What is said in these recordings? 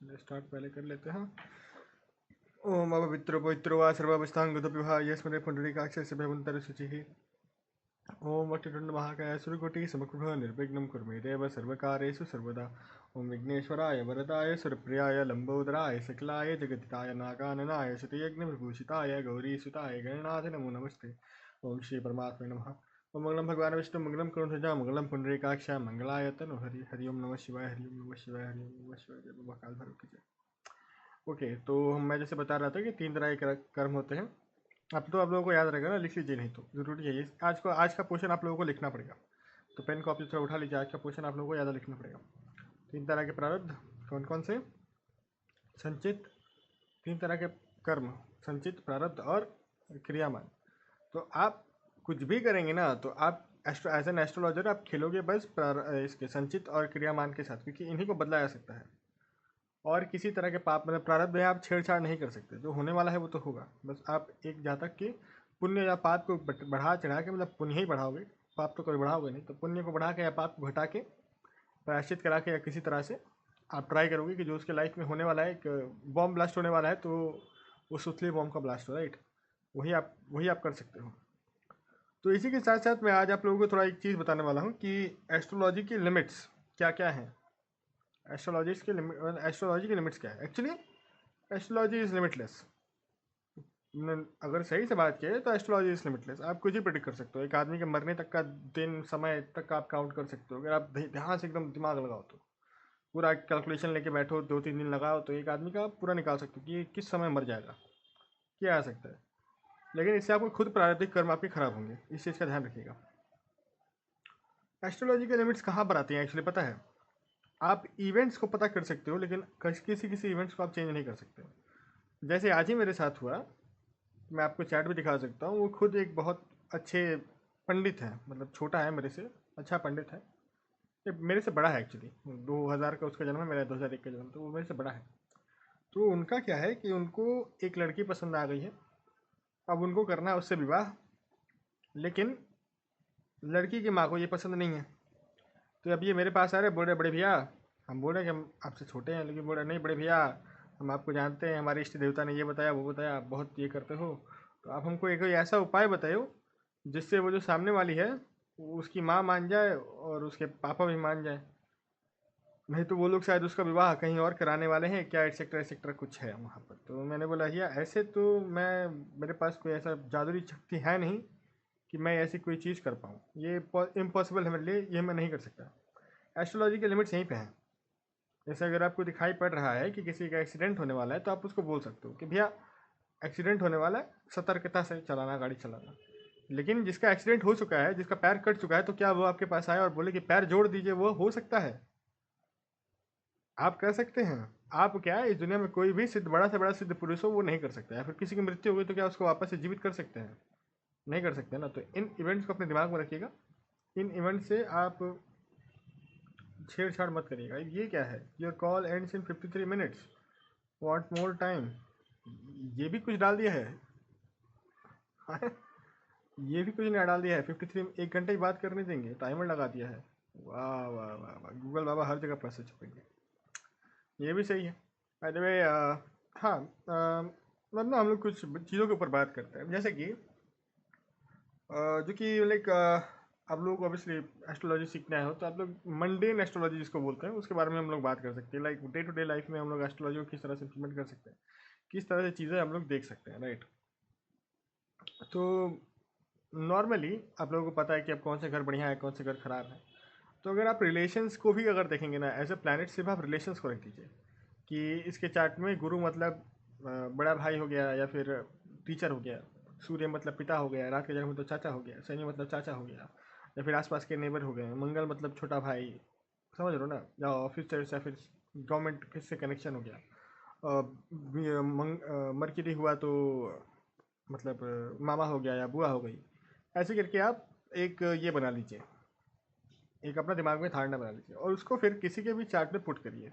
चलिए स्टार्ट पहले कर लेते हैं। ओम अपवित्रो पवित्रो वा सर्वावस्थांगतोऽपिहा यस्मरे पुण्डरीकाक्षस्य भवन्तरशुचिः। ओम वक्रतुण्ड महाकाय सूर्यकोटि समप्रभ निर्विघ्नं कुरु मे देव सर्वकार्येषु सर्वदा। ओम विघ्नेश्वराय वरदाय सुरप्रियाय लंबोदराय सकलाय जगदिताय नागाननाय शतयज्ञविभूषिताय गौरीसुताय गणनाथ नमो नमस्ते। ओम श्री परमात्मे नमः। ओम मंगलम भगवान विष्णु मंगलम करुणध्वजा मंगलम पुंडरीकाक्ष मंगलाय तनु हरि। हरि ओम नमः शिवाय, हरि ओम नमः शिवाय, हरि ओम नमः शिवाय। जय बाबा काल भैरव की जय। ओके, तो मैं जैसे बता रहा था कि 3 तरह के कर्म होते हैं। अब तो आप लोगों को याद रहेगा ना, लिख लीजिए, नहीं तो जरूरी है ये। आज का क्वेश्चन आप लोगों को लिखना पड़ेगा, तो पेन कॉपी थोड़ा उठा लीजिए। आज का क्वेश्चन आप लोगों को याद लिखना पड़ेगा। 3 तरह के प्रारब्ध कौन कौन से? संचित, 3 तरह के कर्म, संचित, प्रारब्ध और क्रियामान। तो आप कुछ भी करेंगे ना, तो आप एज एन एस्ट्रोलॉजर आप खेलोगे बस इसके संचित और क्रियामान के साथ, क्योंकि इन्हीं को बदला जा सकता है। और किसी तरह के पाप मतलब प्रारब्ध में आप छेड़छाड़ नहीं कर सकते। जो होने वाला है वो तो होगा, बस आप एक जहाँ तक कि पुण्य या पाप को बढ़ा चढ़ा के, मतलब पुण्य ही बढ़ाओगे, पाप तो कभी बढ़ाओगे नहीं, तो पुण्य को बढ़ा के या पाप को घटा के प्रायश्चित करा के या किसी तरह से आप ट्राई करोगे कि जो उसके लाइफ में होने वाला है, एक बॉम्ब ब्लास्ट होने वाला है, तो वो सुतली बॉम्ब का ब्लास्ट हो, राइट, वही आप कर सकते हो। तो इसी के साथ साथ मैं आज आप लोगों को थोड़ा एक चीज़ बताने वाला हूँ कि एस्ट्रोलॉजी की लिमिट्स क्या क्या हैं। एस्ट्रोलॉजी की लिमिट्स क्या है? Actually astrology is limitless. अगर सही से बात किए तो एस्ट्रोलॉजी इज लिमिटलेस। आप कुछ ही प्रेडिक्ट कर सकते हो। एक आदमी के मरने तक का दिन समय तक का आप काउंट कर सकते हो, अगर आप ध्यान से एकदम दिमाग लगाओ तो। पूरा कैलकुलेशन लेके बैठो, 2-3 दिन लगाओ, तो एक आदमी का आप पूरा निकाल सकते हो कि ये किस समय मर जाएगा, क्या आ सकता है। लेकिन इससे आपको खुद प्रारब्धिक कर्म आपके खराब होंगे, इस चीज़ का ध्यान रखिएगा। एस्ट्रोलॉजी के लिमिट्स कहाँ पर आती हैं एक्चुअली पता है? आप इवेंट्स को पता कर सकते हो, लेकिन किसी इवेंट्स को आप चेंज नहीं कर सकते। जैसे आज ही मेरे साथ हुआ, मैं आपको चैट भी दिखा सकता हूँ। वो खुद एक बहुत अच्छे पंडित हैं, मतलब छोटा है मेरे से, अच्छा पंडित है। ये मेरे से बड़ा है एक्चुअली, 2000 का उसका जन्म है, मेरा 2001 का जन्म, तो वो मेरे से बड़ा है। तो उनका क्या है कि उनको एक लड़की पसंद आ गई है। अब उनको करना है उससे विवाह, लेकिन लड़की की माँ को ये पसंद नहीं है। तो अब ये मेरे पास आ रहे, बोल रहे बड़े भैया, हम बोल रहे कि हम आपसे छोटे हैं, लेकिन बोल रहे नहीं बड़े भैया, हम आपको जानते हैं, हमारे इष्ट देवता ने ये बताया वो बताया, आप बहुत ये करते हो, तो आप हमको एक ऐसा उपाय बताओ जिससे वो जो सामने वाली है उसकी माँ मान जाए और उसके पापा भी मान जाए, नहीं तो वो लोग शायद उसका विवाह कहीं और कराने वाले हैं क्या, एटसेट्रा कुछ है वहाँ पर। तो मैंने बोला भैया ऐसे तो मेरे पास कोई ऐसा जादुई शक्ति है नहीं कि मैं ऐसी कोई चीज़ कर पाऊँ, ये इम्पॉसिबल है मेरे लिए, ये मैं नहीं कर सकता। एस्ट्रोलॉजी के लिमिट्स यहीं पे हैं। जैसे अगर आपको दिखाई पड़ रहा है कि किसी का एक्सीडेंट होने वाला है, तो आप उसको बोल सकते हो कि भैया एक्सीडेंट होने वाला है, सतर्कता से चलाना, गाड़ी चलाना। लेकिन जिसका एक्सीडेंट हो चुका है, जिसका पैर कट चुका है, तो क्या वो आपके पास आए और बोले कि पैर जोड़ दीजिए? वो हो सकता है, आप कर सकते हैं। आप क्या इस दुनिया में कोई भी सिद्ध, बड़ा से बड़ा सिद्ध पुरुष हो, वो नहीं कर सकता है। फिर किसी की मृत्यु हो गई तो क्या उसको वापस से जीवित कर सकते हैं? नहीं कर सकते ना। तो इन इवेंट्स को अपने दिमाग में रखिएगा, इन इवेंट से आप छेड़छाड़ मत करिएगा। ये क्या है, your call ends in 53 minutes, want more time, ये भी कुछ डाल दिया है। ये भी कुछ नहीं डाल दिया है। 53, 1 घंटे की बात करने देंगे, टाइमर लगा दिया है। वाह वाह वाह वाह, गूगल बाबा हर जगह पैसे छपेंगे। ये भी सही है। बाय द वे, हाँ, मतलब ना हम लोग कुछ चीज़ों के ऊपर बात करते हैं, जैसे कि जो कि लाइक आप लोग ऑब्वियसली एस्ट्रोलॉजी सीखने आए हो, तो आप लोग मंडेन एस्ट्रोलॉजी जिसको बोलते हैं उसके बारे में हम लोग बात कर सकते हैं। Like day to day life में हम लोग एस्ट्रोलॉजी को किस तरह से इम्प्लीमेंट कर सकते हैं, किस तरह से चीज़ें हम लोग देख सकते हैं, राइट। तो नॉर्मली आप लोगों को पता है कि अब कौन से घर बढ़िया है, कौन से घर खराब है। तो अगर आप रिलेशंस को भी अगर देखेंगे ना, एज ए प्लानट सिर्फ आप रिलेशंस को रख दीजिए कि इसके चार्ट में गुरु मतलब बड़ा भाई हो गया या फिर टीचर हो गया, सूर्य मतलब पिता हो गया, रात के जन्म मतलब चाचा हो गया, शनि मतलब चाचा हो गया, या फिर आसपास के नेबर हो गए, मंगल मतलब छोटा भाई, समझ रहे हो ना, या ऑफिसर्स या फिर गवर्नमेंट किससे कनेक्शन हो गया। मर्क्यूरी हुआ तो मतलब मामा हो गया या बुआ हो गई। ऐसे करके आप एक ये बना लीजिए, एक अपना दिमाग में धारणा बना लीजिए और उसको फिर किसी के भी चार्ट में पुट करिए।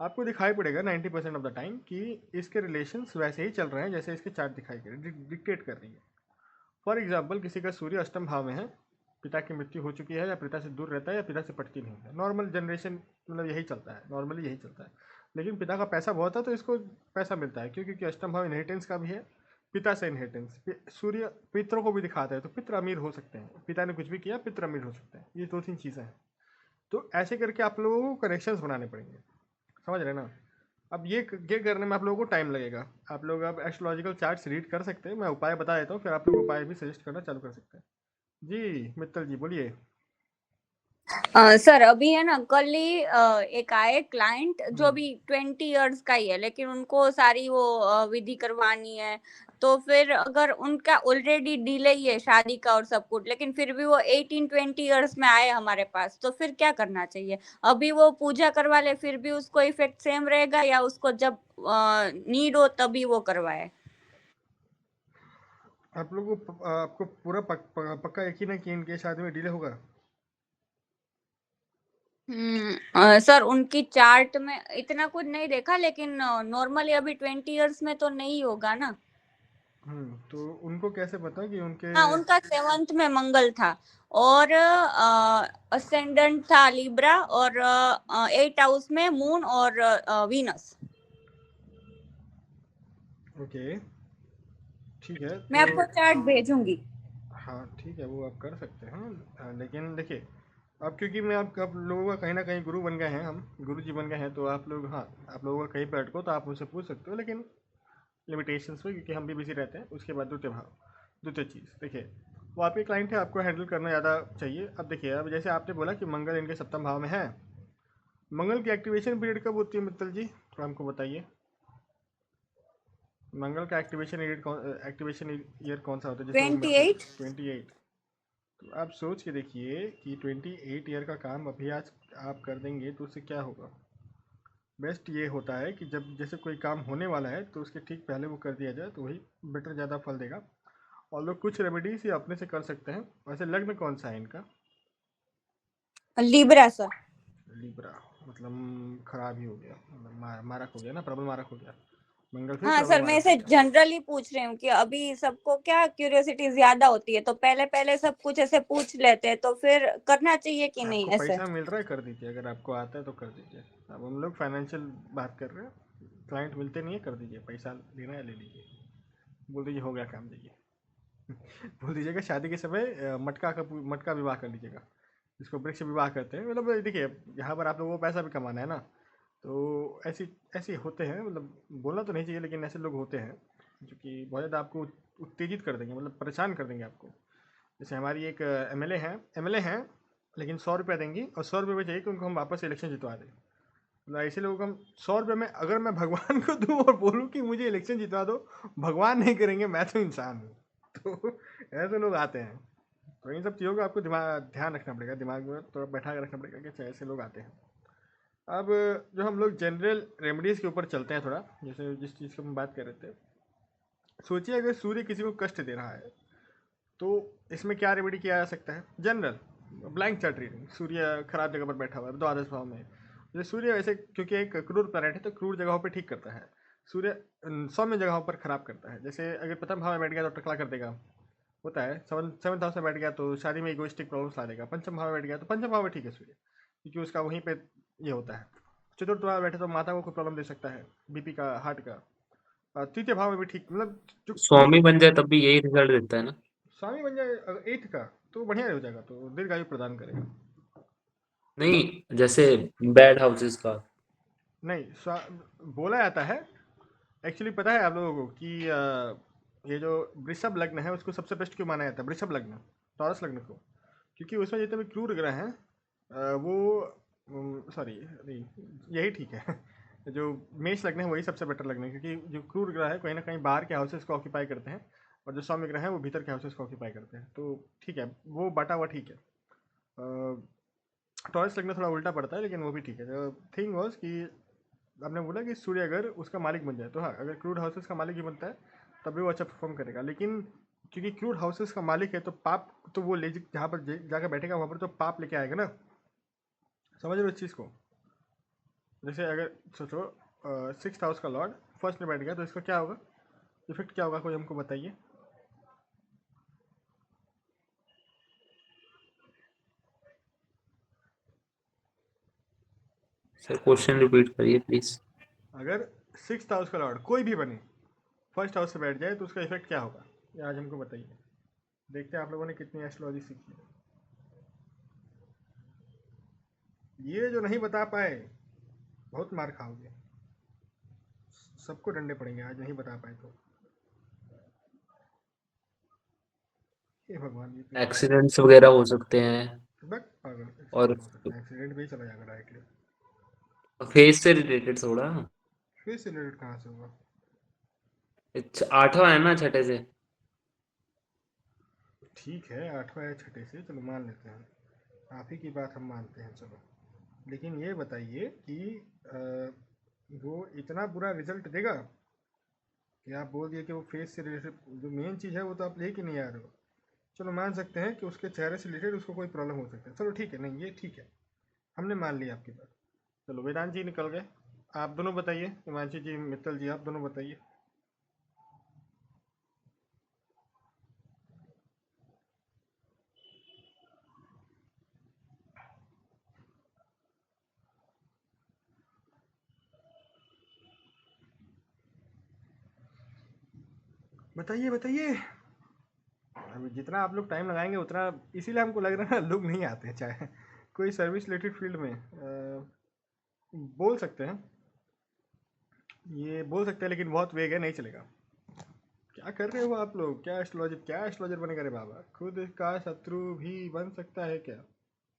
आपको दिखाई पड़ेगा 90% ऑफ द टाइम कि इसके रिलेशंस वैसे ही चल रहे हैं जैसे इसके चार्ट दिखाई डिक्टेट कर रही है। फॉर एग्जाम्पल, किसी का सूर्य अष्टम भाव में है, पिता की मृत्यु हो चुकी है या पिता से दूर रहता है या पिता से पटती नहीं है। नॉर्मल जनरेशन मतलब यही चलता है, नॉर्मली यही चलता है। लेकिन पिता का पैसा बहुत है तो इसको पैसा मिलता है, क्योंकि अष्टम भाव इनहेरिटेंस का भी है, पिता से इनहेरिटेंस। सूर्य पितरों को भी दिखाता है, तो पितर अमीर हो सकते हैं, पिता ने कुछ भी किया पितर अमीर हो सकते हैं, ये दो तीन चीज़ें हैं। तो ऐसे करके आप लोगों को कनेक्शंस बनाने पड़ेंगे, समझ रहे ना। अब ये करने में आप लोगों को टाइम लगेगा। आप लोग अब एस्ट्रोलॉजिकल चार्ट्स रीड कर सकते हैं, मैं उपाय बता देता हूँ, फिर आप लोग उपाय भी सजेस्ट करना चालू कर सकते हैं। जी मित्तल जी बोलिए। सर अभी है ना, कल ही एक आए क्लाइंट जो भी 20 इयर्स का ही है, लेकिन उनको सारी वो विधि करवानी है। तो फिर अगर उनका ऑलरेडी डिले ही है शादी का और सब कुछ, लेकिन फिर भी वो 18-20 इयर्स में आए हमारे पास, तो फिर क्या करना चाहिए? अभी वो पूजा करवा ले फिर भी उसको इफेक्ट सेम रहेगा, या उसको जब नीड हो तभी वो करवाए? आप लोगों को आपको पूरा पक्का यकीन है कि इनके शादी में डिले होगा? सर उनकी चार्ट में इतना कुछ नहीं देखा, लेकिन नॉर्मली अभी 20 इयर्स में तो नहीं होगा ना। तो उनको कैसे पता कि उनके? हाँ, उनका 7th में मंगल था, और असेंडेंट था लिब्रा, और 8 हाउस में मून और वीनस। ओके ठीक है मैं तो आपको चार्ट भेजूंगी। हाँ ठीक है, वो आप कर सकते हैं। लेकिन देखिए, अब क्योंकि मैं आप लोगों का कहीं ना कहीं गुरु बन गए हैं, हम गुरु जी बन गए हैं, तो आप लोग, हाँ, आप लोगों का कहीं पे अटको तो आप मुझसे पूछ सकते हो, लेकिन लिमिटेशंस में, क्योंकि हम भी बिजी रहते हैं। उसके बाद द्वितीय भाव, द्वितीय चीज़ देखिए, वो आपके क्लाइंट है, आपको हैंडल करना ज़्यादा चाहिए। अब देखिए, अब जैसे आपने बोला कि मंगल इनके सप्तम भाव में है, मंगल की एक्टिवेशन पीरियड कब होती है मित्तल जी, थोड़ा हमको बताइए। मंगल का एक्टिवेशन ईयर कौन सा होता है, जैसे वो मित्तल 28। 28। तो आप सोच के देखिए कि 28 ईयर का काम अभी आज आप कर देंगे तो उससे क्या होगा। बेस्ट ये होता है कि जब जैसे कोई काम होने वाला है तो उसके ठीक पहले वो कर दिया जाए, तो वही बेटर ज़्यादा फल देगा। और लोग कुछ रेमेडीज ये अपने से कर सकते हैं। वैसे लग्न कौन सा है इनका? Libra sir. लिब्रा, मतलब खराब ही हो गया, मतलब मारक हो गया ना, प्रबल मारक हो गया। मंगल फिर हाँ प्रबल सर, मैं मारक हो इसे गया। जनरली पूछ रही हूँ कि अभी सबको क्या क्यूरियोसिटी ज्यादा होती है, तो पहले पहले सब कुछ ऐसे पूछ लेते हैं, तो फिर करना चाहिए कि नहीं आपको ऐसे? पैसा मिल रहा है कर दीजिए, अगर आपको आता है तो कर दीजिए। अब हम लोग फाइनेंशियल बात कर रहे हैं, क्लाइंट मिलते नहीं है, कर दीजिए, पैसा लेना है ले लीजिए। बोल दीजिए हो गया काम, दीजिए। बोल दीजिएगा शादी के समय मटका विवाह कर लीजिएगा, इसको वृक्ष विवाह कहते हैं। मतलब देखिए, यहाँ पर आप लोगों को पैसा भी कमाना है ना, तो ऐसी ऐसे होते हैं, मतलब बोलना तो नहीं चाहिए, लेकिन ऐसे लोग होते हैं जो कि बहुत ज़्यादा आपको उत्तेजित कर देंगे, मतलब परेशान कर देंगे आपको। जैसे हमारी एक एमएलए हैं, लेकिन 100 रुपया देंगी और 100 रुपये में चाहिए कि उनको हम वापस इलेक्शन जितवा दें। मतलब ऐसे लोगों को हम 100 रुपये में, अगर मैं भगवान को दूँ और बोलूँ कि मुझे इलेक्शन जितवा दो, भगवान नहीं करेंगे, मैं तो इंसान हूँ। तो ऐसे लोग आते हैं। तो इन सब चीज़ों का आपको दिमाग ध्यान रखना पड़ेगा, दिमाग में थोड़ा बैठा कर रखना पड़ेगा कि अच्छा ऐसे लोग आते हैं। अब जो हम लोग जनरल रेमेडीज़ के ऊपर चलते हैं थोड़ा, जैसे जिस चीज़ की हम बात कर रहे थे, सोचिए अगर सूर्य किसी को कष्ट दे रहा है तो इसमें क्या रेमेडी किया जा सकता है। जनरल ब्लैंक चार्ट रीडिंग, सूर्य खराब जगह पर बैठा हुआ है द्वादश भाव में। जैसे सूर्य वैसे क्योंकि एक क्रूर प्लैनेट है, तो क्रूर जगहों पर ठीक करता है। सूर्य सौम्य जगहों पर खराब करता है। जैसे अगर प्रथम भाव में बैठ गया तो टकला कर देगा, होता है। सेवंथ हाउस में बैठ गया तो शादी में इगोइस्टिक प्रॉब्लम्स ला देगा। पंचम भाव में बैठ गया तो पंचम भाव में ठीक है सूर्य, क्योंकि उसका वहीं पे ये होता है। चतुर्थ भाव में बैठे तो माता को कोई प्रॉब्लम दे सकता है, बीपी का, हार्ट का। तृतीय भाव में भी ठीक, मतलब जो क्रूर। स्वामी बन जाए तब भी यही रिजल्ट देता है ना? स्वामी बन जाए अगर 8th का, तो बढ़िया हो जाएगा, तो दीर्घायु प्रदान करेगा। नहीं, जैसे बैड हाउसेस का। नहीं, बोला जाता है, एक्चुअली पता है आप लोगों को कि ये जो वृषभ लग्न है उसको सबसे बेस्ट क्यों माना जाता है, वृषभ लग्न, टॉरस लग्न को? क्योंकि उसमें जितने भी क्रूर ग्रह हैं वो सॉरी नहीं, यही ठीक है। जो मेष लग्न है वही सबसे बेटर लग्न है, क्योंकि जो क्रूर ग्रह है कहीं ना कहीं बाहर के हाउसेस को ऑक्यूपाई करते हैं, और जो सौम्य ग्रह है वो भीतर के हाउसेस को ऑक्यूपाई करते हैं। तो ठीक है, वो बांटा हुआ ठीक है। टॉरस लग्न थोड़ा उल्टा पड़ता है, लेकिन वो भी ठीक है। तो थिंग वॉज कि आपने बोला कि सूर्य अगर उसका मालिक बन जाए, तो हाँ, अगर क्रूड हाउसेस का मालिक ही बनता है तब भी वो अच्छा परफॉर्म करेगा। लेकिन क्योंकि क्रूड हाउसेस का मालिक है तो पाप तो वो ले जहाँ पर जाकर बैठेगा वहाँ पर तो पाप लेके आएगा ना। समझ रहे हो इस चीज़ को? जैसे अगर सोचो 6th हाउस का लॉर्ड फर्स्ट में बैठ गया तो इसका क्या होगा, इफेक्ट क्या होगा, कोई हमको बताइए। सर क्वेश्चन रिपीट करिए प्लीज। अगर 6th हाउस का लॉर्ड कोई भी बने 1st हाउस से बैठ जाए तो उसका इफेक्ट क्या होगा, ये आज हमको बताइए। देखते हैं आप लोगों ने कितनी एस्ट्रोलॉजी सीखी है। ये जो नहीं बता पाए बहुत मार खाओगे, सबको डंडे पड़ेंगे आज नहीं बता पाए तो। हे भगवान, ये तो एक्सीडेंट्स वगैरह हो सकते हैं बक पागल, और एक्सीडेंट हो सकता है, एक्सीडेंट भी चला जाएगा डायरेक्टली। फेस से रिलेटेड थोड़ा। फिर से रिलेटेड कहाँ से होगा? 8वां है ना छठे से। ठीक है 8वां या छठे से, चलो मान लेते हैं, आप ही की बात हम मानते हैं चलो। लेकिन ये बताइए कि वो इतना बुरा रिजल्ट देगा कि आप बोल दिए कि वो फेस से रिलेटेड जो मेन चीज़ है वो तो आप लेके नहीं आ रहे हो। चलो मान सकते हैं कि उसके चेहरे से रिलेटेड उसको कोई प्रॉब्लम हो सकता है, चलो ठीक है, नहीं ये ठीक है, हमने मान लिया आपकी बात। चलो वेदांत जी निकल गए, आप दोनों बताइए, हिमांशी जी मित्तल जी आप दोनों बताइए। बताइए बताइए, अभी जितना आप लोग टाइम लगाएंगे उतना, इसीलिए हमको लग रहा है ना लोग नहीं आते हैं, चाहे कोई सर्विस रिलेटेड फील्ड में बोल सकते हैं, ये बोल सकते हैं लेकिन बहुत वेग है, नहीं चलेगा। क्या कर रहे हो आप लोग, क्या एस्ट्रोलॉजर बनेगा रे बाबा, खुद का शत्रु भी बन सकता है क्या?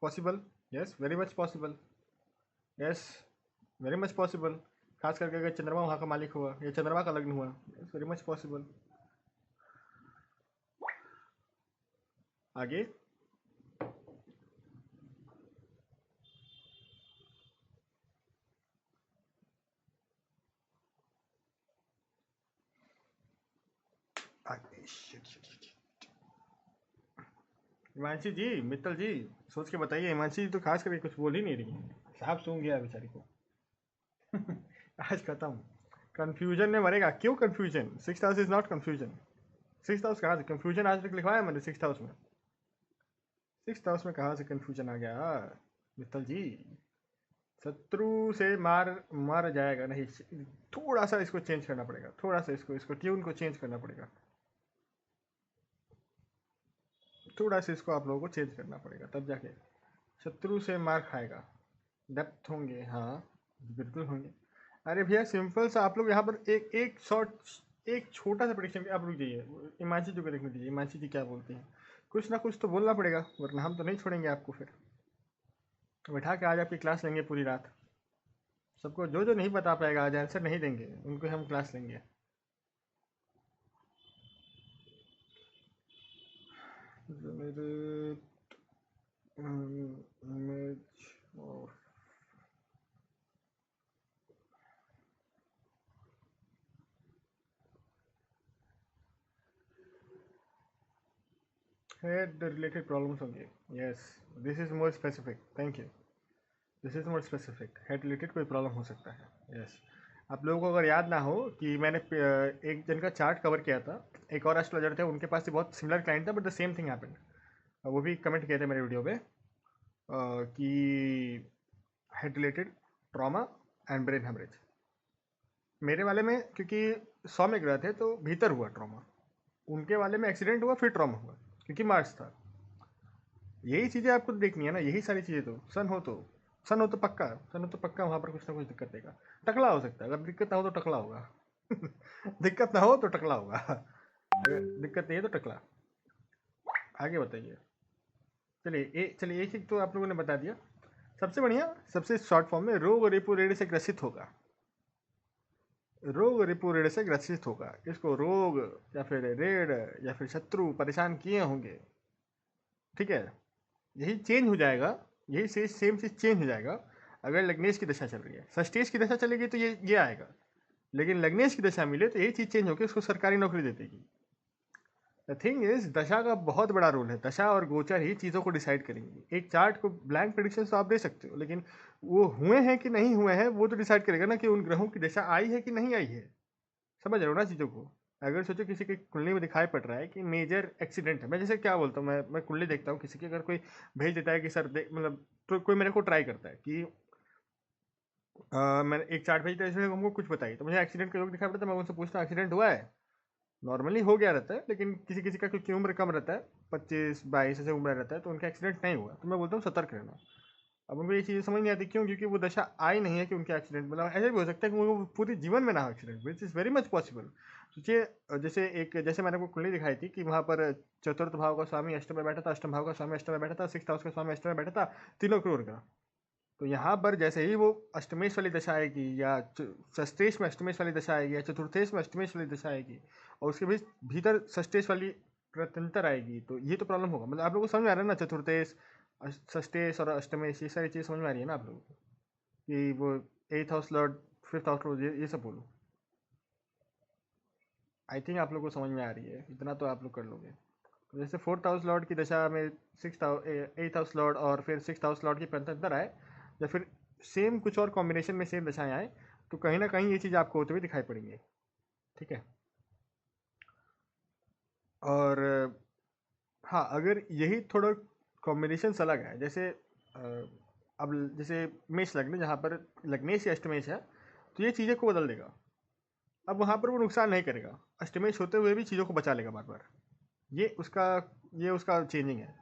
Possible, yes very much possible, yes very much possible, खास करके अगर चंद्रमा वहाँ का मालिक हुआ या चंद्रमा का लग्न हुआ, यस वेरी मच पॉसिबल। आगे आगे हिमांशी जी मित्तल जी सोच के बताइए, हिमांशी जी तो खास करके कुछ बोल ही नहीं रही है, साफ सूंघ गया बेचारी को। आज खत्म, कंफ्यूजन में मरेगा, क्यों confusion, 6th house is not confusion. 6th house कहाँ से कंफ्यूजन आज तक लिखवाया मैंने 6th हाउस में? 6th हाउस में कहाँ से कंफ्यूजन आ गया मित्तल जी? शत्रु से मार मार जाएगा नहीं, थोड़ा सा इसको चेंज करना पड़ेगा, थोड़ा सा इसको इसको ट्यून को चेंज करना पड़ेगा, थोड़ा सा इसको आप लोगों को चेंज करना पड़ेगा, तब जाके शत्रु से मार खाएगा। डेप्थ होंगे, हाँ बिल्कुल होंगे। अरे भैया सिंपल सा, आप लोग यहाँ पर एक एक शॉर्ट एक छोटा सा प्रेडिक्शन, आप रुक जाइए, हिमांशी जी को देखने दीजिए, हिमांशी जी क्या बोलती हैं, कुछ ना कुछ तो बोलना पड़ेगा, वरना हम तो नहीं छोड़ेंगे आपको, फिर बैठा के आज आपकी क्लास लेंगे पूरी रात। सबको जो जो नहीं बता पाएगा आज आंसर नहीं देंगे उनको हम क्लास लेंगे। मेरे image of head related problems होंगे, yes this is more specific, thank you, this is more specific, head related कोई प्रॉब्लम हो सकता है, यस। आप लोगों को अगर याद ना हो कि मैंने एक जन का चार्ट कवर किया था, एक और एस्ट्रोलॉजर थे, उनके पास भी बहुत सिमिलर क्लाइंट था but the same thing happened, वो भी कमेंट किए थे मेरे वीडियो पे कि head related trauma and brain haemorrhage. मेरे वाले में क्योंकि 100 में ग्रह थे तो भीतर हुआ ट्रॉमा, उनके वाले में एक्सीडेंट हुआ फिर ट्रॉमा हुआ क्योंकि मार्स था। यही चीज़ें आपको देखनी है ना, यही सारी चीज़ें, तो सन हो तो पक्का, सन हो तो पक्का वहाँ पर कुछ ना कुछ दिक्कत देगा। टकला हो सकता है, अगर दिक्कत ना हो तो टकला होगा। दिक्कत ना हो तो टकला होगा, अगर दिक्कत नहीं है तो टकला। आगे बताइए, चलिए एक चीज़ तो आप लोगों ने बता दिया, सबसे बढ़िया सबसे शॉर्ट फॉर्म में, रोग रिपू ऋण से ग्रसित होगा, रोग रिपू ऋण से ग्रसित होगा, इसको रोग या फिर ऋण या फिर शत्रु परेशान किए होंगे, ठीक है, यही चेंज हो जाएगा, यही सेम चीज़ चेंज हो जाएगा अगर लग्नेश की दशा चल रही है। षष्टेश की दशा चलेगी तो ये आएगा, लेकिन लग्नेश की दशा मिले तो यही चीज़ चेंज होकर उसको सरकारी नौकरी दे देगी। द थिंग इज दशा का बहुत बड़ा रोल है, दशा और गोचर ही चीज़ों को डिसाइड करेंगे। एक चार्ट को ब्लैंक प्रेडिक्शन तो आप दे सकते हो, लेकिन वो हुए हैं कि नहीं हुए हैं वो तो डिसाइड करेगा ना कि उन ग्रहों की दशा आई है कि नहीं आई है। समझ रहे हो ना चीज़ों को? अगर सोचो किसी की कुंडली में दिखाई पड़ रहा है कि मेजर एक्सीडेंट है, मैं जैसे क्या बोलता हूँ, मैं कुंडली देखता हूँ किसी की, अगर कोई भेज देता है कि सर मतलब तो कोई मेरे को ट्राई करता है कि मैंने एक चार्ट भेजी था, इसमें हमको कुछ बताई, तो मुझे एक्सीडेंट का योग दिखाई पड़ता है। मैं उनसे पूछता हूँ एक्सीडेंट हुआ है? नॉर्मली हो गया रहता है, लेकिन किसी किसी का क्योंकि उम्र कम रहता है, 25-22 ऐसे उम्र रहता है, तो उनका एक्सीडेंट नहीं हुआ, तो मैं बोलता हूँ सतर्क रहना। अब उनको ये चीज़ें समझ नहीं आती, क्यों? क्योंकि वो दशा आई नहीं है कि उनका एक्सीडेंट, मतलब ऐसा भी हो सकता है कि वो पूरे जीवन में ना हो accident, which is very much possible. सोचिए, जैसे मैंने आपको कुंडली दिखाई थी कि वहाँ पर चतुर्थ भाव का स्वामी अष्टम में बैठा था, अष्टम भाव का स्वामी अष्टम में बैठा था, सिक्स हाउस का स्वामी अष्टम में बैठा था, तीनों क्रूर का। तो यहाँ पर जैसे ही वो अष्टमेश वाली दशा आएगी, या षष्ठेश में अष्टमेश वाली दशा आएगी, या चतुर्थेश में अष्टमेश वाली दशा आएगी, और उसके बीच भीतर षष्ठेश वाली प्रत्यंतर आएगी, तो ये तो प्रॉब्लम होगा। मतलब आप लोगों को समझ में आ रहा है ना, चतुर्थेश, षष्ठेश और अष्टमेश, ये सारी चीज़ समझ में आ रही है ना आप लोगों को, कि वो 8th house Lord, 5th house Lord, ये सब बोलो। आई थिंक आप लोग को समझ में आ रही है, इतना तो आप लोग कर लोगे। तो जैसे 4th हाउस लॉर्ड की दशा में 8th हाउस लॉर्ड और फिर 6th हाउस लॉर्ड की प्रत्यंतर आए, या फिर सेम कुछ और कॉम्बिनेशन में सेम दशाएं आए, तो कहीं ना कहीं ये चीज़ आपको होते हुए दिखाई पड़ेंगी। ठीक है। और हाँ, अगर यही थोड़ा कॉम्बिनेशन अलग है, जैसे अब जैसे मेष लग्न, जहाँ पर लग्नेश या अष्टमेश है, तो ये चीज़ें को बदल देगा। अब वहाँ पर वो नुकसान नहीं करेगा, अष्टमेश होते हुए भी चीज़ों को बचा लेगा बार बार। ये उसका ये उसका चेंजिंग है,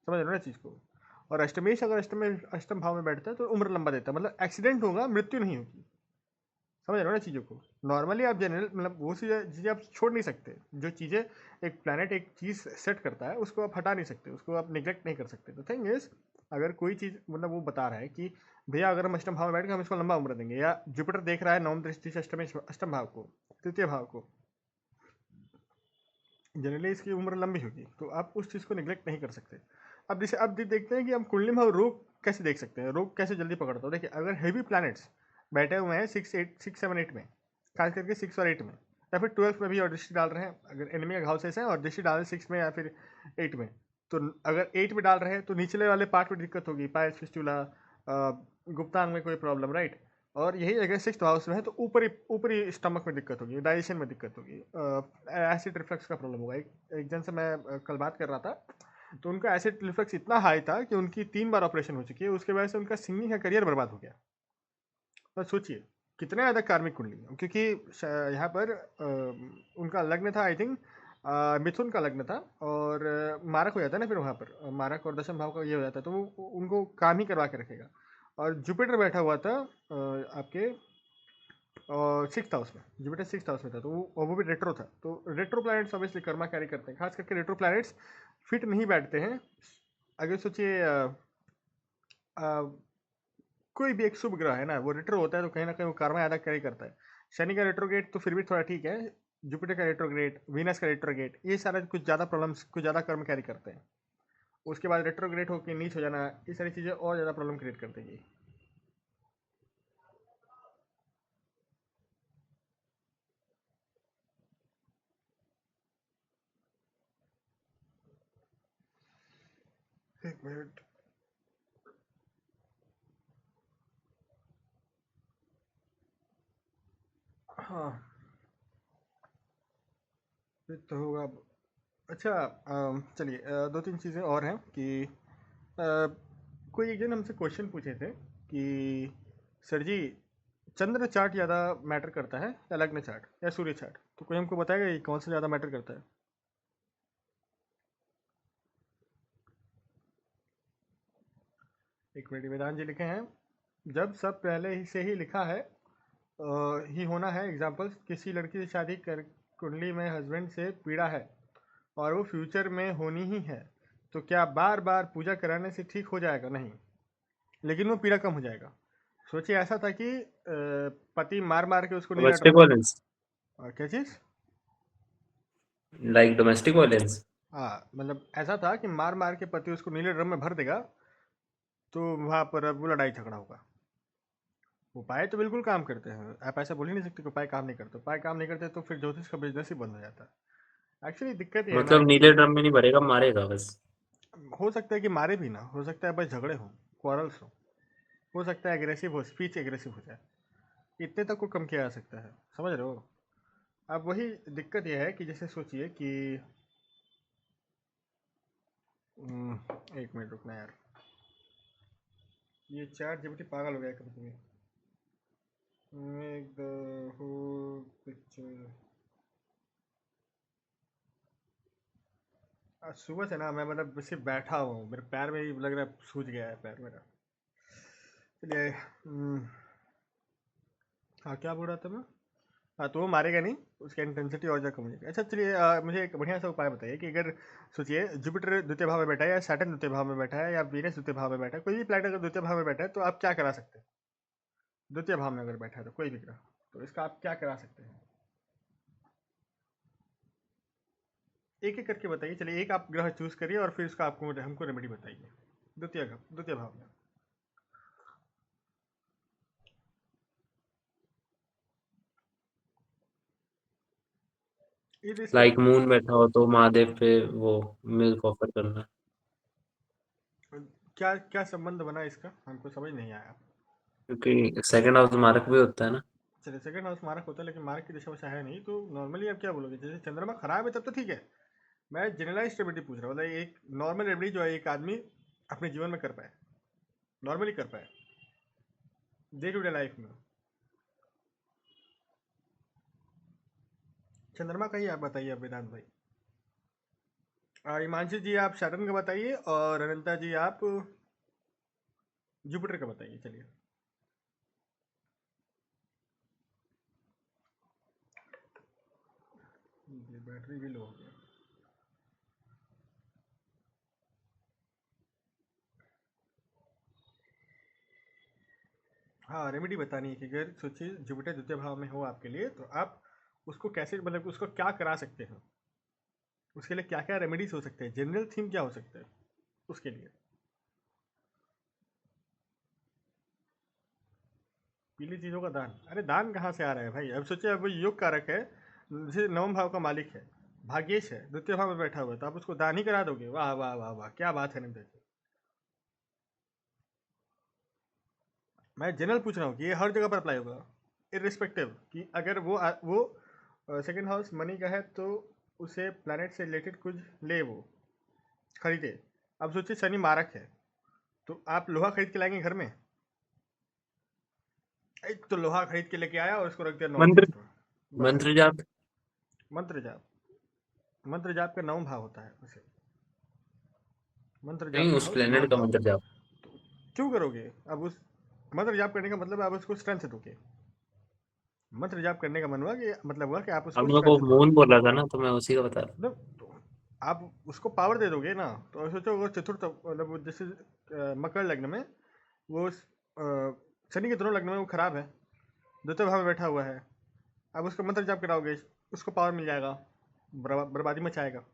समझ रहे हो ना चीज़ को। और अष्टमेश अगर अष्टम भाव में बैठता है तो उम्र लंबा देता है, मतलब एक्सीडेंट होगा, मृत्यु नहीं होगी। समझ रहे हो ना चीज़ों को। नॉर्मली आप जनरल, मतलब वो चीज़ें आप छोड़ नहीं सकते, जो चीज़ें एक प्लानट एक चीज़ सेट करता है उसको आप हटा नहीं सकते, उसको आप निगलेक्ट नहीं कर सकते। तो थिंग इज, अगर कोई चीज़, मतलब वो बता रहा है कि भैया अगर हम अष्टम भाव में बैठ के हम इसको लंबा उम्र देंगे, या जुपिटर देख रहा है नवम दृष्टि से अष्टम भाव को, तृतीय भाव को, जनरली इसकी उम्र लंबी होगी, तो आप उस चीज़ को निगलेक्ट नहीं कर सकते। अब जैसे अब देखते हैं कि हम कुंडली में रोग कैसे देख सकते हैं, रोग कैसे जल्दी पकड़ता हो। देखिए, अगर हैवी प्लैनेट्स बैठे हुए हैं 6, 7, 8 में, खास करके 6 और 8 में, या फिर 12 में भी और दृष्टि डाल रहे हैं, अगर एनिमी का घाव शेष है और दृष्टि डाल रहे हैं 6 में या फिर 8 में, तो अगर 8 में डाल रहे हैं तो निचले वाले पार्ट में दिक्कत होगी, पायस फिस्टुला, गुप्तांग में कोई प्रॉब्लम, राइट। और यही अगर 6th हाउस में है तो ऊपरी ऊपरी स्टमक में दिक्कत होगी, डाइजेशन में दिक्कत होगी, एसिड रिफ्लक्स का प्रॉब्लम होगा। एक जन से मैं कल बात कर रहा था, तो उनका एसिड रिफ्लक्स इतना हाई था कि उनकी 3 बार ऑपरेशन हो चुकी है, उसके वजह से उनका सिंगिंग का करियर बर्बाद हो गया। तो सोचिए कितने ज़्यादा कार्मिक कुंडली, क्योंकि यहाँ पर उनका लग्न था, आई थिंक मिथुन का लग्न था, और मारक हो जाता है ना, फिर वहाँ पर मारक और दशम भाव का ये हो जाता है, तो वो उनको काम ही करवा के रखेगा। और जुपिटर बैठा हुआ था आपके 6th हाउस में, जुपिटर 6th हाउस में था, तो वो भी रेट्रो था। तो retro planets obviously Karma carry करते हैं, खास करके रेट्रो प्लैनेट्स फिट नहीं बैठते हैं। अगर सोचिए कोई भी एक शुभ ग्रह है ना, वो रेट्रो होता है, तो कहीं ना कहीं वो कर्मा ज़्यादा कैरी करता है। शनि का रेट्रोगेट तो फिर भी थोड़ा ठीक है, जुपिटर का रेट्रोग्रेट, वीनस का रेट्रोगेट, ये सारा कुछ ज़्यादा प्रॉब्लम्स, कुछ ज़्यादा कर्म कैरी करते हैं। उसके बाद रेट्रोग्रेट होकर नीच हो जाना, ये सारी चीज़ें और ज़्यादा प्रॉब्लम क्रिएट कर देंगी। एक मिनट। हाँ, ये तो होगा। अच्छा, चलिए, दो तीन चीज़ें और हैं कि कोई एक जन हमसे क्वेश्चन पूछे थे कि सर जी, चंद्र चार्ट ज़्यादा मैटर करता है या लग्न चार्ट या सूर्य चार्ट, तो कोई हमको बताएगा ये कौन सा ज़्यादा मैटर करता है? एक मिनट, वेदांत जी लिखे हैं, जब सब पहले ही से ही लिखा है ही होना है, एग्जाम्पल किसी लड़की से शादी कर, कुंडली में हस्बैंड से पीड़ा है और वो फ्यूचर में होनी ही है, तो क्या बार बार पूजा कराने से ठीक हो जाएगा? नहीं, लेकिन वो पीड़ा कम हो जाएगा। सोचिए, ऐसा था कि पति मार मार के उसको नीला डोमेस्टिक ड्रम में, वायलेंस, क्या चीज़? Like domestic violence. हाँ, मतलब ऐसा था कि मार मार के पति उसको नीले ड्रम में भर देगा, तो वहाँ पर अब वो लड़ाई झगड़ा होगा। उपाय तो बिल्कुल काम करते हैं, आप ऐसा बोल ही नहीं सकते कि उपाय काम नहीं करते। उपाय काम नहीं करते तो फिर ज्योतिष का बिजनेस ही बंद हो जाता है। एक्चुअली दिक्कत ये है ना मतलब कि नीले ड्रम में नहीं भरेगा, मारेगा बस। हो सकता है कि मारे भी ना, हो सकता है बस झगड़े हों, क्वारल्स हो सकता है एग्रेसिव हो, स्पीच एग्रेसिव हो जाए, इतने तक को कम किया जा सकता है, समझ रहे हो। अब वही दिक्कत यह है कि जैसे सोचिए कि एक मिनट रुकना यार, ये चैट जीपीटी पागल हो गया कभी कभी। Make the whole picture. आज सुबह से ना मैं मतलब सिर्फ बैठा हुआ हूँ, मेरे पैर में ही लग रहा है सूज गया है पैर मेरा। चलिए हाँ क्या बोल रहा था मैं? हाँ तो वो मारेगा नहीं, उसकी इंटेंसिटी और ज़्यादा कम हो जाएगी। अच्छा चलिए मुझे एक बढ़िया सा उपाय बताइए कि अगर सोचिए जुपिटर द्वितीय भाव में बैठा है या सैटर्न द्वितीय भाव में बैठा है या वीनस द्वितीय भाव में बैठा है, कोई भी प्लैनेट अगर द्वितीय भाव में बैठा है तो आप क्या करा सकते हैं? द्वितीय भाव में अगर बैठा है तो कोई भी ग्रह, तो इसका आप क्या करा सकते हैं? एक एक करके बताइए। चलिए एक आप ग्रह चूज करिए और फिर उसका आपको हमको रेमेडी बताइए। द्वितीय भाव में। लाइक इरिस्पेक्टिव मून बैठा हो तो महादेव पे वो मिल्क ऑफर करना। क्या क्या संबंध बना इसका, हमको समझ नहीं आया। क्योंकि सेकंड हाउस मार्क भी होता है ना। चलिए सेकंड हाउस मार्क होता है लेकिन मार्क की दिशा वैसा है नहीं, तो नॉर्मली आप क्या बोलोगे? जैसे चंद्रमा खराब है तब तो ठीक है, मैं जनरलाइज रेमेडी पूछ रहा हूँ, मतलब एक नॉर्मल रेमेडी जो है एक आदमी अपने जीवन में कर पाए, नॉर्मली कर पाए डे टू डे लाइफ में। चंद्रमा का ही आप बताइए अब वेदांत भाई। हिमांशु जी आप सैटर्न का बताइए और अनंता जी आप जुपिटर का बताइए। चलिए ये बैटरी भी लो हो गया। हाँ रेमेडी बतानी है कि अगर सोचिए जुपिटर द्वितीय भाव में हो आपके लिए तो आप उसको कैसे, मतलब उसको क्या करा सकते हैं, उसके लिए क्या क्या रेमेडीज हो सकते हैं, जनरल थीम क्या हो सकता है उसके लिए। पीली चीज़ों का दान, अरे दान कहाँ से आ रहा है भाई? अब सोचिए अब योग कारक है, जैसे नवम भाव का मालिक है, भाग्येश है, द्वितीय भाव में बैठा हुआ है, तो आप उसको दान ही करा दोगे? वाह वाह वाह वाह, क्या बात है नंदा जी। मैं जनरल पूछ रहा हूँ कि ये हर जगह पर अप्लाई होगा, इरिस्पेक्टिव कि अगर वो सेकंड हाउस मनी का है तो उसे प्लैनेट से रिलेटेड कुछ ले वो खरीदे। अब सोचिए शनि मारक है, तो आप लोहा खरीद के लाएंगे घर में? एक तो लोहा खरीद के लेके आया और उसको रख दिया नॉर्थ मंत्र ईस्ट में, बस। मंत्र जाप। मंत्र जाप, मंत्र जाप का नवम भाव होता है उसे, मंत्र जाप नहीं, का उस हाउस प्लेनेट नवम का भाव। मंत्र जाप। तो क्यों करोगे? अब उस मंत्र जाप करने का मतलब आप उसको स्ट्रेंथ दोगे। मंत्र जाप करने का मन हुआ कि मतलब हुआ कि आप अब उसको मेरे को स्ट्रेंथ दोगे, मून बोला था ना, तो मैं उसी का बता रहा मतलब तो आप उसको पावर दे दोगे ना। तो सोचो वो चतुर्थ मतलब वो जैसे मकर लग्न में वो शनि के दोनों लग्न में वो खराब है, द्वितीय भाव में बैठा हुआ है, अब उसको मंत्र जाप कराओगे, उसको पावर मिल जाएगा, बर्बादी मचाएगा।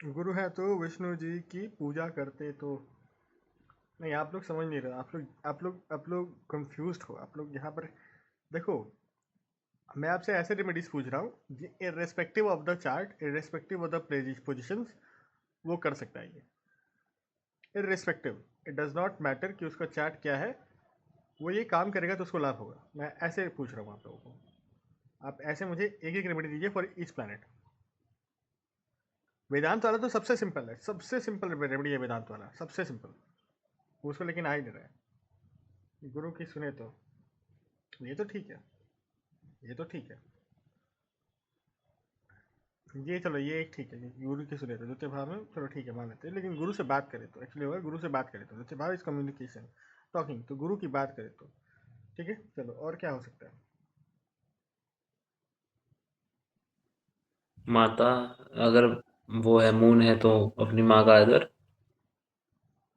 गुरु है तो विष्णु जी की पूजा करते तो। नहीं आप लोग समझ नहीं रहे, आप लोग कंफ्यूज हो, आप लोग यहाँ पर देखो। मैं आपसे ऐसे रेमेडीज पूछ रहा हूँ irrespective of the chart, irrespective of the positions, वो कर सकता है ये, irrespective, it does not matter कि उसका चार्ट क्या है, वो ये काम करेगा तो उसको लाभ होगा। मैं ऐसे पूछ रहा हूँ आप लोगों को, आप ऐसे मुझे एक एक रेमेडी दीजिए फॉर ईच प्लानट। वेदांत वाला तो सबसे सिंपल है, सबसे सिंपल रेमेडी है वेदांत वाला, सबसे सिंपल, उसको लेकिन आ ही नहीं रहा है। गुरु की सुने तो ये तो ठीक है, ये तो ठीक है, ये चलो ये एक ठीक है कि गुरु की सुने तो द्वितीय भाव में, चलो ठीक है मान लेते हैं, लेकिन गुरु से बात करें तो एक्चुअली होगा गुरु से बात करें तो द्वितीय भाव इज कम्युनिकेशन टॉकिंग, तो गुरु की बात करें तो ठीक है। चलो और क्या हो सकता है? माता, अगर वो है मून है तो अपनी माँ का आदर।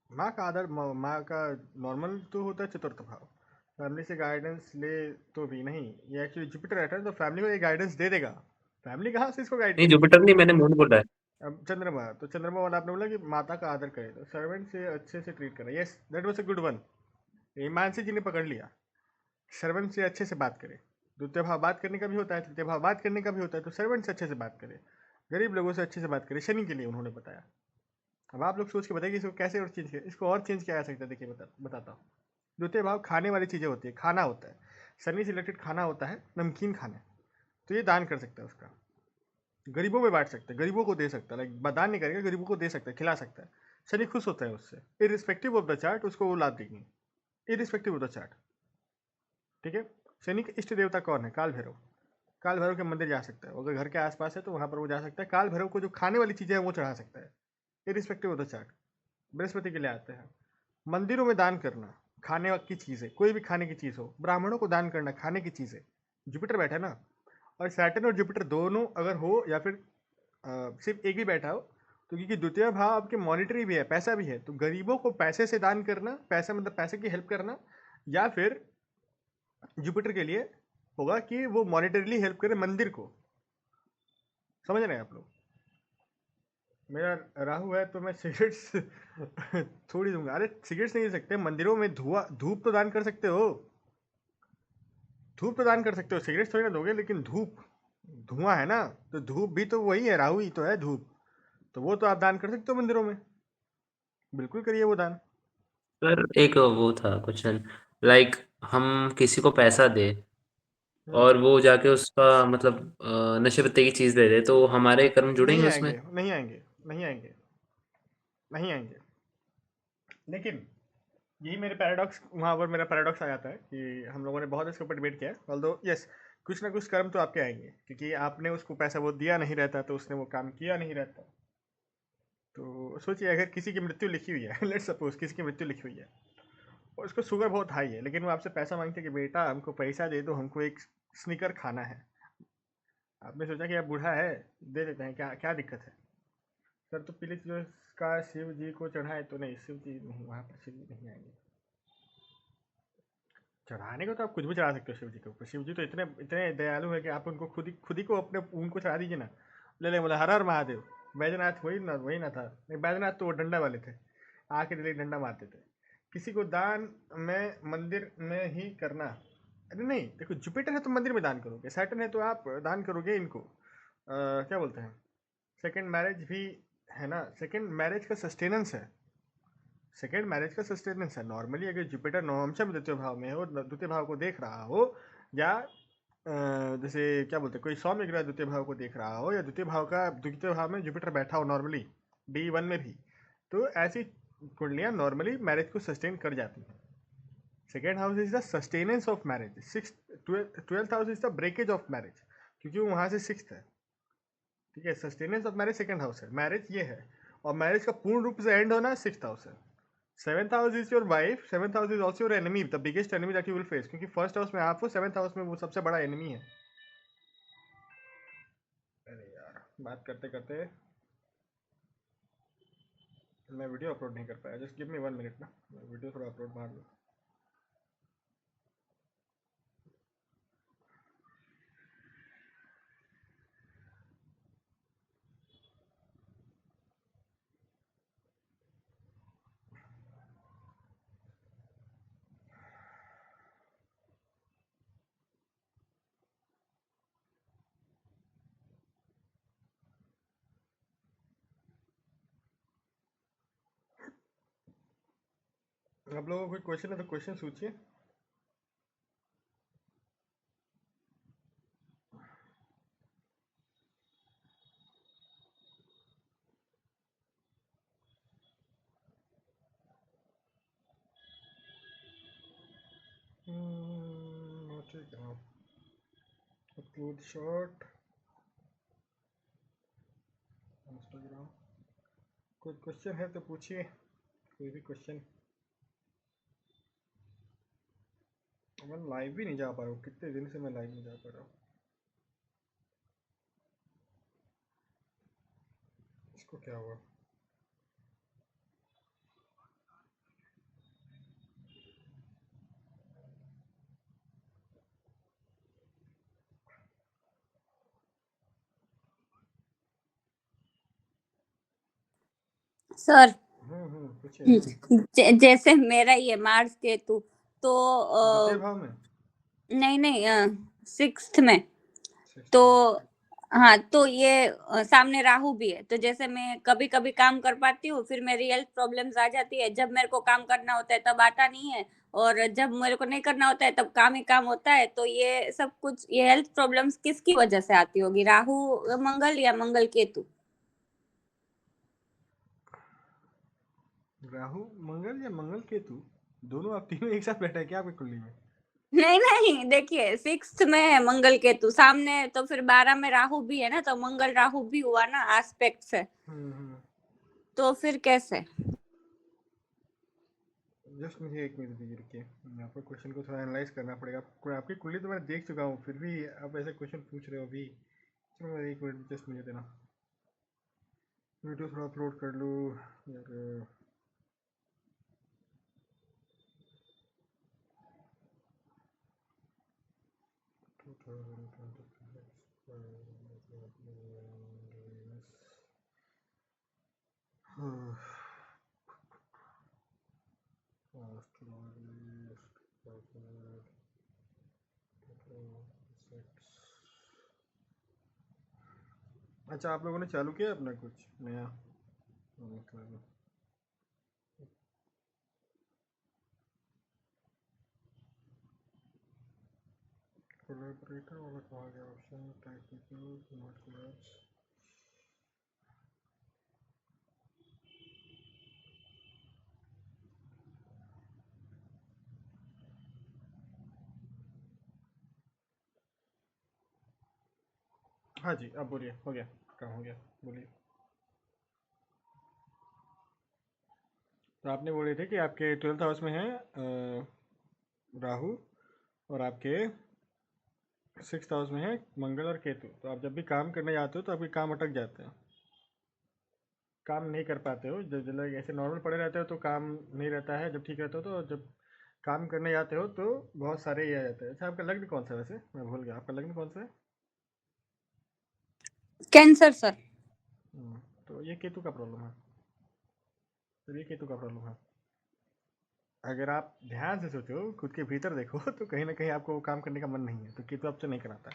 माँ का आदर, माँ का नॉर्मल तो होता है चतुर्थ भाव, फैमिली से गाइडेंस ले तो भी नहीं, ये एक्चुअली जुपिटर रहता है तो फैमिली को ये गाइडेंस दे देगा, फैमिली कहाँ से इसको गाइड नहीं, करेगी? जुपिटर नहीं, मैंने मून बोला है। अब चंद्रमा, तो चंद्रमा वाला आपने बोला कि माता का आदर करे तो सर्वेंट से अच्छे से ट्रीट करे, yes that was a good one, Himanshi ji ने पकड़ लिया। सर्वेंट से अच्छे से बात करे, द्वितीय भाव बात करने का भी होता है, तृतीय भाव बात करने का भी होता है, तो सर्वेंट से अच्छे से बात करे, गरीब लोगों से अच्छे से बात करे, शनि के लिए उन्होंने बताया। अब आप लोग सोच के बताइए इसको कैसे और चेंज किया, इसको और चेंज किया जा सकता है। देखिए बताता हूँ। द्वितीय भाव खाने वाली चीज़ें होती है, खाना होता है, शनि से रिलेटेड खाना होता है, नमकीन खाना, तो ये दान कर सकता है, उसका गरीबों में बांट सकता है, गरीबों को दे सकता है, लाइक दान नहीं करेगा, गरीबों को दे सकता है, खिला सकता है। शनि खुश होता है उससे, इरिस्पेक्टिव ऑफ द चार्ट उसको वो लाभ देंगे, इरिस्पेक्टिव ऑफ द चार्ट। ठीक है। शनि के इष्ट देवता कौन है? काल भैरव। काल भैरव के मंदिर जा सकता है, अगर घर के आसपास है तो वहाँ पर वो जा सकता है। काल भैरव को जो खाने वाली चीज़ें हैं वो चढ़ा सकता है, irrespective of the chart. Brihaspati के लिए आते हैं मंदिरों में दान करना, खाने की चीज़ें, कोई भी खाने की चीज़ हो, ब्राह्मणों को दान करना खाने की चीज़ें। जुपिटर बैठा है ना, और सैटर्न और जुपिटर दोनों अगर हो, या फिर सिर्फ एक भी बैठा हो, तो क्योंकि द्वितीय भाव आपके मॉनिटरी भी है, पैसा भी है, तो गरीबों को पैसे से दान करना, पैसा मतलब पैसे की हेल्प करना, या फिर जुपिटर के लिए होगा कि वो मॉनिटरीली हेल्प करे मंदिर को। समझ रहे हैं आप लोग? मेरा राहु है तो मैं सिगरेट्स थोड़ी दूंगा। अरे सिगरेट्स नहीं दे सकते, मंदिरों में धूप तो दान कर सकते हो, धूप तो दान कर सकते हो, सिगरेट थोड़ी ना दोगे, लेकिन धूप, धुआं है ना, तो धूप भी तो वही है, राहु ही तो है धूप, तो वो तो आप दान कर सकते हो मंदिरों में, बिल्कुल करिए वो दान। सर एक वो था क्वेश्चन, लाइक हम किसी को पैसा दे और वो जाके उसका मतलब नशे पत्ते की चीज दे दे, तो हमारे कर्म नहीं जुड़ेंगे उसमें? आएंगे, नहीं आएंगे, नहीं आएंगे, नहीं आएंगे। लेकिन यही मेरे पैराडॉक्स, वहाँ पर मेरा पैराडॉक्स आ जाता है कि हम लोगों ने बहुत इसके ऊपर डिबेट किया है। ऑल्दो यस, कुछ ना कुछ कर्म तो आपके आएंगे, क्योंकि आपने उसको पैसा वो दिया नहीं रहता तो उसने वो काम किया नहीं रहता। तो सोचिए अगर किसी की मृत्यु लिखी हुई है लेट्स सपोज किसी की मृत्यु लिखी हुई है और उसको शुगर बहुत हाई है, लेकिन वो आपसे पैसा मांगते कि बेटा हमको पैसा दे दो, हमको एक स्निकर खाना है। आपने सोचा कि अब बूढ़ा है, दे देते हैं, क्या क्या दिक्कत है सर? तो प्लीज जो इसका शिव जी को चढ़ाए, तो नहीं, शिव जी नहीं, वहाँ पर शिव जी नहीं आएंगे। चढ़ाने को तो आप कुछ भी चढ़ा सकते हो शिव जी के ऊपर, शिव जी तो इतने इतने दयालु है कि आप उनको खुद ही को अपने उनको चढ़ा दीजिए ना। ले बोला हर हर महादेव। बैजनाथ वही ना था, नहीं बैजनाथ तो वो डंडा वाले थे, आके दिले डंडा मारते थे। किसी को दान में मंदिर में ही करना, अरे नहीं, देखो जुपिटर है तो मंदिर में दान करोगे, सैटर्न है तो आप दान करोगे इनको क्या बोलते हैं, सेकेंड मैरिज भी है ना, सेकेंड मैरिज का सस्टेनेंस है, सेकेंड मैरिज का सस्टेनेंस है। नॉर्मली अगर जुपिटर नवमशम द्वितीय भाव में हो, द्वितीय भाव को देख रहा हो, या जैसे क्या बोलते हैं, कोई सौम्य ग्रह द्वितीय भाव को देख रहा हो, या द्वितीय भाव में जुपिटर बैठा हो नॉर्मली D1 में भी, तो ऐसी कुंडलियाँ नॉर्मली मैरिज को सस्टेन कर जाती हैं। Second house is the sustenance of marriage, twelfth house is the breakage of marriage, क्योंकि वो वहाँ से सिक्स्थ है। ठीक है, sustenance of marriage second house है, मैरिज ये है, और मैरिज का पूर्ण रूप से एंड होना सिक्स्थ हाउस है। Seventh house is your wife, seventh house is also your enemy, the biggest enemy that you will face, क्योंकि फर्स्ट हाउस में आप हो, सेवेंथ हाउस में वो सबसे बड़ा एनिमी है। अरे यार बात करते करते मैं वीडियो अपलोड नहीं कर पाया, जस्ट गिव मी 1 मिनट ना, मैं वीडियो थोड़ा अपलोड मार लूँ। आप लोगों को कोई क्वेश्चन है तो क्वेश्चन पूछिए। ठीक है, अपलोड शॉर्ट इंस्टाग्राम। कोई क्वेश्चन है तो पूछिए, कोई भी क्वेश्चन। मैं लाइव भी नहीं जा पा रहा हूँ, कितने दिन से मैं लाइव नहीं जा पा रहा हूँ। इसको क्या हुआ? सर पूछिए। जैसे मेरा ये मार्स केतु तो द्वितीय भाव में, नहीं नहीं 6th में, सिक्स्थ तो में। हाँ, तो ये सामने राहु भी है, तो जैसे मैं कभी कभी काम कर पाती हूँ, फिर मेरी हेल्थ प्रॉब्लम्स आ जाती है। जब मेरे को काम करना होता है तब आता नहीं है, और जब मेरे को नहीं करना होता है तब काम ही काम होता है। तो ये सब कुछ, ये हेल्थ प्रॉब्लम्स किसकी वजह से आती होगी, राहु मंगल या मंगल केतु? राहु मंगल या मंगल केतु, दोनों आप तीनों एक साथ बैठा है क्या आपकी कुंडली में? नहीं नहीं, देखिए सिक्स्थ में है मंगल केतु सामने, तो फिर 12 में राहु भी है ना, तो मंगल राहु भी हुआ ना एस्पेक्ट से, हम्म। तो फिर कैसे? जस्ट मुझे एक मिनट दीजिए, रुकिए। आपको क्वेश्चन को थोड़ा एनालाइज करना पड़ेगा। आपकी कुंडली तो मैं देख चुका हूँ, फिर भी आप ऐसे क्वेश्चन पूछ रहे हो अभी। चलो मैं एक मिनट जस्ट मुझे देना, वीडियो थोड़ा अपलोड कर लूँ यार। अच्छा, आप लोगों ने चालू किया अपना कुछ नया, मतलब कोलैबोरेटर वाला कहाँ गया ऑप्शन, टेक्निकल नोट कोलैब्स। हाँ जी, अब बोलिए, हो गया, काम हो गया, बोलिए। तो आपने बोले थे कि आपके 12th हाउस में है राहु, और आपके 6th हाउस में है मंगल और केतु। तो आप जब भी काम करने जाते हो तो आपके काम अटक जाते हैं, काम नहीं कर पाते हो। जब जब ऐसे नॉर्मल पड़े रहते हो तो काम नहीं रहता है, जब ठीक रहते हो तो, जब काम करने जाते हो तो बहुत सारे ये आ जाते हैं। अच्छा, आपका लग्न कौन सा है वैसे, मैं भूल गया, आपका लग्न कौन सा है? Cancer sir. तो ये केतु का प्रॉब्लम है, तो ये केतु का प्रॉब्लम है। अगर आप ध्यान से सोचो, खुद के भीतर देखो तो कहीं ना कहीं आपको वो काम करने का मन नहीं है, तो केतु आपसे नहीं कराता।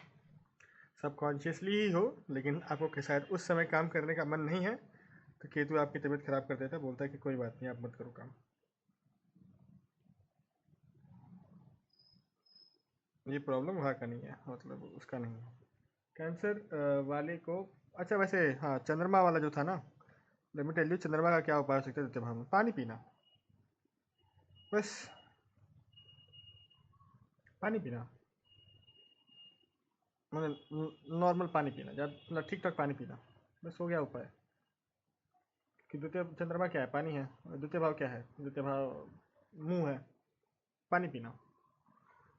सबकॉन्शियसली ही हो, लेकिन आपको शायद उस समय काम करने का मन नहीं है, तो केतु आपकी तबीयत खराब कर देता है, बोलता है कि कोई बात नहीं, आप मत करो काम। ये प्रॉब्लम वहाँ का नहीं है, मतलब उसका नहीं है। कैंसर वाले को, अच्छा वैसे हाँ, चंद्रमा वाला जो था ना, लेट मी टेल यू, चंद्रमा का क्या उपाय हो सकता है द्वितीय भाव में? पानी पीना, बस पानी पीना, मतलब नॉर्मल पानी पीना, जब मतलब ठीक ठाक पानी पीना, बस हो गया उपाय। कि द्वितीय चंद्रमा क्या है? पानी है। और द्वितीय भाव क्या है? द्वितीय भाव मुंह है। पानी पीना,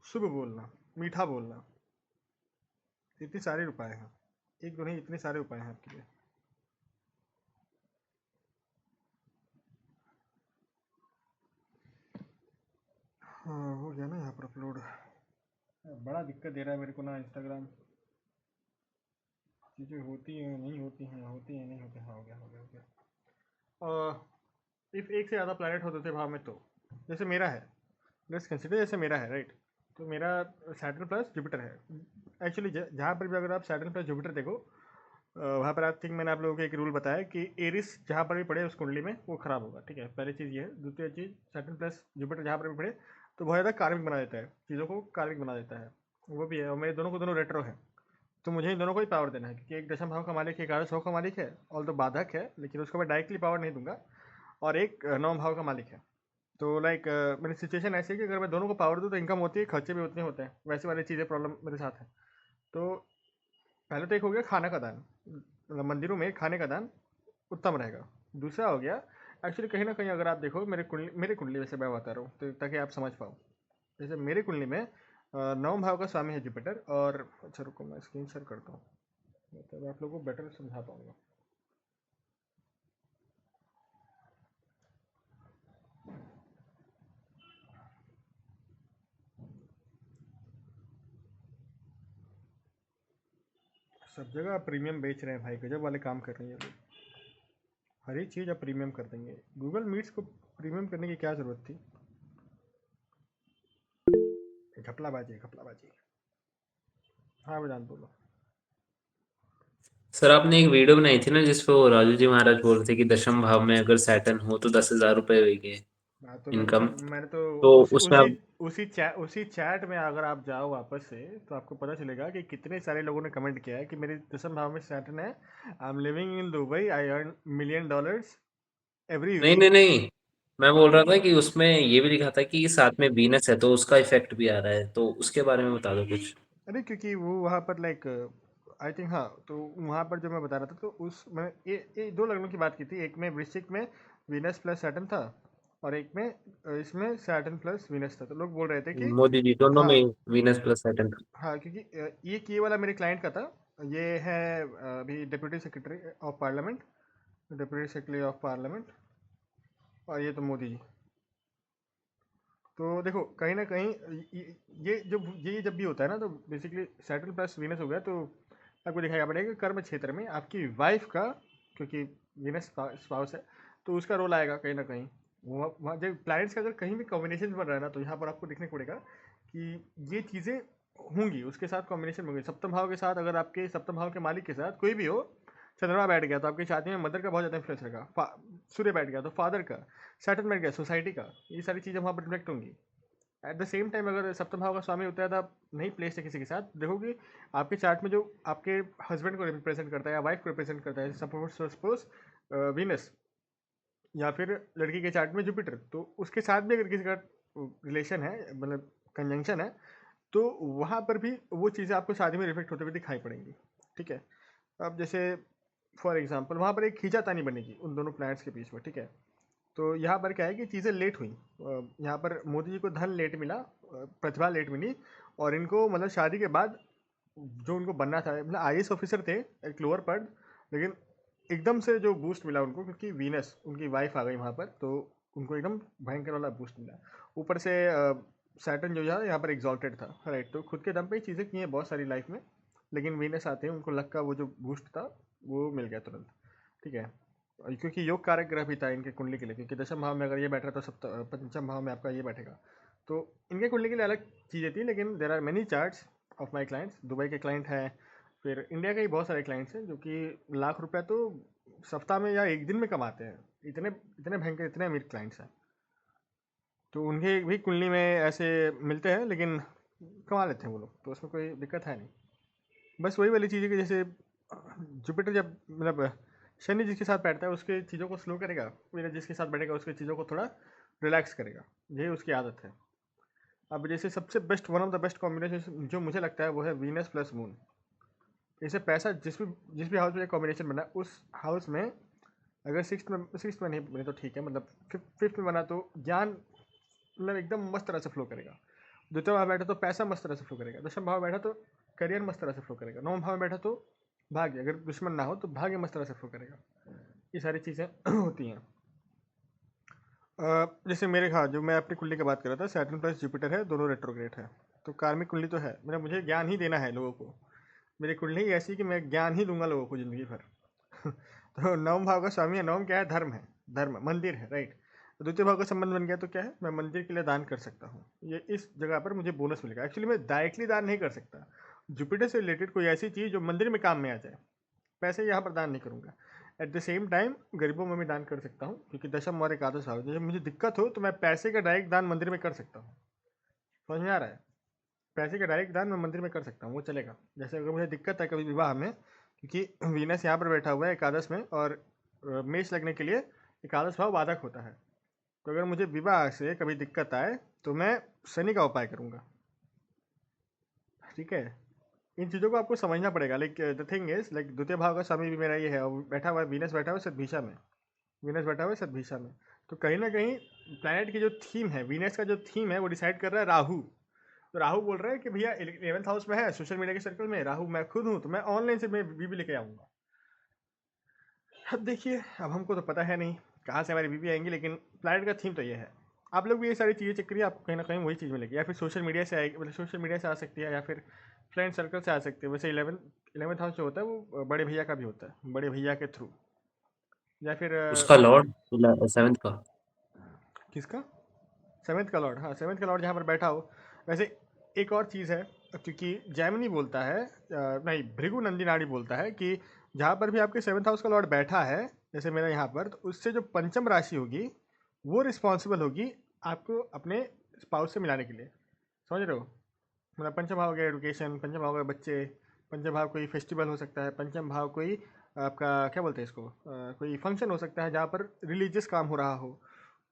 शुभ बोलना, मीठा बोलना, इतने सारे उपाय हैं, एक दो नहीं, इतने सारे उपाय हैं आपके लिए। हाँ, हो गया ना यहाँ पर अपलोड। बड़ा दिक्कत दे रहा है मेरे को ना इंस्टाग्राम, चीज़ें होती हैं नहीं होती हैं, होती हैं नहीं होती हैं। हाँ, हो गया हो गया हो गया। इफ एक से ज़्यादा प्लैनेट होते थे भाव में, तो जैसे मेरा है, लेट्स कंसिडर जैसे मेरा है, राइट? तो मेरा सैटर्न प्लस जुपिटर है। एक्चुअली जहाँ पर भी अगर आप सैटर्न प्लस जुपिटर देखो, वहाँ पर आई थिंक मैंने आप लोगों को एक रूल बताया कि एरिस जहाँ पर भी पड़े उस कुंडली में वो खराब होगा, ठीक है? पहली चीज़ ये है। दूसरी चीज़, सैटर्न प्लस जुपिटर जहाँ पर भी पड़े तो बहुत ज़्यादा कार्मिक बना देता है, चीज़ों को कार्मिक बना देता है, वो भी है। और मेरे दोनों को दोनों रेट्रो है, तो मुझे इन दोनों को ही पावर देना है, क्योंकि एक दशम भाव का मालिक है, 11 सौ का मालिक है, और तो बाधक है, लेकिन उसको मैं डायरेक्टली पावर नहीं दूंगा। और एक 9 भाव का मालिक है। तो लाइक मेरी सिचुएशन ऐसी है कि अगर मैं दोनों को पावर दूँ तो इनकम होती है, खर्चे भी उतने होते हैं, वैसे वाली चीज़ें प्रॉब्लम मेरे साथ है। तो पहले तो एक हो गया खाना का दान, मतलब मंदिरों में खाने का दान उत्तम रहेगा। दूसरा हो गया, एक्चुअली कहीं ना कहीं अगर आप देखो मेरे कुंडली वैसे मैं बता रहा हूँ तो ताकि आप समझ पाओ। जैसे मेरे कुंडली में 9 भाव का स्वामी है जुपिटर, और अच्छा रुको मैं स्क्रीन शेयर करता हूँ, मतलब आप लोगों को बेटर समझा पाऊंगा। सब जगह आप प्रीमियम बेच रहे हैं भाई, गजब वाले काम कर रही है लोग। हर एक चीज़ आप प्रीमियम कर देंगे, गूगल मीट्स को प्रीमियम करने की क्या ज़रूरत थी? घपलाबाजी घपलाबाजी। हाँ वेदांत बोलो। सर आपने एक वीडियो बनाई थी ना जिसपे वो राजू जी महाराज बोल रहे थे कि दशम भाव में अगर सैटर्न हो तो 10,000 रुपए होगी हाँ, तो इनकम। मैंने तो तो उसी उसमें उसी अब उसी चैट में अगर आप जाओ वापस से, तो आपको पता चलेगा कि कितने सारे लोगों ने कमेंट किया है कि मेरे दसम भाव में सैटर्न है, I am living in Dubai, I earn $1 million every नहीं नहीं वीक। नहीं, मैं बोल रहा था कि उसमें ये भी लिखा था कि साथ में वीनस है तो उसका इफेक्ट भी आ रहा है, तो उसके बारे में बता दो कुछ। अरे क्योंकि वो वहाँ पर लाइक आई थिंक, हाँ, तो वहाँ पर जो मैं बता रहा था, तो उस मैं ये दो लग्नों की बात की थी। एक में वृश्चिक में वीनस प्लस सैटर्न था, और एक में इसमें सैटर्न प्लस वीनस था। तो लोग बोल रहे थे कि मोदी जी दोनों हाँ, में वीनस प्लस सैटर्न। हाँ, क्योंकि ये वाला मेरे क्लाइंट का था। ये है अभी deputy secretary of parliament, deputy secretary of parliament, और ये तो मोदी जी। तो देखो कहीं ना कहीं ये जब भी होता है ना, तो बेसिकली सैटर्न प्लस वीनस हो गया, तो आपको दिखाई पड़ेगा कि कर्म क्षेत्र में आपकी वाइफ का, क्योंकि वीनस स्पाउस है, तो उसका रोल आएगा कहीं ना कहीं। वहाँ जब प्लैनेट्स का अगर कहीं भी कॉम्बिनेशन बन रहा है ना, तो यहाँ पर आपको देखने को पड़ेगा कि ये चीज़ें होंगी, उसके साथ कॉम्बिनेशन होंगे। सप्तम भाव के साथ, अगर आपके सप्तम भाव के मालिक के साथ कोई भी हो, चंद्रमा बैठ गया तो आपकी शादी में मदर का बहुत ज़्यादा इन्फ्लुएंस रहेगा। सूर्य बैठ गया तो फादर का, सैटर्न बैठ गया सोसाइटी का, ये सारी चीज़ें वहाँ पर रिफ्लेक्ट होंगी। एट द सेम टाइम अगर सप्तम भाव का स्वामी होता है तो आप नहीं प्लेस है किसी के साथ, देखोगे आपके चार्ट में जो आपके हस्बैंड को रिप्रेजेंट करता है या वाइफ को रिप्रेजेंट करता है, सपोज वीनस, या फिर लड़की के चार्ट में जुपिटर, तो उसके साथ भी अगर किसी का रिलेशन है, मतलब कंजंक्शन है, तो वहाँ पर भी वो चीज़ें आपको शादी में रिफ्लेक्ट होते हुए दिखाई पड़ेंगी। ठीक है। अब जैसे फॉर एग्जांपल वहाँ पर एक खींचातानी बनेगी उन दोनों प्लैनेट्स के बीच में। ठीक है। तो यहाँ पर क्या है कि चीज़ें लेट हुई, यहाँ पर मोदी जी को धन लेट मिला, प्रतिभा लेट मिली, और इनको मतलब शादी के बाद जो उनको बनना था, मतलब आईएएस ऑफिसर थे एक लोअर पद, लेकिन एकदम से जो बूस्ट मिला उनको, क्योंकि वीनस उनकी वाइफ आ गई वहाँ पर, तो उनको एकदम भयंकर वाला बूस्ट मिला। ऊपर से सैटर्न जो है यहाँ पर एग्जॉल्टेड था, राइट, तो खुद के दम पे ही चीज़ें की हैं बहुत सारी लाइफ में, लेकिन वीनस आते हैं उनको लक का वो जो बूस्ट था वो मिल गया तुरंत। ठीक है। और क्योंकि योग कारक ग्रह भी था इनके कुंडली के लिए, क्योंकि दशम भाव में अगर ये बैठ रहा तो पंचम भाव में आपका ये बैठेगा, तो इनके कुंडली के लिए अलग चीज़ें थी। लेकिन there are many charts of my clients, Dubai के क्लाइंट हैं, फिर इंडिया के ही बहुत सारे क्लाइंट्स हैं जो कि लाख रुपया तो सप्ताह में या एक दिन में कमाते हैं। इतने इतने भयंकर, इतने अमीर क्लाइंट्स हैं, तो उनके भी कुंडली में ऐसे मिलते हैं, लेकिन कमा लेते हैं वो लोग, तो उसमें कोई दिक्कत है नहीं। बस वही वाली चीज़ है कि जैसे जुपिटर जब मतलब शनि जिसके साथ बैठता है उसके चीज़ों को स्लो करेगा, फिर जिसके साथ बैठेगा उसके चीज़ों को थोड़ा रिलैक्स करेगा, यही उसकी आदत है। अब जैसे सबसे best, one of the best combination जो मुझे लगता है वो है वीनस प्लस मून। इससे पैसा जिस भी हाउस में कॉम्बिनेशन बना, उस हाउस में अगर सिक्स में नहीं बने तो ठीक है, मतलब फिफ्थ में बना तो ज्ञान मतलब एकदम मस्त तरह से फ्लो करेगा। द्वितीय भाव बैठा तो पैसा मस्त तरह से फ्लो करेगा। दशम भाव बैठा तो करियर मस्त तरह से फ्लो करेगा। नवम भाव में बैठा तो भाग्य, अगर दुश्मन ना हो तो भाग्य मस्त तरह से फ्लो करेगा। ये सारी चीज़ें होती हैं। जैसे मेरे, हाँ, जो मैं अपनी कुंडली की बात कर रहा था, सैटर्न प्लस जुपिटर है, दोनों रेट्रोग्रेड है, तो कार्मिक कुंडली तो है, मतलब मुझे ज्ञान ही देना है लोगों को। मेरी कुंडली ही ऐसी है कि मैं ज्ञान ही दूंगा लोगों को ज़िंदगी भर। तो नवम भाव का स्वामी है, नवम क्या है, धर्म है, धर्म मंदिर है, राइट। द्वितीय भाव का संबंध बन गया तो क्या है, मैं मंदिर के लिए दान कर सकता हूँ, ये इस जगह पर मुझे बोनस मिलेगा। एक्चुअली मैं डायरेक्टली दान नहीं कर सकता, जुपिटर से रिलेटेड कोई ऐसी चीज़ जो मंदिर में काम में आ जाए, पैसे यहाँ पर दान नहीं करूँगा। एट द सेम टाइम गरीबों में भी दान कर सकता हूँ, क्योंकि दशम और एकादश भाव, जब मुझे दिक्कत हो तो मैं पैसे का डायरेक्ट दान मंदिर में कर सकता हूँ। समझ में आ रहा है? पैसे का डायरेक्ट दान मैं मंदिर में कर सकता हूँ, वो चलेगा। जैसे अगर मुझे दिक्कत है कभी विवाह में, क्योंकि वीनस यहाँ पर बैठा हुआ है एकादश में, और मेष लगने के लिए एकादश भाव बाधक होता है, तो अगर मुझे विवाह से कभी दिक्कत आए तो मैं शनि का उपाय करूँगा। ठीक है। इन चीज़ों को आपको समझना पड़ेगा। Like the thing is, like द्वितीय भाव का स्वामी भी मेरा ये है, और बैठा हुआ है वीनस, बैठा हुआ है सतभिषा में, वीनस बैठा हुआ है सतभिषा में। तो कहीं ना कहीं प्लैनेट की जो थीम है, वीनस का जो थीम है, वो डिसाइड कर रहा है राहु। तो राहु बोल रहा है कि भैया 11th हाउस में है, सोशल मीडिया के सर्कल में राहु मैं खुद हूँ, तो मैं ऑनलाइन से मैं बीबी लेके आऊँगा। अब देखिए, अब हमको तो पता है नहीं कहाँ से हमारी बीबी आएंगी, लेकिन प्लैनेट का थीम तो ये है। आप लोग भी ये सारी चीज़ें चेक करिए, आपको कहीं ना कहीं वही चीज़ मिलेगी, या फिर सोशल मीडिया से आएगी, मतलब सोशल मीडिया से आ सकती है, या फिर फ्रेंड सर्कल से आ सकती है। वैसे इलेवेंथ हाउस जो होता है वो बड़े भैया का भी होता है, बड़े भैया के थ्रू, या फिर उसका लॉर्ड 7th का। किसका? सेवन्थ का लॉर्ड, हाँ, सेवन्थ का लॉर्ड जहाँ पर बैठा हो। वैसे एक और चीज़ है, क्योंकि जैमिनी बोलता है नहीं, भृगु नंदी नाड़ी बोलता है कि जहाँ पर भी आपके 7th हाउस का लॉर्ड बैठा है, जैसे मेरा यहाँ पर, तो उससे जो पंचम राशि होगी वो रिस्पॉन्सिबल होगी आपको अपने स्पाउस से मिलाने के लिए। समझ रहे हो? मतलब पंचम भाव हो गया एडुकेशन, पंचम भाव हो गया बच्चे, पंचम भाव कोई फेस्टिवल हो सकता है, पंचम भाव कोई आपका क्या बोलते हैं इसको, कोई फंक्शन हो सकता है जहाँ पर रिलीजियस काम हो रहा हो।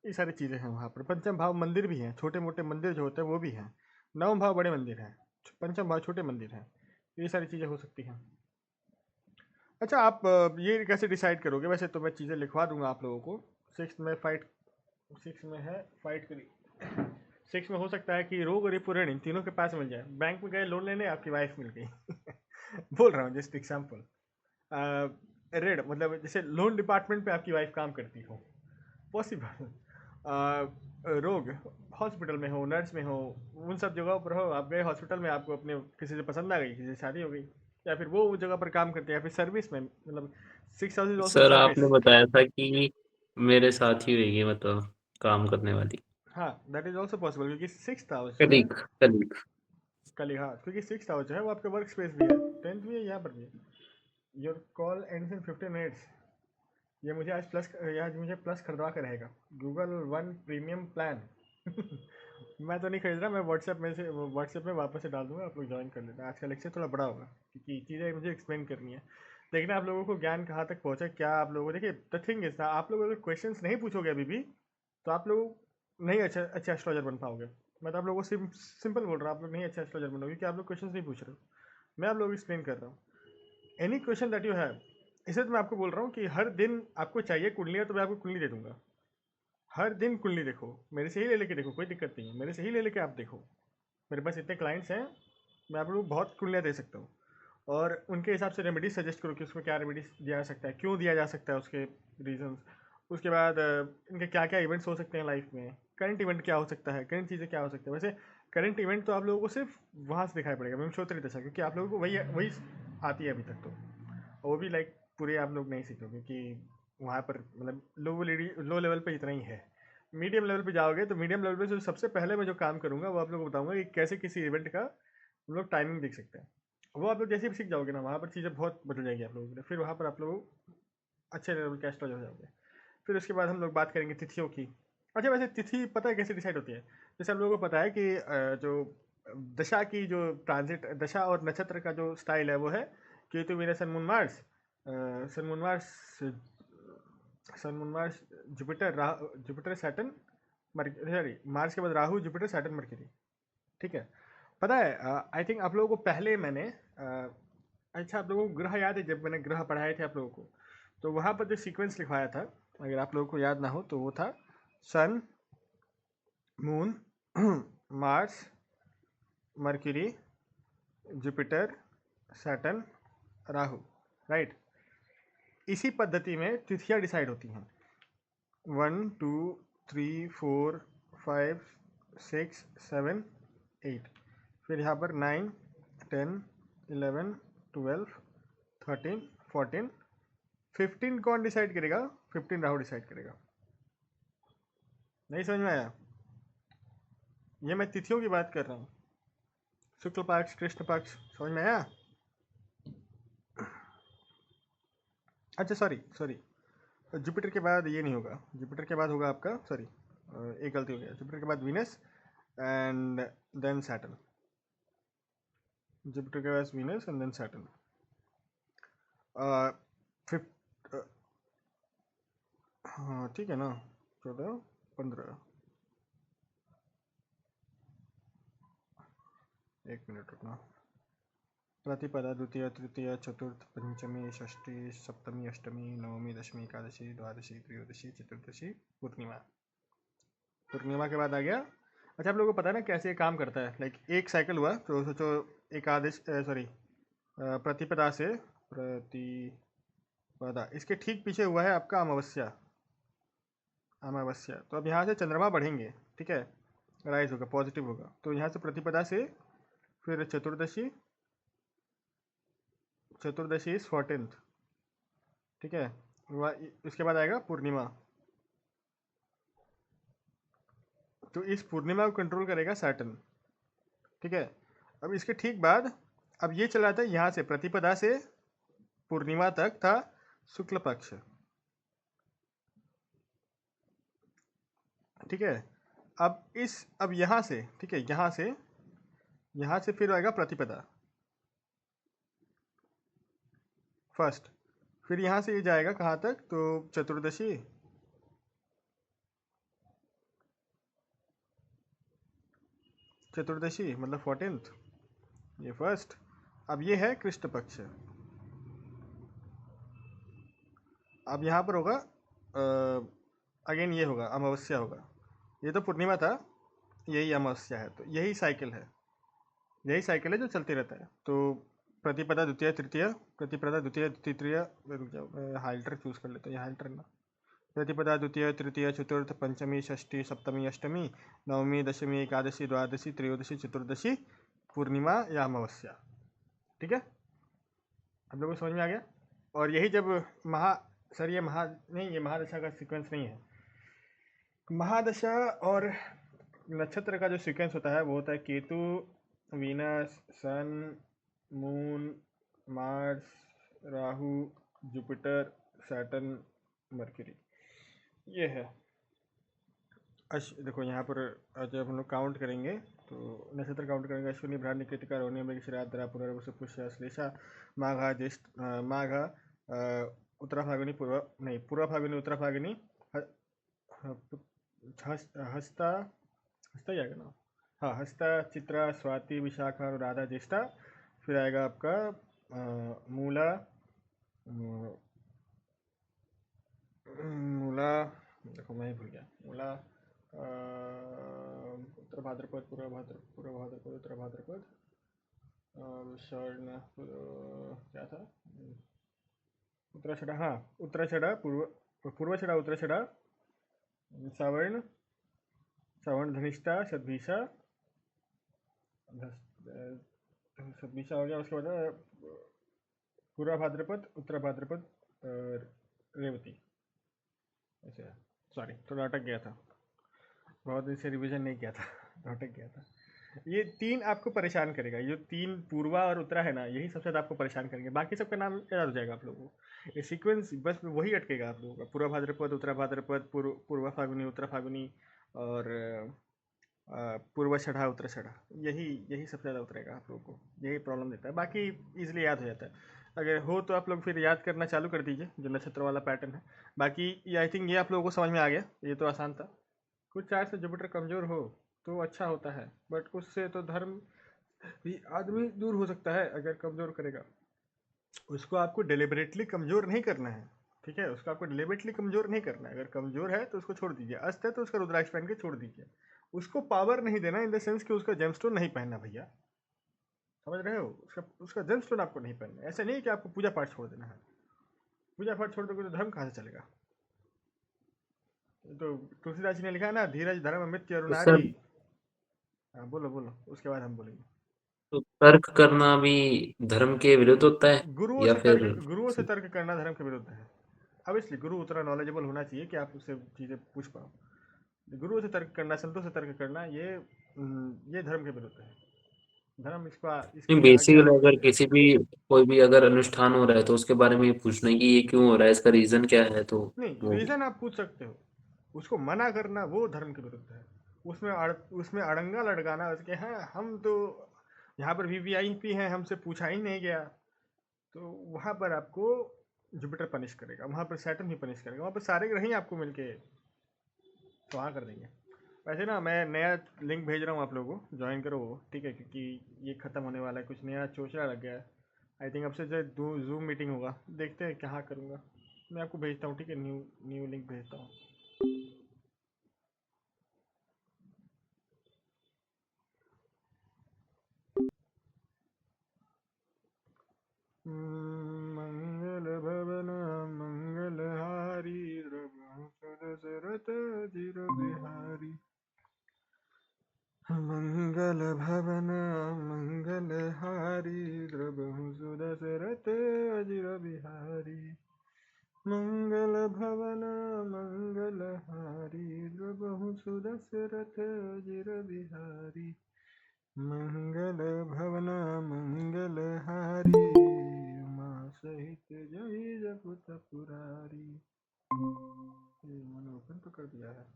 ये सारी चीज़ें हैं वहाँ पर। पंचम भाव मंदिर भी हैं, छोटे मोटे मंदिर जो होते हैं वो भी हैं। नवम भाव बड़े मंदिर हैं, पंचम भाव छोटे मंदिर हैं। ये सारी चीज़ें हो सकती हैं। अच्छा, आप ये कैसे डिसाइड करोगे? वैसे तो मैं चीज़ें लिखवा दूंगा आप लोगों को। 6 में है फाइट करी। 6 में हो सकता है कि रोग और रिपो ऋण इन तीनों के पास मिल जाए। बैंक में गए लोन लेने, आपकी वाइफ मिल गई। बोल रहा हूँ जस्ट एग्जाम्पल। ऋण मतलब जैसे लोन डिपार्टमेंट पे आपकी वाइफ काम करती हो, पॉसिबल। रोग, हॉस्पिटल में हो, नर्स में हो, उन सब जगहों पर हो, आप गए हॉस्पिटल में, आपको अपने किसी से पसंद आ गई, किसी से शादी हो गई, या फिर वो उस जगह पर काम करते हैं, या फिर सर्विस में, मतलब 6 हाउस इज ऑल्सो सर आपने सर्विस। बताया था कि मेरे साथ ही होगी मतलब काम करने वाली। हाँ, दैट इज ऑल्सो पॉसिबल, क्योंकि 6th हाउस जो है, कलीग कलीग। कल हाँ, क्योंकि 6th हाउस जो है वो आपका वर्क स्पेस भी है, 10th भी है, यहाँ पर भी है। Your call ends in 15 minutes. ये मुझे आज मुझे प्लस खरीदवा कर रहेगा, गूगल वन प्रीमियम प्लान। मैं तो नहीं खरीद रहा, मैं व्हाट्सएप में वापस से डाल दूंगा, आप लोग ज्वाइन कर लेना। आज का लेक्चर थोड़ा बड़ा होगा क्योंकि चीज़ें मुझे एक्सप्लेन करनी है। देखना आप लोगों को ज्ञान कहाँ तक पहुँचा, क्या आप लोगों को, देखिए द थिंग इज ना, आप लोग अगर क्वेश्चंस नहीं पूछोगे अभी भी, तो आप लोग नहीं अच्छा एस्ट्रोलॉजर बन पाओगे। मैं तो आप लोगों को सिंपल बोल रहा हूँ, आप लोग नहीं अच्छा एस्ट्रोलॉजर बनोगे क्योंकि आप लोग क्वेश्चन नहीं पूछ रहे हो। मैं आप लोगों को एक्सप्लेन कर रहा हूँ। Any question that you have, इसे तो मैं आपको बोल रहा हूँ कि हर दिन आपको चाहिए कुंडलियाँ, तो मैं आपको कुंडली दे दूंगा। हर दिन कुंडली देखो, मेरे से ही ले लेके देखो, कोई दिक्कत नहीं है, मेरे से ही ले लेके आप देखो। मेरे पास इतने क्लाइंट्स हैं, मैं आप लोगों को बहुत कुंडलियाँ दे सकता हूँ, और उनके हिसाब से रेमेडीज सजेस्ट करो कि उसमें क्या रेमेडीज दिया जा सकता है, क्यों दिया जा सकता है, उसके रीजंस। उसके बाद इनके क्या क्या इवेंट्स हो सकते हैं लाइफ में, करंट इवेंट क्या हो सकता है, करंट चीज़ें क्या हो सकती है। वैसे करंट इवेंट तो आप लोगों को सिर्फ वहाँ से दिखाई पड़ेगा, विंशोत्तरी दशा, क्योंकि आप लोगों को वही वही आती है अभी तक तो। और वो भी लाइक पूरे आप लोग नहीं सीखोगे, क्योंकि वहाँ पर मतलब लो लेवल पे इतना ही है। मीडियम लेवल पे जाओगे तो मीडियम लेवल पे जो सबसे पहले मैं जो काम करूँगा वो आप लोगों को बताऊँगा कि कैसे किसी इवेंट का हम लोग टाइमिंग देख सकते हैं। वो आप लोग जैसे भी सीख जाओगे ना, वहाँ पर चीज़ें बहुत बदल जाएगी आप लोगों के लिए। फिर वहाँ पर आप लोग अच्छे लेवल के एस्ट्रोलॉजर हो जाओगे। फिर उसके बाद हम लोग बात करेंगे तिथियों की। अच्छा, वैसे तिथि पता है कैसे डिसाइड होती है? जैसे हम लोगों को पता है कि जो दशा की जो ट्रांजिट, दशा और नक्षत्र का जो स्टाइल है वो है Ketu Venus sun moon Mars, Sun moon Mars, Sun moon Mars, Jupiter Saturn, sorry Mars के बाद राहु, जुपिटर सैटर्न मरकरी। ठीक है, पता है आई थिंक आप लोगों को पहले मैंने अच्छा, आप लोगों को ग्रह याद है? जब मैंने ग्रह पढ़ाए थे आप लोगों को, तो वहाँ पर जो सीक्वेंस लिखवाया था, अगर आप लोगों को याद ना हो तो वो था sun, moon, Mars, Mercury, Jupiter, Saturn, Rahu, right. इसी पद्धति में तिथियां डिसाइड होती हैं, 1 2 3 4 5 6 7 8। फिर यहाँ पर 9 10 11 12 13 14 15 कौन डिसाइड करेगा? 15 राहु डिसाइड करेगा। नहीं समझ में आया? ये मैं तिथियों की बात कर रहा हूँ, शुक्ल पक्ष, कृष्ण पक्ष। समझ में आया? अच्छा सॉरी, जुपिटर के बाद ये नहीं होगा, जुपिटर के बाद होगा आपका, सॉरी एक गलती हो गया, जुपिटर के बाद Venus and then Saturn. Jupiter के बाद वीनस एंड देन सैटर्न। हाँ ठीक है ना, 14 15, एक मिनट रुकना। प्रतिपदा, द्वितीय, तृतीय, चतुर्थ, पंचमी, षष्ठी, सप्तमी, अष्टमी, नवमी, दशमी, एकादशी, द्वादशी, त्रयोदशी, चतुर्दशी, पूर्णिमा। पूर्णिमा के बाद आ गया। अच्छा, आप लोगों को पता है ना कैसे ये काम करता है? लाइक एक साइकिल हुआ तो सोचो एकादश, सॉरी प्रतिपदा से, प्रतिपदा इसके ठीक पीछे हुआ है आपका अमावस्या। अमावस्या तो अब यहाँ से चंद्रमा बढ़ेंगे, ठीक है, राइज होगा, पॉजिटिव होगा, तो यहाँ से प्रतिपदा से फिर चतुर्दशी, चतुर्दशी इज 14th, ठीक है। इसके बाद आएगा पूर्णिमा, तो इस पूर्णिमा को कंट्रोल करेगा सैटर्न, ठीक है। अब इसके ठीक बाद अब ये चला जाता है यहाँ से प्रतिपदा से पूर्णिमा तक था शुक्ल पक्ष, ठीक है। अब यहाँ से, ठीक है, यहाँ से फिर आएगा प्रतिपदा फर्स्ट, फिर यहाँ से ये जाएगा कहाँ तक, तो चतुर्दशी, मतलब 14th, ये फर्स्ट। अब ये है कृष्ण पक्ष। अब यहाँ पर होगा अगेन ये होगा अमावस्या होगा, ये तो पूर्णिमा था, यही अमावस्या है, तो यही साइकिल है जो चलते रहता है। तो प्रतिपदा द्वितीय तृतीय, प्रतिपदा द्वितीय तृतीय, रुक जाओ मैं हाइल्टर चूज कर लेता हूँ, ये हाइल्टर ना, प्रतिपदा द्वितीय तृतीय चतुर्थ पंचमी षष्ठी सप्तमी अष्टमी नवमी दशमी एकादशी द्वादशी त्रयोदशी चतुर्दशी पूर्णिमा या अमावस्या, ठीक है। हम लोगों को समझ में आ गया। और यही जब ये महादशा का सीक्वेंस नहीं है। महादशा और नक्षत्र का जो सीक्वेंस होता है वो होता है केतु, वीनस, सन, moon, Mars, Rahu, Jupiter, Saturn, Mercury, ये है। देखो यहाँ पर जब हम लोग काउंट करेंगे तो नक्षत्र काउंट करेंगे, अश्विनी भ्राणी कृतिका रोहिणी मृगशिरा आद्रा पुनर्वसु पुष्य श्लेषा माघा ज्येष्ठ माघा उत्तरा फाल्गुनी पूर्व फाल्गुनी उत्तरा फाल्गुनी हस्ता क्या ना, हाँ, हस्ता चित्रा स्वाति विशाखा और राधा ज्येष्ठा, फिर आएगा आपका मूला, देखो मैं ही भूल गया, मूला, उत्तर भाद्रपद, पूर्व भाद्रपद, उत्तर भाद्रपद, स्वर्ण, क्या था, उत्तराषाढ़ा, हाँ उत्तराषाढ़ा, पूर्वाषाढ़ा, उत्तराषाढ़ा, श्रावण, धनिष्ठा, शतभिषा हो गया। उसके बाद पूर्व भाद्रपद, उत्तर भाद्रपद, रेवती, ऐसे। सॉरी, थोड़ा अटक गया था, बहुत दिन से रिवीजन नहीं किया था अटक गया था। ये 3 आपको परेशान करेगा, ये 3 पूर्वा और उत्तरा है ना, यही सबसे ज़्यादा आपको परेशान करेंगे। बाकी सबका नाम याद हो जाएगा आप लोगों को, ये सीक्वेंस बस वही अटकेगा आप लोगों का, पूर्व भाद्रपद, उत्तरा भाद्रपद, पूर्व फाल्गुनी, उत्तरा फाल्गुनी, और पूर्वाषाढ़ा, उत्तराषाढ़ा, यही सबसे ज़्यादा उतरेगा आप लोगों को, यही प्रॉब्लम देता है। बाकी इजीली याद हो जाता है, अगर हो तो आप लोग फिर याद करना चालू कर दीजिए जो नक्षत्र वाला पैटर्न है। बाकी ये आई थिंक ये आप लोगों को समझ में आ गया, ये तो आसान था। कुछ चार्ट से जुपिटर कमज़ोर हो तो अच्छा होता है, बट उससे तो धर्म भी आदमी दूर हो सकता है अगर कमज़ोर करेगा। उसको आपको डिलिबरेटली कमज़ोर नहीं करना है, ठीक है, उसको आपको डिलिबरेटली कमज़ोर नहीं करना है। अगर कमज़ोर है तो उसको छोड़ दीजिए, अस्त है तो उसका रुद्राक्ष पहन के छोड़ दीजिए। उसको पावर नहीं देना इन द सेंस कि उसका जेमस्टोन नहीं पहनना भैया, समझ रहे हो, उसका जेमस्टोन आपको नहीं पहनना। ऐसा नहीं है कि आपको पूजा पाठ छोड़ देना है, पूजा पाठ छोड़ दोगे तो धर्म कहाँ से चलेगा। तो तुलसीदास जी ने लिखा है ना, धीरज धर्म अमृत तो सर, अरुणारी। हाँ बोलो, उसके बाद हम बोलेंगे। तो तर्क करना भी धर्म के विरुद्ध होता है या फिर? गुरुओं से तर्क करना धर्म के विरुद्ध है। अब इसलिए गुरु उतना नॉलेजेबल होना चाहिए कि आप उससे चीज़ें पूछ पाओ। गुरुओं से तर्क करना, संतों से तर्क करना, ये धर्म के विरुद्ध है। धर्म नहीं, इसकी आज्ञा बेसिकली नहीं अगर करते। किसी भी कोई भी अगर अनुष्ठान हो रहा है तो उसके बारे में ये पूछना है कि ये क्यों हो रहा है, इसका रीजन क्या है, तो नहीं, वो रीजन आप पूछ सकते हो, उसको मना करना वो धर्म के विरुद्ध है। उसमें अड़ंगा लटकाना उसके, हाँ हम तो यहाँ पर वीवीआईपी हैं, हमसे पूछा ही नहीं गया, तो वहाँ पर आपको जुपिटर पनिश करेगा, वहाँ पर सैटर्न ही पनिश करेगा, वहाँ पर सारे ग्रह ही आपको मिलके तो वहाँ कर देंगे। वैसे ना मैं नया लिंक भेज रहा हूँ आप लोगों को, ज्वाइन करो वो, ठीक है, क्योंकि ये ख़त्म होने वाला है, कुछ नया चोचला लग गया है। आई थिंक अब से जो जूम मीटिंग होगा, देखते हैं कहाँ करूँगा, मैं आपको भेजता हूँ, ठीक है, न्यू लिंक भेजता हूँ। मंगल भवन मंगलहारी द्रव्य दशरथ जिर बिहारी, मंगल भवन मंगलहारी द्रव्य दशरथ अजिर बिहारी, मंगल भवन मंगलहारी द्रव्य दशरथ अजिर बिहारी, मंगल भवन मंगलहारी उमा सहित जही जगत पुरारी। ये मैंने ओपन तो कर दिया है।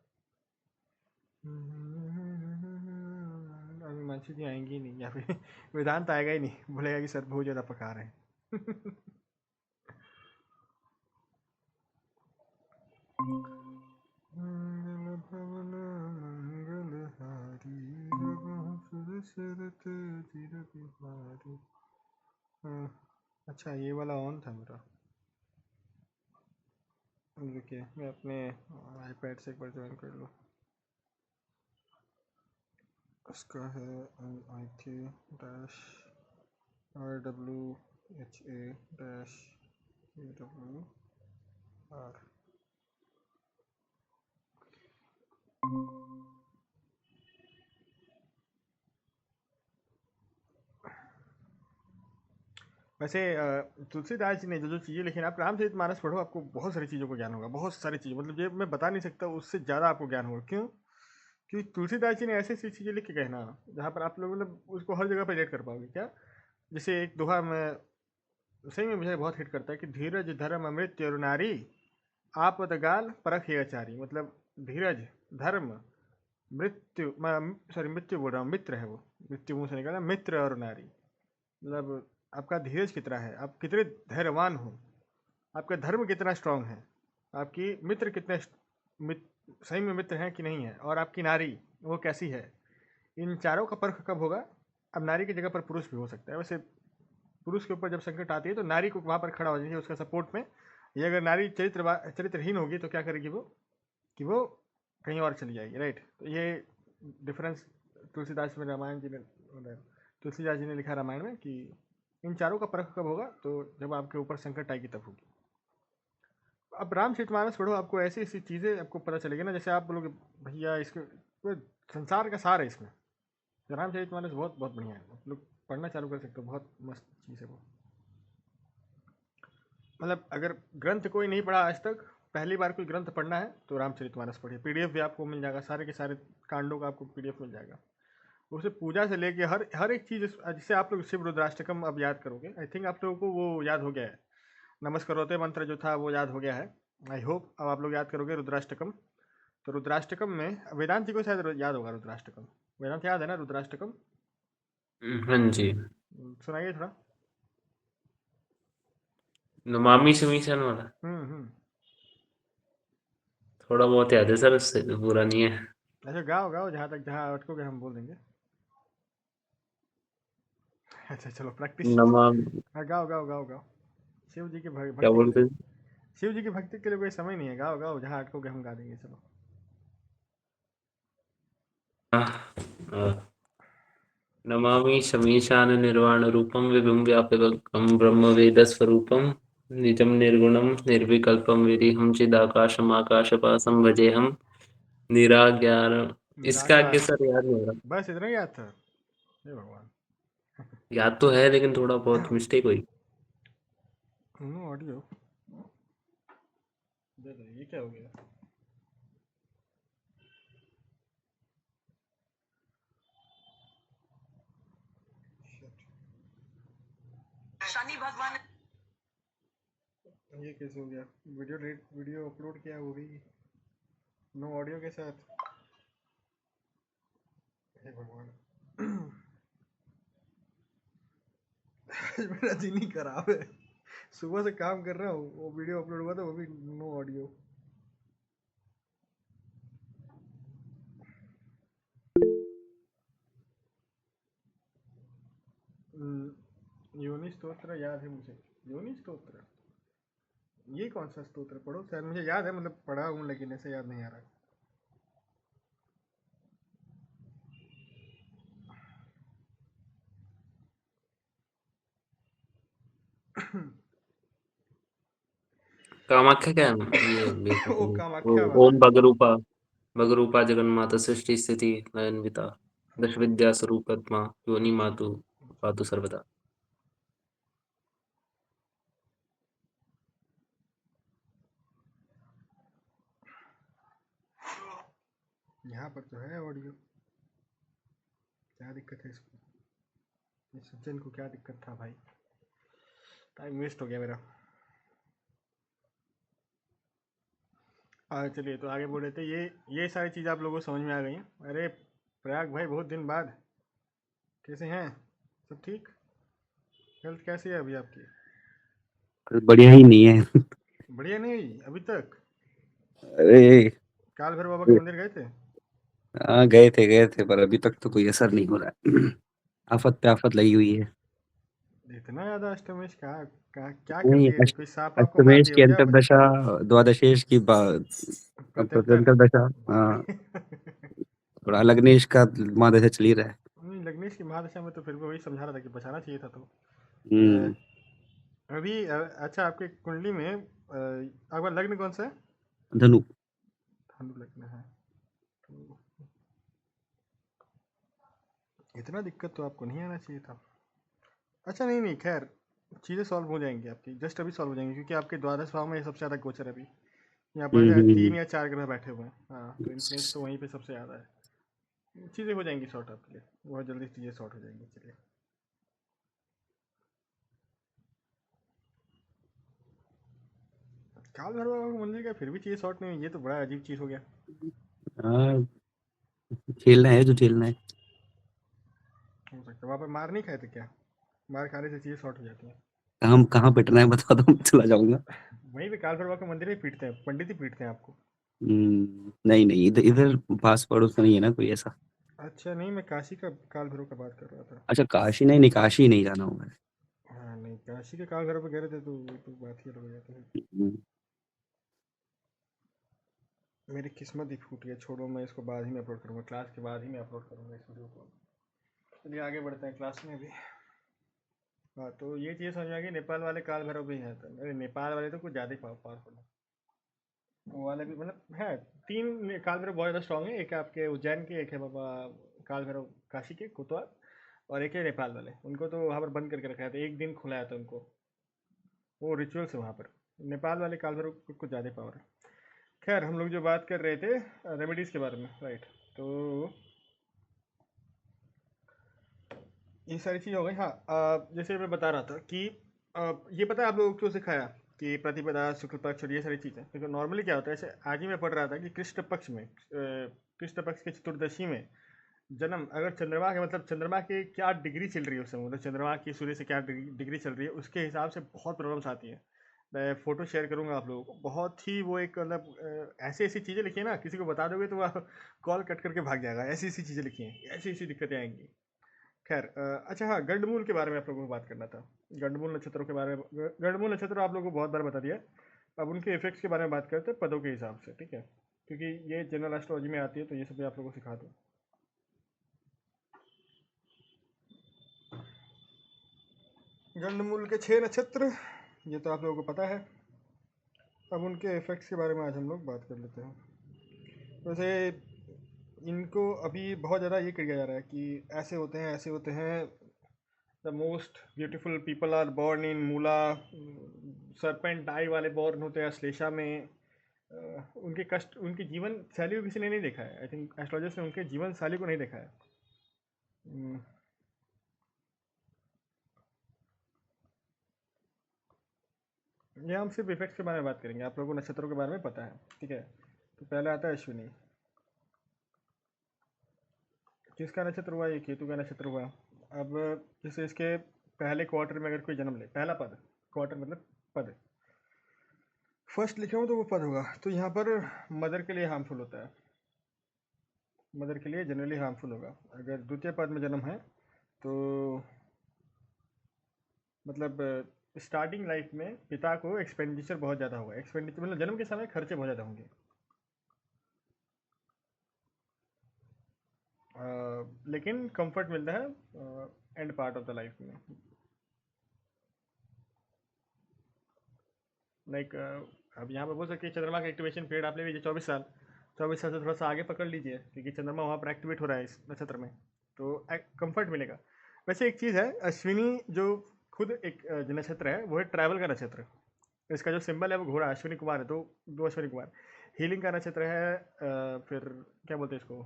अभी मंशी जी आएंगी नहीं, या फिर वेदांत आएगा ही नहीं, बोलेगा कि सर बहुत ज़्यादा पका रहे हैं। मंगल भवन मंगलहारी, रघु सुर सरत चिर बिहारी। अच्छा ये वाला ऑन था मेरा। देखिए मैं अपने आईपैड से एक बार ज्वाइन कर लूँ। उसका है IK dash RWHA dash AWR। वैसे तुलसीदास जी ने जो जो चीज़ें लिखी ना, आप रामचरितमानस पढ़ो, आपको बहुत सारी चीज़ों का ज्ञान होगा, बहुत सारी चीज़ें, मतलब ये मैं बता नहीं सकता, उससे ज़्यादा आपको ज्ञान होगा। क्यों? क्योंकि तुलसीदास जी ने ऐसी ऐसी चीज़ें लिख के गए ना, जहाँ पर आप लोग मतलब उसको हर जगह पर रिलेट कर पाओगे। क्या? जैसे एक दोहा में सही में मुझे बहुत हिट करता है कि धीरज धर्म अमृत और नारी, आपद गाल परख है आचारी। मतलब धीरज, धर्म, मृत्यु, सॉरी मृत्यु बोल रहा हूँ, मित्र है वो, मृत्यु मुंह से निकला, मित्र और नारी। मतलब आपका धीरज कितना है, आप कितने धैर्यवान हो, आपका धर्म कितना स्ट्रांग है, आपकी मित्र कितने सही में मित्र हैं कि नहीं है, और आपकी नारी वो कैसी है। इन चारों का परख कब होगा? अब नारी की जगह पर पुरुष भी हो सकता है। वैसे पुरुष के ऊपर जब संकट आती है तो नारी को वहाँ पर खड़ा हो जाएगी उसका सपोर्ट में। ये अगर नारी चरित्रहीन होगी तो क्या करेगी वो, कि वो कहीं और चली जाएगी, राइट। तो ये डिफरेंस तुलसीदास में रामायण जी ने, तुलसीदास जी ने लिखा रामायण में कि इन चारों का परख कब होगा, तो जब आपके ऊपर संकट आएगी तब होगी। अब रामचरितमानस पढ़ो, आपको ऐसी ऐसी चीज़ें आपको पता चलेगी ना, जैसे आप बोलोगे भैया इसके संसार का सार है इसमें। रामचरितमानस बहुत बहुत बढ़िया है, आप लोग पढ़ना चालू कर सकते हो, बहुत मस्त चीज़ है वो। मतलब अगर ग्रंथ कोई नहीं पढ़ा आज तक, पहली बार कोई ग्रंथ पढ़ना है तो रामचरितमानस पढ़िए। पीडीएफ भी आपको मिल जाएगा, सारे के सारे कांडों का आपको पीडीएफ मिल जाएगा। उसे पूजा से लेके हर हर एक चीज़, जिससे आप लोग शिव रुद्राष्टकम अब याद करोगे। आई थिंक आप लोगों को वो याद हो गया है, नमस्करोते मंत्र जो था वो याद हो गया है। आई होप अब आप लोग याद करोगे रुद्राष्टकम। तो रुद्राष्टकम में वेदांत जी को शायद याद होगा रुद्राष्टकम। वेदांत याद है ना रुद्राष्टकम? हाँ जी। सुनाइए थोड़ा। नमामि समीशन वाला हम्म। थोड़ा बहुत याद है सर, उससे पूरा नहीं है। अच्छा गाओ गाओ, जहाँ अटकोगे हम बोल देंगे। अच्छा चलो प्रैक्टिस। नमामि, हाँ गाओ गाओ गाओ गाओ। शिव जी की क्या भक्ति के लिए, बोलते हैं? शिव जी की भक्ति के लिए कोई समय नहीं है, गाओ गाओ, जहाँ अटकोगे हम गा देंगे, चलो। नमामि शमीशान निर्वाण रूपम विभुं व्यापकं ब्रह्म वेद स्वरूपम निजम निर्गुणम निर्विकल्पम विरिहं चिदाकाशम आकाशपासम भजेहम निराज्ञान। इसका आगे निराकार, सर याद नहीं हो रहा। बस इतना ही याद था। हे भगवान। याद तो है लेकिन थोड़ा बहुत मिस्टेक हुई। ऑडियो दे दे, ये क्या हो गया? शनि भगवान, ये कैसे हो गया? वीडियो अपलोड किया वो भी नो ऑडियो के साथ। हे भगवान। आज मेरा दिन ही खराब है, सुबह से काम कर रहा हूँ, वो वीडियो अपलोड हुआ था वो भी नो ऑडियो। योनि स्तोत्र याद है मुझे। योनि स्तोत्र, ये कौन सा स्तोत्र? पढ़ो, शायद मुझे याद है, मतलब पढ़ा हूँ लेकिन ऐसे याद नहीं आ रहा। कामाख्या क्या है ये ओ बेसिकली? कामाख्या वाला। ओम भगरूपा, भगरूपा जगन्माता सृष्टि स्थिति लयनविता दश अच्छा विद्या स्वरूपत्मा योनि मातु पातु सर्वदा। यहाँ पर तो है ऑडियो, क्या दिक्कत है इसको? इस सज्जन को क्या दिक्कत था भाई? टाइम वेस्ट हो गया मेरा। चलिए, तो आगे बोल रहे थे, ये सारी चीज़ आप लोगों को समझ में आ गई हैं। अरे प्रयाग भाई, बहुत दिन बाद, कैसे हैं? सब ठीक? हेल्थ कैसी है अभी आपकी? बढ़िया ही नहीं है। बढ़िया नहीं अभी तक? अरे काल भैरव बाबा के मंदिर गए थे? हाँ, गए थे पर अभी तक तो कोई असर नहीं हो रहा है। आफत पे आफत लगी हुई है। इतना ज़्यादा अष्टमेश क्या कर नहीं, दिए थे? कोई सांप आपको मार अष्टमेश दिया की हो क्या? अंतर्दशा, द्वादशेश की प्रत्यंतर। अंतर्दशा। बाप हाँ, रे। थोड़ा लग्नेश का महादशा चल ही रहा है। नहीं, लग्नेश की महादशा में तो फिर भी वही समझा रहा था कि बचाना चाहिए था। तो हम्म। अभी अच्छा, आपके कुंडली में आपका लग्न कौन सा है? धनु। धनु लग्न है। तो इतना दिक्कत तो आपको नहीं आना चाहिए था। अच्छा, नहीं नहीं, खैर चीज़ें सॉल्व हो जाएंगी आपकी, जस्ट अभी सॉल्व हो जाएंगी, क्योंकि आपके द्वादश भाव में ये सबसे ज़्यादा गोचर है अभी। यहाँ पर हम्म। 3 या 4 ग्रह बैठे हुए हैं। हाँ, तो इन्फ्लुएंस तो वहीं पे सबसे ज़्यादा है। चीज़ें हो जाएंगी सॉर्ट आपके लिए, बहुत जल्दी चीज़ें सॉर्ट हो जाएंगी। चलिए, काल भैरव बाबा का मंदिर का फिर भी चीज़ें सॉर्ट नहीं हुई, ये तो बड़ा अजीब चीज़ हो गया। हाँ, खेलना है जो खेलना है। हो सकता है वहाँ पर मार नहीं खाए थे क्या? मार खाने से चीज़ें सॉर्ट हो जाती हैं। कहाँ कहाँ पिटना है बता दो, मैं चला जाऊंगा। वहीं पे काल भैरव बाबा के मंदिर में पीटते हैं, पंडित ही पीटते हैं आपको। नहीं नहीं, इधर इधर पास पड़ोस में नहीं है ना कोई ऐसा। अच्छा, नहीं, मैं काशी का काल भैरव का बात कर रहा था। अच्छा, काशी नहीं नहीं, काशी नहीं जाना होगा। हाँ नहीं, काशी के काल भैरव पे कह रहे थे तो वो तो बात ही अलग हो जाती है। हम्म। मेरी किस्मत ही फूट गई। छोड़ो, मैं इसको बाद ही में अपलोड करूँगा, क्लास के बाद ही मैं अपलोड करूँगा इस वीडियो को। चलिए आगे बढ़ते हैं क्लास में भी। हाँ, तो ये चीज़ समझ में आ गई, नेपाल वाले काल भैरव भी हैं। तो अरे नेपाल वाले तो कुछ ज़्यादा ही पावरफुल है। वो वाले भी मतलब है। 3 काल भैरव बहुत ज़्यादा स्ट्रॉन्ग है। एक है आपके उज्जैन के, एक है बाबा काल भैरव काशी के कोतवाल, और एक है नेपाल वाले। उनको तो वहाँ पर बंद करके रखा था, एक दिन खुलाया था उनको। वो रिचुअल्स है वहाँ पर। नेपाल वाले काल भैरव को कुछ ज़्यादा पावर है। खैर, हम लोग जो बात कर रहे थे रेमेडीज़ के बारे में, राइट? तो ये सारी चीज़ हो गई। हाँ, जैसे मैं बता रहा था कि ये पता है आप लोगों को क्यों सिखाया कि प्रतिपदा, शुक्ल पक्ष और ये सारी चीज़ें? क्योंकि नॉर्मली क्या होता है, जैसे आज ही मैं पढ़ रहा था कि कृष्ण पक्ष में, कृष्ण पक्ष की चतुर्दशी में जन्म, अगर चंद्रमा के मतलब चंद्रमा की क्या डिग्री चल रही है उस समय, मतलब चंद्रमा की सूर्य से क्या डिग्री चल रही है, उसके हिसाब से बहुत प्रॉब्लम्स आती हैं। मैं फ़ोटो शेयर करूंगा आप लोगों को, बहुत ही वो एक मतलब ऐसी ऐसी चीज़ें लिखी है ना, किसी को बता दोगे तो वह कॉल कट करके भाग जाएगा। ऐसी ऐसी चीज़ें लिखी हैं, ऐसी ऐसी दिक्कतें आएंगी। खैर, अच्छा हाँ, गंडमूल के बारे में आप लोगों को बात करना था। गंडमूल नक्षत्रों के बारे में। गंडमूल नक्षत्र आप लोगों को बहुत बार बता दिया। अब उनके इफेक्ट्स के बारे में बात करते हैं पदों के हिसाब से, ठीक है? क्योंकि ये जनरल एस्ट्रोलॉजी में आती है, तो ये सब भी आप लोगों को सिखा दूँ। गंडमूल के 6 नक्षत्र, ये तो आप लोगों को पता है। अब उनके इफेक्ट्स के बारे में आज हम लोग बात कर लेते हैं। वैसे इनको अभी बहुत ज़्यादा ये किया जा रहा है कि ऐसे होते हैं, ऐसे होते हैं। The most beautiful people are born in Mula, serpent eye वाले बॉर्न होते हैं श्लेषा में। उनके कष्ट, उनकी जीवन शैली को किसी ने नहीं देखा है। आई थिंक एस्ट्रोलॉजर्स ने उनके जीवन शैली को नहीं देखा है। ये हम सिर्फ इफेक्ट्स के बारे में बात करेंगे, आप लोगों को नक्षत्रों के बारे में पता है, ठीक है? तो पहले आता है अश्विनी। किसका नक्षत्र हुआ? ये केतु का नक्षत्र हुआ। अब जैसे इसके पहले क्वार्टर में अगर कोई जन्म ले, पहला पद, क्वार्टर मतलब पद, फर्स्ट लिखे हो तो वो पद होगा। तो यहाँ पर मदर के लिए हार्मफुल होता है, मदर के लिए जनरली हार्मफुल होगा। अगर द्वितीय पद में जन्म है तो मतलब स्टार्टिंग लाइफ में पिता को एक्सपेंडिचर बहुत ज़्यादा होगा। एक्सपेंडिचर मतलब जन्म के समय खर्चे बहुत ज़्यादा होंगे। लेकिन कंफर्ट मिलता है and part of the life में। लाइक अब यहाँ पर बोल सकते हैं चंद्रमा का एक्टिवेशन पीरियड आप ले लीजिए 24 साल। 24 साल से थोड़ा सा आगे पकड़ लीजिए, क्योंकि चंद्रमा वहाँ पर एक्टिवेट हो रहा है इस नक्षत्र में, तो कंफर्ट मिलेगा। वैसे एक चीज़ है, अश्विनी जो खुद एक जो नक्षत्र है वो है ट्रैवल का नक्षत्र। इसका जो सिंबल है वो घोड़ा, अश्विनी कुमार है। तो दो अश्विनी कुमार, हीलिंग का नक्षत्र है। फिर क्या बोलते हैं इसको,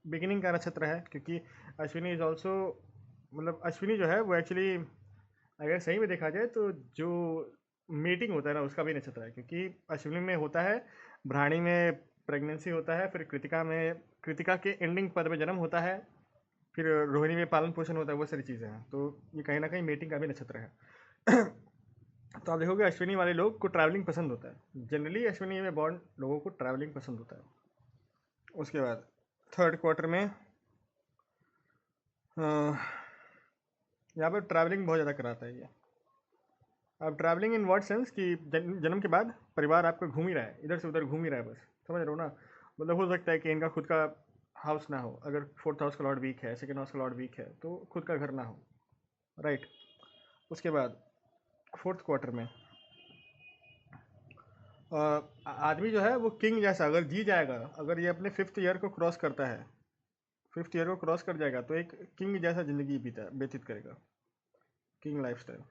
बिगिनिंग का नक्षत्र है, क्योंकि अश्विनी इज ऑल्सो, मतलब अश्विनी जो है वो एक्चुअली अगर सही में देखा जाए तो जो मीटिंग होता है ना उसका भी नक्षत्र है, क्योंकि अश्विनी में होता है, भ्राणी में प्रेगनेंसी होता है, फिर कृतिका के एंडिंग पद में जन्म होता है, फिर रोहिणी में पालन पोषण होता है, वो सारी चीज़ें हैं। तो ये कहीं ना कहीं मीटिंग का भी नक्षत्र है। तो आप देखोगे अश्विनी वाले लोग को ट्रैवलिंग पसंद होता है, जनरली अश्विनी में बॉर्न लोगों को ट्रैवलिंग पसंद होता है। उसके बाद थर्ड क्वार्टर में यहाँ पर ट्रैवलिंग बहुत ज़्यादा कराता है ये। अब ट्रैवलिंग इन व्हाट सेंस कि जन्म के बाद परिवार आपका घूम ही रहा है, इधर से उधर घूम ही रहा है, बस समझ रहे हो ना। मतलब हो सकता है कि इनका खुद का हाउस ना हो, अगर फोर्थ हाउस का लॉर्ड वीक है, सेकेंड हाउस का लॉर्ड वीक है, तो खुद का घर ना हो, राइट। उसके बाद फोर्थ क्वार्टर में आदमी जो है वो किंग जैसा अगर जी जाएगा, अगर ये अपने फिफ्थ ईयर को क्रॉस करता है, फिफ्थ ईयर को क्रॉस कर जाएगा, तो एक किंग जैसा जिंदगी व्यतीत करेगा, किंग लाइफस्टाइल।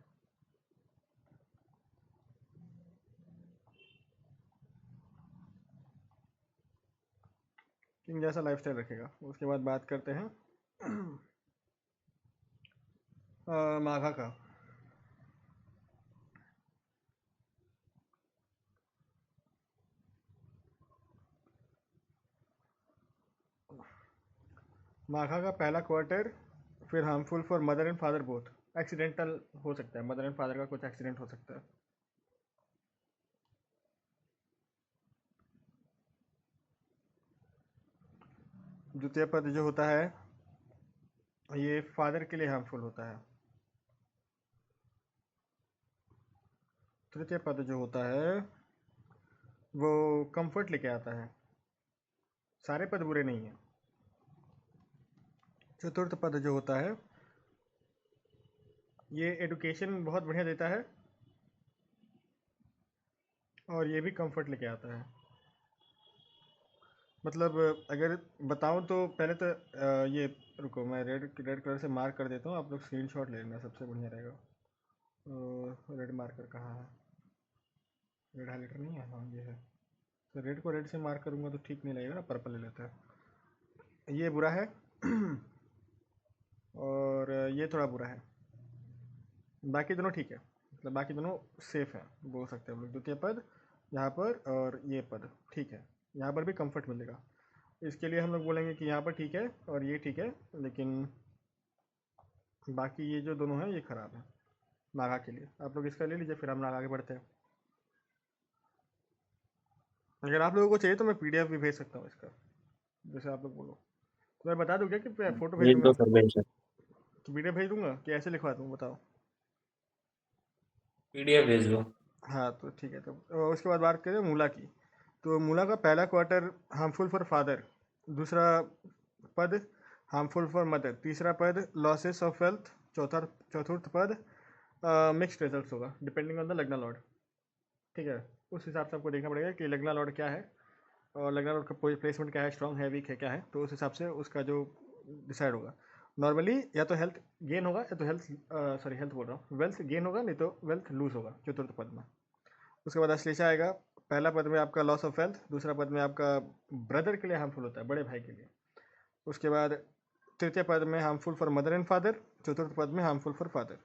किंग जैसा लाइफस्टाइल रखेगा। उसके बाद बात करते हैं माघा का। माघा का पहला क्वार्टर फिर harmful for mother and father both, accidental हो सकता है, मदर एंड फादर का कुछ एक्सीडेंट हो सकता है। द्वितीय पद जो होता है ये फादर के लिए हार्मफुल होता है। तृतीय पद जो होता है वो कंफर्ट लेके आता है, सारे पद बुरे नहीं हैं। चतुर्थ पद जो होता है ये एडुकेशन बहुत बढ़िया देता है और ये भी कंफर्ट लेके आता है। मतलब अगर बताऊं तो पहले तो ये रुको, मैं रेड कलर से मार्क कर देता हूँ, आप लोग स्क्रीनशॉट ले लेना, सबसे बढ़िया रहेगा। रेड मार्कर कहाँ है? रेड हाईलाइटर नहीं है, हाँ ये है। तो रेड को रेड से मार्क करूँगा तो ठीक नहीं लगेगा ना, पर्पल ले लेता है। ये बुरा है और ये थोड़ा बुरा है, बाकी दोनों ठीक है, मतलब बाकी दोनों सेफ हैं बोल सकते हैं हम लोग। द्वितीय पद यहाँ पर और ये पद ठीक है, यहाँ पर भी कंफर्ट मिलेगा। इसके लिए हम लोग बोलेंगे कि यहाँ पर ठीक है और ये ठीक है, लेकिन बाकी ये जो दोनों हैं ये खराब है नागा के लिए। आप लोग इसका ले लीजिए, फिर हम नागा आगे बढ़ते हैं। अगर आप लोगों को चाहिए तो मैं पीडीएफ भी भेज सकता हूँ इसका, जैसे आप लोग बोलो। तो मैं बता दूँ क्या कि फ़ोटो भेज भेज दूँगा? दो सर, भेज दो। तो पीडीएफ भेज दूँगा कि ऐसे लिखवा दूँ, बताओ। पीडीएफ भेज दो। हाँ तो ठीक है। तो उसके बाद बात करें मूला की। तो मूला का पहला क्वार्टर हार्मफुल फॉर फादर, दूसरा पद हार्मफुल फॉर मदर, तीसरा पद लॉसेस ऑफ वेल्थ, चौथा पद मिक्स्ड रिजल्ट्स होगा डिपेंडिंग ऑन द लग्ना लॉर्ड। ठीक है, उस हिसाब से आपको देखना पड़ेगा कि लग्ना लॉर्ड क्या है और लग्ना लॉर्ड का प्लेसमेंट क्या है, स्ट्रॉन्ग है, वीक है, क्या है, तो उस हिसाब से उसका जो डिसाइड होगा। नॉर्मली या तो हेल्थ गेन होगा या तो हेल्थ बोल रहा हूँ, वेल्थ गेन होगा, नहीं तो वेल्थ लूज होगा चतुर्थ पद में। उसके बाद अश्लेषा आएगा। पहला पद में आपका लॉस ऑफ वेल्थ, दूसरा पद में आपका ब्रदर के लिए हार्मफुल होता है, बड़े भाई के लिए। उसके बाद तृतीय पद में harmful for mother and father, चतुर्थ पद में हार्मफुल फॉर फादर।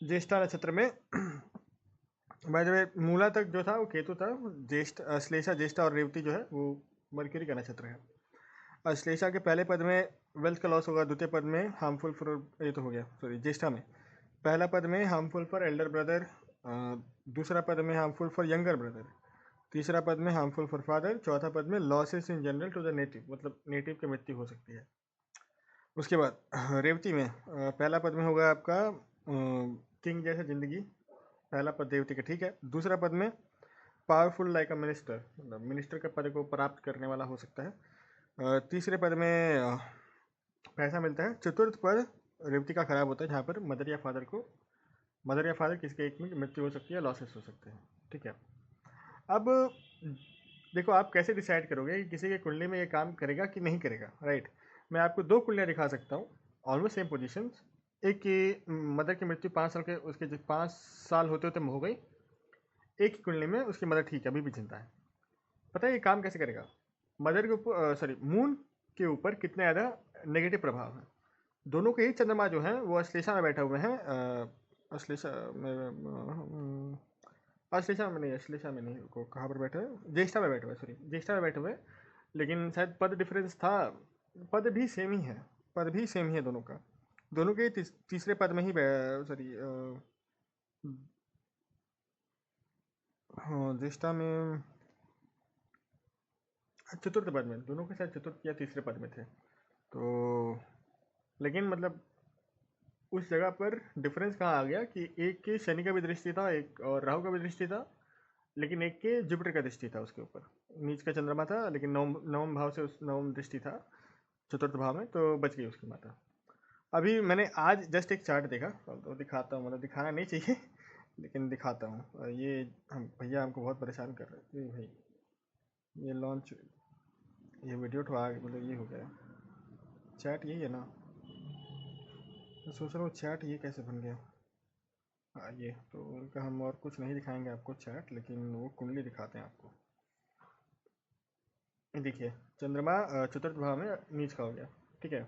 ज्येष्ठा नक्षत्र में बाय द वे मूला तक जो था वो केतु था, ज्येष्ठ अश्लेषा ज्येष्ठा और रेवती जो है वो मरकरी का नक्षत्र है। अश्लेषा के पहले पद में वेल्थ का लॉस होगा, द्वितीय पद में हार्मफुल फॉर, ये तो हो गया सॉरी, ज्येष्ठा में पहला पद में हार्मफुल फॉर एल्डर ब्रदर, दूसरा पद में हार्मफुल फॉर यंगर ब्रदर, तीसरा पद में हार्मफुल फॉर फादर, चौथा पद में losses in general to the native, मतलब नेटिव की मृत्यु हो सकती है। उसके बाद रेवती में पहला पद में होगा आपका किंग जैसा जिंदगी, पहला पद रेवती का ठीक है। दूसरा पद में पावरफुल लाइक अ मिनिस्टर, मतलब मिनिस्टर के पद को प्राप्त करने वाला हो सकता है। तीसरे पद में पैसा मिलता है। चतुर्थ पद रेवती का खराब होता है, जहाँ पर मदर या फादर किसी के एक में मृत्यु हो सकती है, लॉसेस हो सकते हैं। ठीक है, अब देखो आप कैसे डिसाइड करोगे कि किसी के कुंडली में ये काम करेगा कि नहीं करेगा, राइट। मैं आपको दो कुंडलियाँ दिखा सकता हूँ, ऑलमोस्ट सेम पोजीशंस। एक की मदर की मृत्यु 5 साल के, उसके 5 साल होते होते हो गई। एक ही कुंडली में उसकी मदर ठीक है, अभी भी चिंता है। पता है ये काम कैसे करेगा? मदर के ऊपर सॉरी मून के ऊपर कितने ज़्यादा नेगेटिव प्रभाव है। दोनों के ही चंद्रमा जो हैं वो अश्लेषा में बैठे हुए हैं अश्लेषा में अश्लेषा में नहीं, अश्लेषा में नहीं, को कहाँ पर बैठे हुए, ज्येष्ठा में बैठे हुए, सॉरी ज्येष्ठा में बैठे हुए, लेकिन शायद पद डिफरेंस था। पद भी सेम ही है, पद भी सेम ही है दोनों का, दोनों के तीसरे पद में ही सॉरी हाँ ज्येष्ठा में चतुर्थ पद में, दोनों के शायद चतुर्थ या तीसरे पद में थे। तो लेकिन मतलब उस जगह पर डिफरेंस कहाँ आ गया कि एक के शनि का भी दृष्टि था, एक और राहु का भी दृष्टि था, लेकिन एक के जुपिटर का दृष्टि था उसके ऊपर, नीच का चंद्रमा था, लेकिन नवम भाव से उस नवम दृष्टि था चतुर्थ भाव में, तो बच गई उसकी माता। अभी मैंने आज जस्ट एक चार्ट देखा, तो दिखाता हूँ, मतलब दिखाना नहीं चाहिए लेकिन दिखाता हूँ। ये हम भैया हमको बहुत परेशान कर रहे थे भाई, ये लॉन्च, ये वीडियो उठवा मतलब ये हो गया, चैट यही है ना, मैं सोच रहा हूँ चैट ये कैसे बन गया। हाँ ये तो उनका, हम और कुछ नहीं दिखाएंगे आपको चैट, लेकिन वो कुंडली दिखाते हैं आपको। देखिए चंद्रमा चतुर्थ भाव में नीच का हो गया, ठीक है।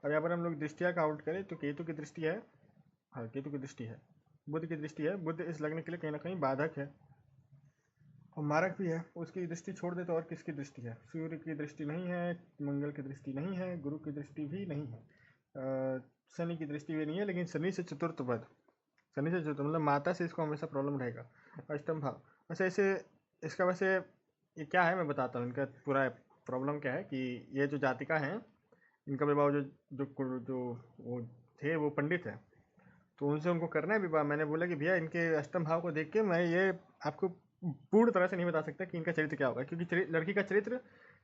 अब यहाँ पर हम लोग दृष्टियाँ काउंट करें तो केतु की दृष्टि है, हाँ केतु की दृष्टि है, बुध की दृष्टि है, बुध इस लग्न के लिए कहीं ना कहीं बाधक है, और मारक भी है। उसकी दृष्टि छोड़ दे तो और किसकी दृष्टि है, सूर्य की दृष्टि नहीं है, मंगल की दृष्टि नहीं है, गुरु की दृष्टि भी नहीं है, शनि की दृष्टि भी नहीं है, लेकिन शनि से चतुर्थ पद, शनि से चतुर्थ मतलब माता से इसको हमेशा प्रॉब्लम रहेगा। अष्टम भाव वैसे ऐसे इसका, वैसे ये क्या है मैं बताता हूँ, इनका पूरा प्रॉब्लम क्या है कि ये जो जातिका हैं, इनका विवाह जो जो जो वो थे वो पंडित है, तो उनसे उनको करना है विवाह। मैंने बोला कि भैया इनके अष्टम भाव को देख के मैं ये आपको पूर्ण तरह से नहीं बता सकता कि इनका चरित्र क्या होगा, क्योंकि लड़की का चरित्र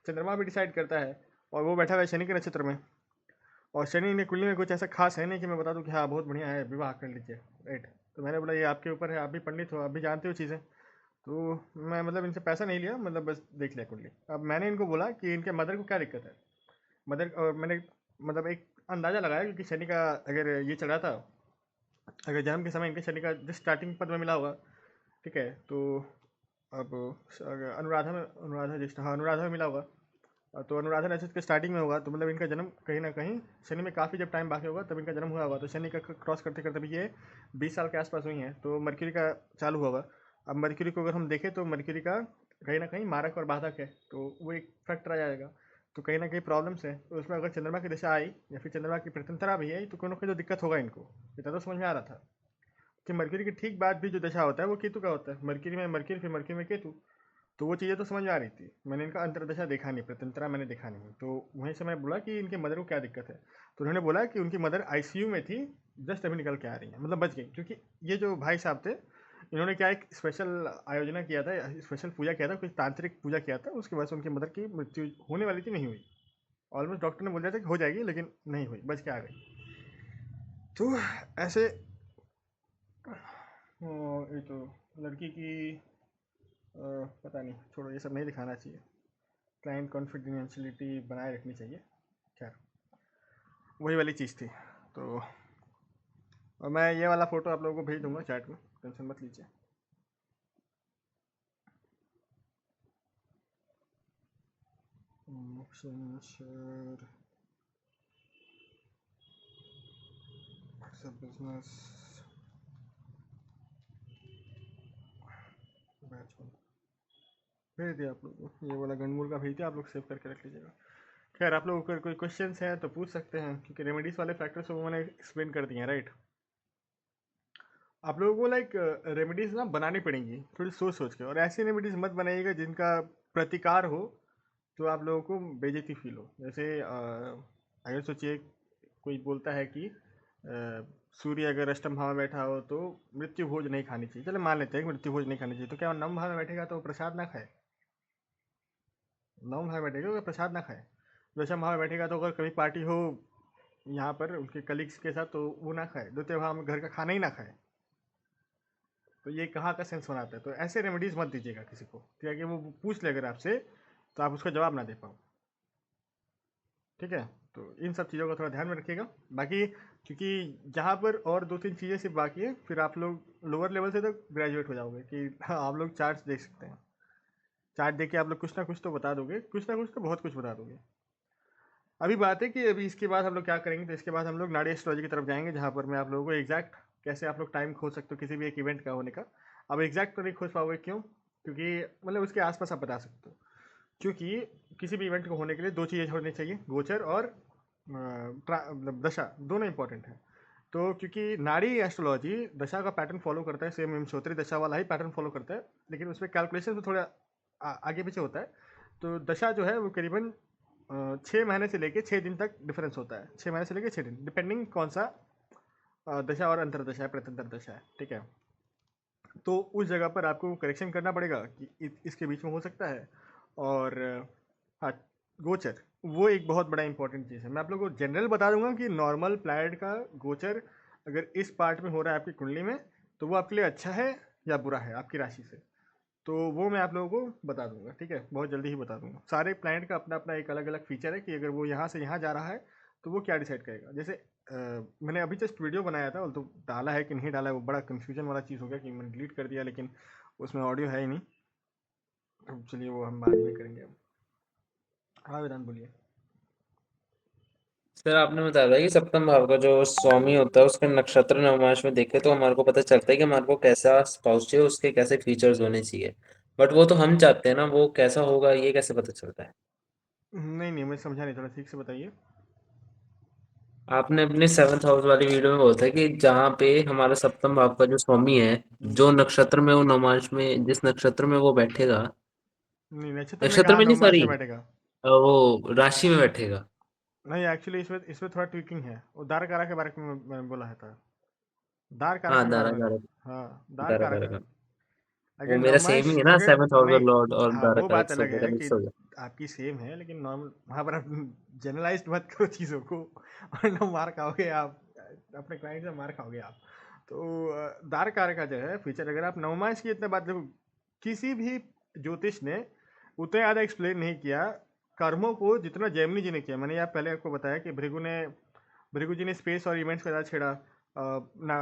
चंद्रमा भी डिसाइड करता है, और वो बैठा हुआ है शनि के नक्षत्र में, और शनि ने कुंडली में कुछ ऐसा खास है नहीं कि मैं बता दूं कि हाँ बहुत बढ़िया है विवाह कर लीजिए, राइट। तो मैंने बोला ये आपके ऊपर है, आप भी पंडित हो, आप भी जानते हो चीज़ें, तो मैं मतलब इनसे पैसा नहीं लिया, मतलब बस देख लिया कुंडली। अब मैंने इनको बोला कि इनके मदर को क्या दिक्कत है, मदर, और मैंने मतलब एक अंदाज़ा लगाया, क्योंकि शनि का अगर ये चल रहा था, अगर जन्म के समय इनके शनि का जिस स्टार्टिंग पद में मिला होगा, ठीक है, तो अब अगर अनुराधा ज्येष्ठ, हाँ अनुराधा में मिला होगा, तो अनुराधा नक्षत्र के स्टार्टिंग में होगा, तो मतलब इनका जन्म कहीं ना कहीं शनि में काफ़ी जब टाइम बाकी होगा तब इनका जन्म हुआ होगा, तो शनि का क्रॉस करते करते भी ये 20 साल के आसपास हुई हैं, तो मर्क्यूरी का चालू होगा। अब मर्क्यूरी को अगर हम देखें तो मर्क्यूरी का कहीं ना कहीं मारक और बाधक है, तो वो एक फैक्टर आ जाएगा, तो कहीं ना कहीं प्रॉब्लम्स है। तो उसमें अगर चंद्रमा की दिशा आई या फिर चंद्रमा की प्रत्यंतरा भी आई तो कोई ना कोई तो दिक्कत होगा इनको, इतना तो समझ में आ रहा था कि मर्क्यूरी के ठीक बाद भी जो दशा होता है वो केतु का होता है, मर्क्यूरी में मर्क्यूरी, फिर मर्क्यूरी में केतु, तो वो चीज़ें तो समझ में आ रही थी। मैंने इनका अंतरदशा देखा नहीं, प्रत्यंतरा मैंने देखा नहीं, तो वहीं से मैं बोला कि इनके मदर को क्या दिक्कत है, तो उन्होंने बोला कि उनकी मदर आईसीयू में थी, जस्ट अभी निकल के आ रही है, मतलब बच गई, क्योंकि ये जो भाई साहब थे इन्होंने क्या एक स्पेशल आयोजना किया था, स्पेशल पूजा किया था, कुछ तांत्रिक पूजा किया था, उसकी वजह से उनकी मदर की मृत्यु होने वाली थी, नहीं हुई। ऑलमोस्ट डॉक्टर ने बोल दिया था कि हो जाएगी, लेकिन नहीं हुई, बच के आ गई। तो ऐसे ये तो लड़की की पता नहीं, छोड़ो ये सब नहीं दिखाना चाहिए, क्लाइंट कॉन्फिडेंशियलिटी बनाए रखनी चाहिए। खैर वही वाली चीज़ थी, तो और मैं ये वाला फ़ोटो आप लोगों को भेज दूंगा चैट में, टेंशन मत लीजिए। शेयर बिजनेस बैच भेज दिया आप लोगों को, ये वाला गणमूल का भेज दिया, आप लोग सेव करके रख लीजिएगा। खैर आप लोगों को कोई क्वेश्चंस हैं तो पूछ सकते हैं, क्योंकि रेमेडीज़ वाले फैक्टर्स वो मैंने एक्सप्लेन कर दिए हैं, राइट। आप लोगों को लाइक रेमेडीज़ ना बनानी पड़ेंगी थोड़ी सोच सोच के, और ऐसी रेमेडीज़ मत बनाइएगा जिनका प्रतिकार हो तो आप लोगों को बेइज्जती फील हो। जैसे अगर सोचिए कोई बोलता है कि सूर्य अगर अष्टम भाव में बैठा हो तो मृत्यु भोज नहीं खानी चाहिए, चलो मान लेते हैं कि मृत्यु भोज नहीं खानी चाहिए, तो क्या वो नवम भाव में बैठेगा तो वो प्रसाद ना खाए? नवम भाव में बैठेगा तो प्रसाद ना खाए। दशम भाव में बैठेगा तो अगर कभी पार्टी हो यहाँ पर उनके कलीग्स के साथ तो वो ना खाए, द्वितीय भाव में घर का खाना ही ना खाए, तो ये कहाँ का सेंस बनाता है? तो ऐसे रेमेडीज़ मत दीजिएगा किसी को, क्या कि वो पूछ ले अगर आपसे तो आप उसका जवाब ना दे पाओ, ठीक है। तो इन सब चीज़ों का थोड़ा ध्यान में रखिएगा। बाकी क्योंकि जहाँ पर और 2-3 चीज़ें सिर्फ बाकी है, फिर आप लोग लोअर लेवल से तो ग्रेजुएट हो जाओगे कि हाँ आप लोग चार्ट्स देख सकते हैं, चार्ट देख के आप लोग कुछ ना कुछ तो बता दोगे, कुछ ना कुछ तो बहुत कुछ बता दोगे। अभी बात है कि अभी इसके बाद हम लोग क्या करेंगे, तो इसके बाद हम लोग नाड़ी एस्ट्रोलॉजी की तरफ जाएंगे, जहाँ पर मैं आप लोगों को एग्जैक्ट कैसे आप लोग टाइम खोज सकते हो किसी भी एक इवेंट का होने का। अब एग्जैक्ट तो नहीं खोज पाओगे, क्यों? क्योंकि मतलब उसके आसपास आप बता सकते हो, क्योंकि किसी भी इवेंट को होने के लिए 2 चीज़ें होनी चाहिए, गोचर और मतलब दशा, दोनों इंपॉर्टेंट है। तो क्योंकि नाड़ी एस्ट्रोलॉजी दशा का पैटर्न फॉलो करता है, सेम हिमशोत्री दशा वाला ही पैटर्न फॉलो करता है, लेकिन उसमें कैलकुलेशन में थोड़ा आगे पीछे होता है। तो दशा जो है वो करीबन 6 महीने से लेके 6 दिन तक डिफरेंस होता है, 6 महीने से लेके 6 दिन, डिपेंडिंग कौन सा दशा और अंतरदशा है, प्रत्यंतर दशा है, ठीक है। तो उस जगह पर आपको करेक्शन करना पड़ेगा कि इसके बीच में हो सकता है। और हाँ, गोचर वो एक बहुत बड़ा इंपॉर्टेंट चीज़ है। मैं आप लोगों को जनरल बता दूंगा कि नॉर्मल प्लैनेट का गोचर अगर इस पार्ट में हो रहा है आपकी कुंडली में, तो वो आपके लिए अच्छा है या बुरा है आपकी राशि से, तो वो मैं आप लोगों को बता दूंगा, ठीक है, बहुत जल्दी ही बता दूंगा। सारे प्लैनेट का अपना अपना एक अलग अलग फीचर है कि अगर वो यहाँ से यहाँ जा रहा है तो वो क्या डिसाइड करेगा। जैसे मैंने अभी जस्ट वीडियो बनाया था, तो डाला है कि नहीं डाला है वो बड़ा कन्फ्यूजन वाला चीज़ हो गया कि मैंने डिलीट कर दिया, लेकिन उसमें ऑडियो है ही नहीं। अब चलिए वो हम बाद में करेंगे। अब हाँ वेदांत बोलिए। सर आपने बताया था कि सप्तम भाव का जो स्वामी होता है उसके नक्षत्र नवमांश में देखे तो हमारे को पता चलता है कि हमारे को कैसा स्पाउस चाहिए, उसके कैसे फीचर्स होने चाहिए। बट वो तो हम चाहते हैं ना, वो कैसा होगा ये कैसे पता चलता है? नहीं नहीं, मैं समझा नहीं, थोड़ा ठीक से बताइए। आपने अपने 7th हाउस वाली वीडियो में बोला था कि जहाँ पे हमारा सप्तम भाव का जो स्वामी है, जो नक्षत्र में वो नवमांश में जिस नक्षत्र में वो बैठेगा, नहीं, नक्षत्र में नक्षत्र कहाँ में नहीं नवमास सॉरी, में बैठेगा। वो राशि में बैठेगा। नहीं एक्चुअली इसमें थोड़ा ट्विकिंग है, वो दार कारक के बारे में मैंने बोला है था, दार कारक हाँ के बारे दारा में था। दारा हाँ दार दारा कारक दारा है। का वो अगर मेरा सेम ही नवमास है ना, अगर 7th हाउस नहीं, लॉर्ड और हाँ दारा वो कारक, बात सो अलग मेरा है कि मिक्स हो गया। आपकी सेम है, लेकिन नॉर्मल वहाँ पर आप जनरलाइज मत करो चीज़ों को और न मार खाओगे आप, अपने क्लाइंट से मार खाओगे आप। तो दार कारक का जो है फीचर, अगर आप नवमास की इतना बात देखो, किसी भी ज्योतिष ने उतना ज़्यादा एक्सप्लेन नहीं किया कर्मों को जितना जैमिनी जी ने किया। मैंने यहाँ पहले आपको बताया कि भृगु जी ने स्पेस और इवेंट्स को ज़्यादा छेड़ा, ना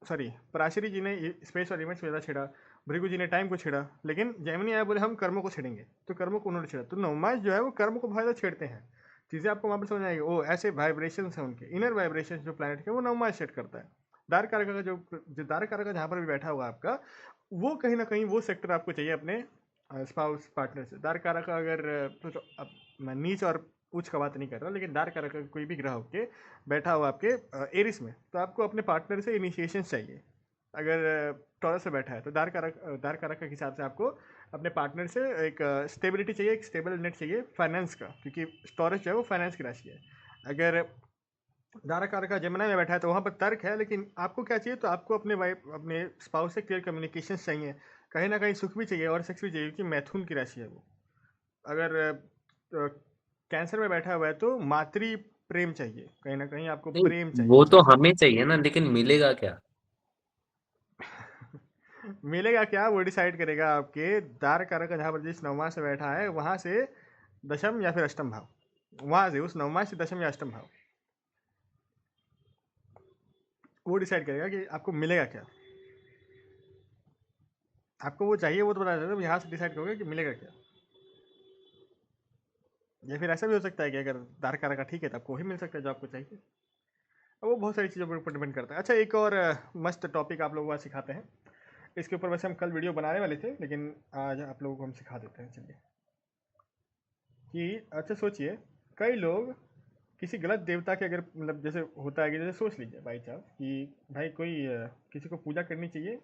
सॉरी पराशरी जी ने स्पेस और इवेंट्स को ज़्यादा छेड़ा, भृगु जी ने टाइम को छेड़ा, लेकिन जैमिनी आया बोले हम कर्मों को छेड़ेंगे, तो कर्मों को उन्होंने छेड़ा। तो नवमास जो है वो कर्म को बहुत ज़्यादा छेड़ते हैं। चीज़ें आपको वहाँ पर समझ आएगी, वो ऐसे वाइब्रेशन हैं उनके, इनर वाइब्रेशन जो प्लानट के, वो नवमास सेट करता है। दार कारक का जो दार कारक का जहाँ पर भी बैठा हुआ आपका, वो कहीं ना कहीं वो सेक्टर आपको चाहिए अपने स्पाउस पार्टनर से। दार कारक का अगर तो अब मैं नीच और उच्च का बात नहीं कर रहा, लेकिन दार कारक का कोई भी ग्रह होके बैठा हुआ आपके एरिस में, तो आपको अपने पार्टनर से इनिशिएशन चाहिए। अगर टॉरस में बैठा है तो दार कारक के हिसाब से आपको अपने पार्टनर से एक स्टेबिलिटी चाहिए, एक स्टेबल नेट चाहिए फाइनेंस का, क्योंकि टॉरस जो है वो फाइनेंस की राशि है। अगर दारा कारक का जमुना में बैठा है तो वहाँ पर तर्क है, लेकिन आपको क्या चाहिए, तो आपको अपने वाइफ अपने स्पाउस से क्लियर कम्युनिकेशन चाहिए, कहीं ना कहीं सुख भी चाहिए और सेक्स भी चाहिए, क्योंकि मैथुन की राशि है वो। अगर कैंसर में बैठा हुआ है तो मातृ प्रेम चाहिए, कहीं ना कहीं आपको नहीं, प्रेम चाहिए वो उसके तो साथ। हमें चाहिए ना, लेकिन मिलेगा क्या? मिलेगा क्या वो डिसाइड करेगा आपके दार कारक का, जहाँ पर जिस नवमा से बैठा है वहाँ से दशम या फिर अष्टम भाव, वहाँ से उस नवमा से दशम या अष्टम भाव वो डिसाइड करेगा कि आपको मिलेगा क्या। आपको वो चाहिए वो तो बता देता है, यहाँ से डिसाइड करोगे कि मिलेगा क्या। या फिर ऐसा भी हो सकता है कि अगर दार कारक का ठीक है तो आपको वही मिल सकता है जो आपको चाहिए। अब वो बहुत सारी चीज़ों पर ऊपर डिपेंड करता है। अच्छा, एक और मस्त टॉपिक आप लोगों को आज सिखाते हैं। इसके ऊपर वैसे हम कल वीडियो बनाने वाले थे, लेकिन आज आप लोगों को हम सिखा देते हैं। चलिए कि अच्छा सोचिए, कई लोग किसी गलत देवता के, अगर मतलब जैसे होता है कि जैसे सोच लीजिए बाई चांस कि भाई कोई किसी को पूजा करनी चाहिए,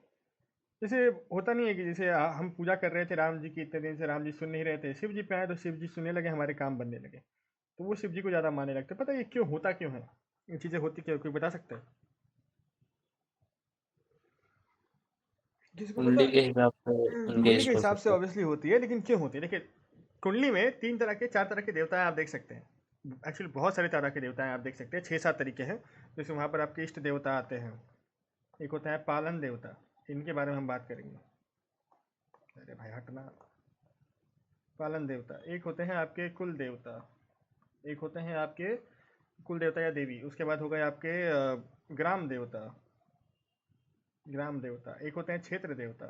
जैसे होता नहीं है कि जैसे हम पूजा कर रहे थे राम जी की, इतने दिन से राम जी सुन नहीं रहे थे, शिव जी पे आए तो शिव जी सुनने लगे, हमारे काम बनने लगे, तो वो शिव जी को ज़्यादा मानने लगते। पता है ये क्यों होता, क्यों है ये चीज़ें होती, क्यों, कोई बता सकता है किसी को पता? कुंडली के हिसाब से उनके कुंडली के इष्ट हो हिसाब से सकते हैं। ऑब्वियसली होती है, लेकिन क्यों होती है? देखिए, कुंडली में 3 तरह के 4 तरह के देवता हैं, आप देख सकते हैं। एक्चुअली बहुत सारे तरह के देवता हैं, आप देख सकते हैं 6-7 तरीके हैं। जैसे वहाँ पर आपके इष्ट देवता आते हैं। एक होता है पालन देवता, इनके बारे में हम बात करेंगे। अरे भाई हटना। पालन देवता एक होते हैं आपके कुल देवता, एक होते हैं आपके कुल देवता या देवी, उसके बाद हो गए आपके ग्राम देवता, ग्राम देवता एक होते हैं क्षेत्र देवता।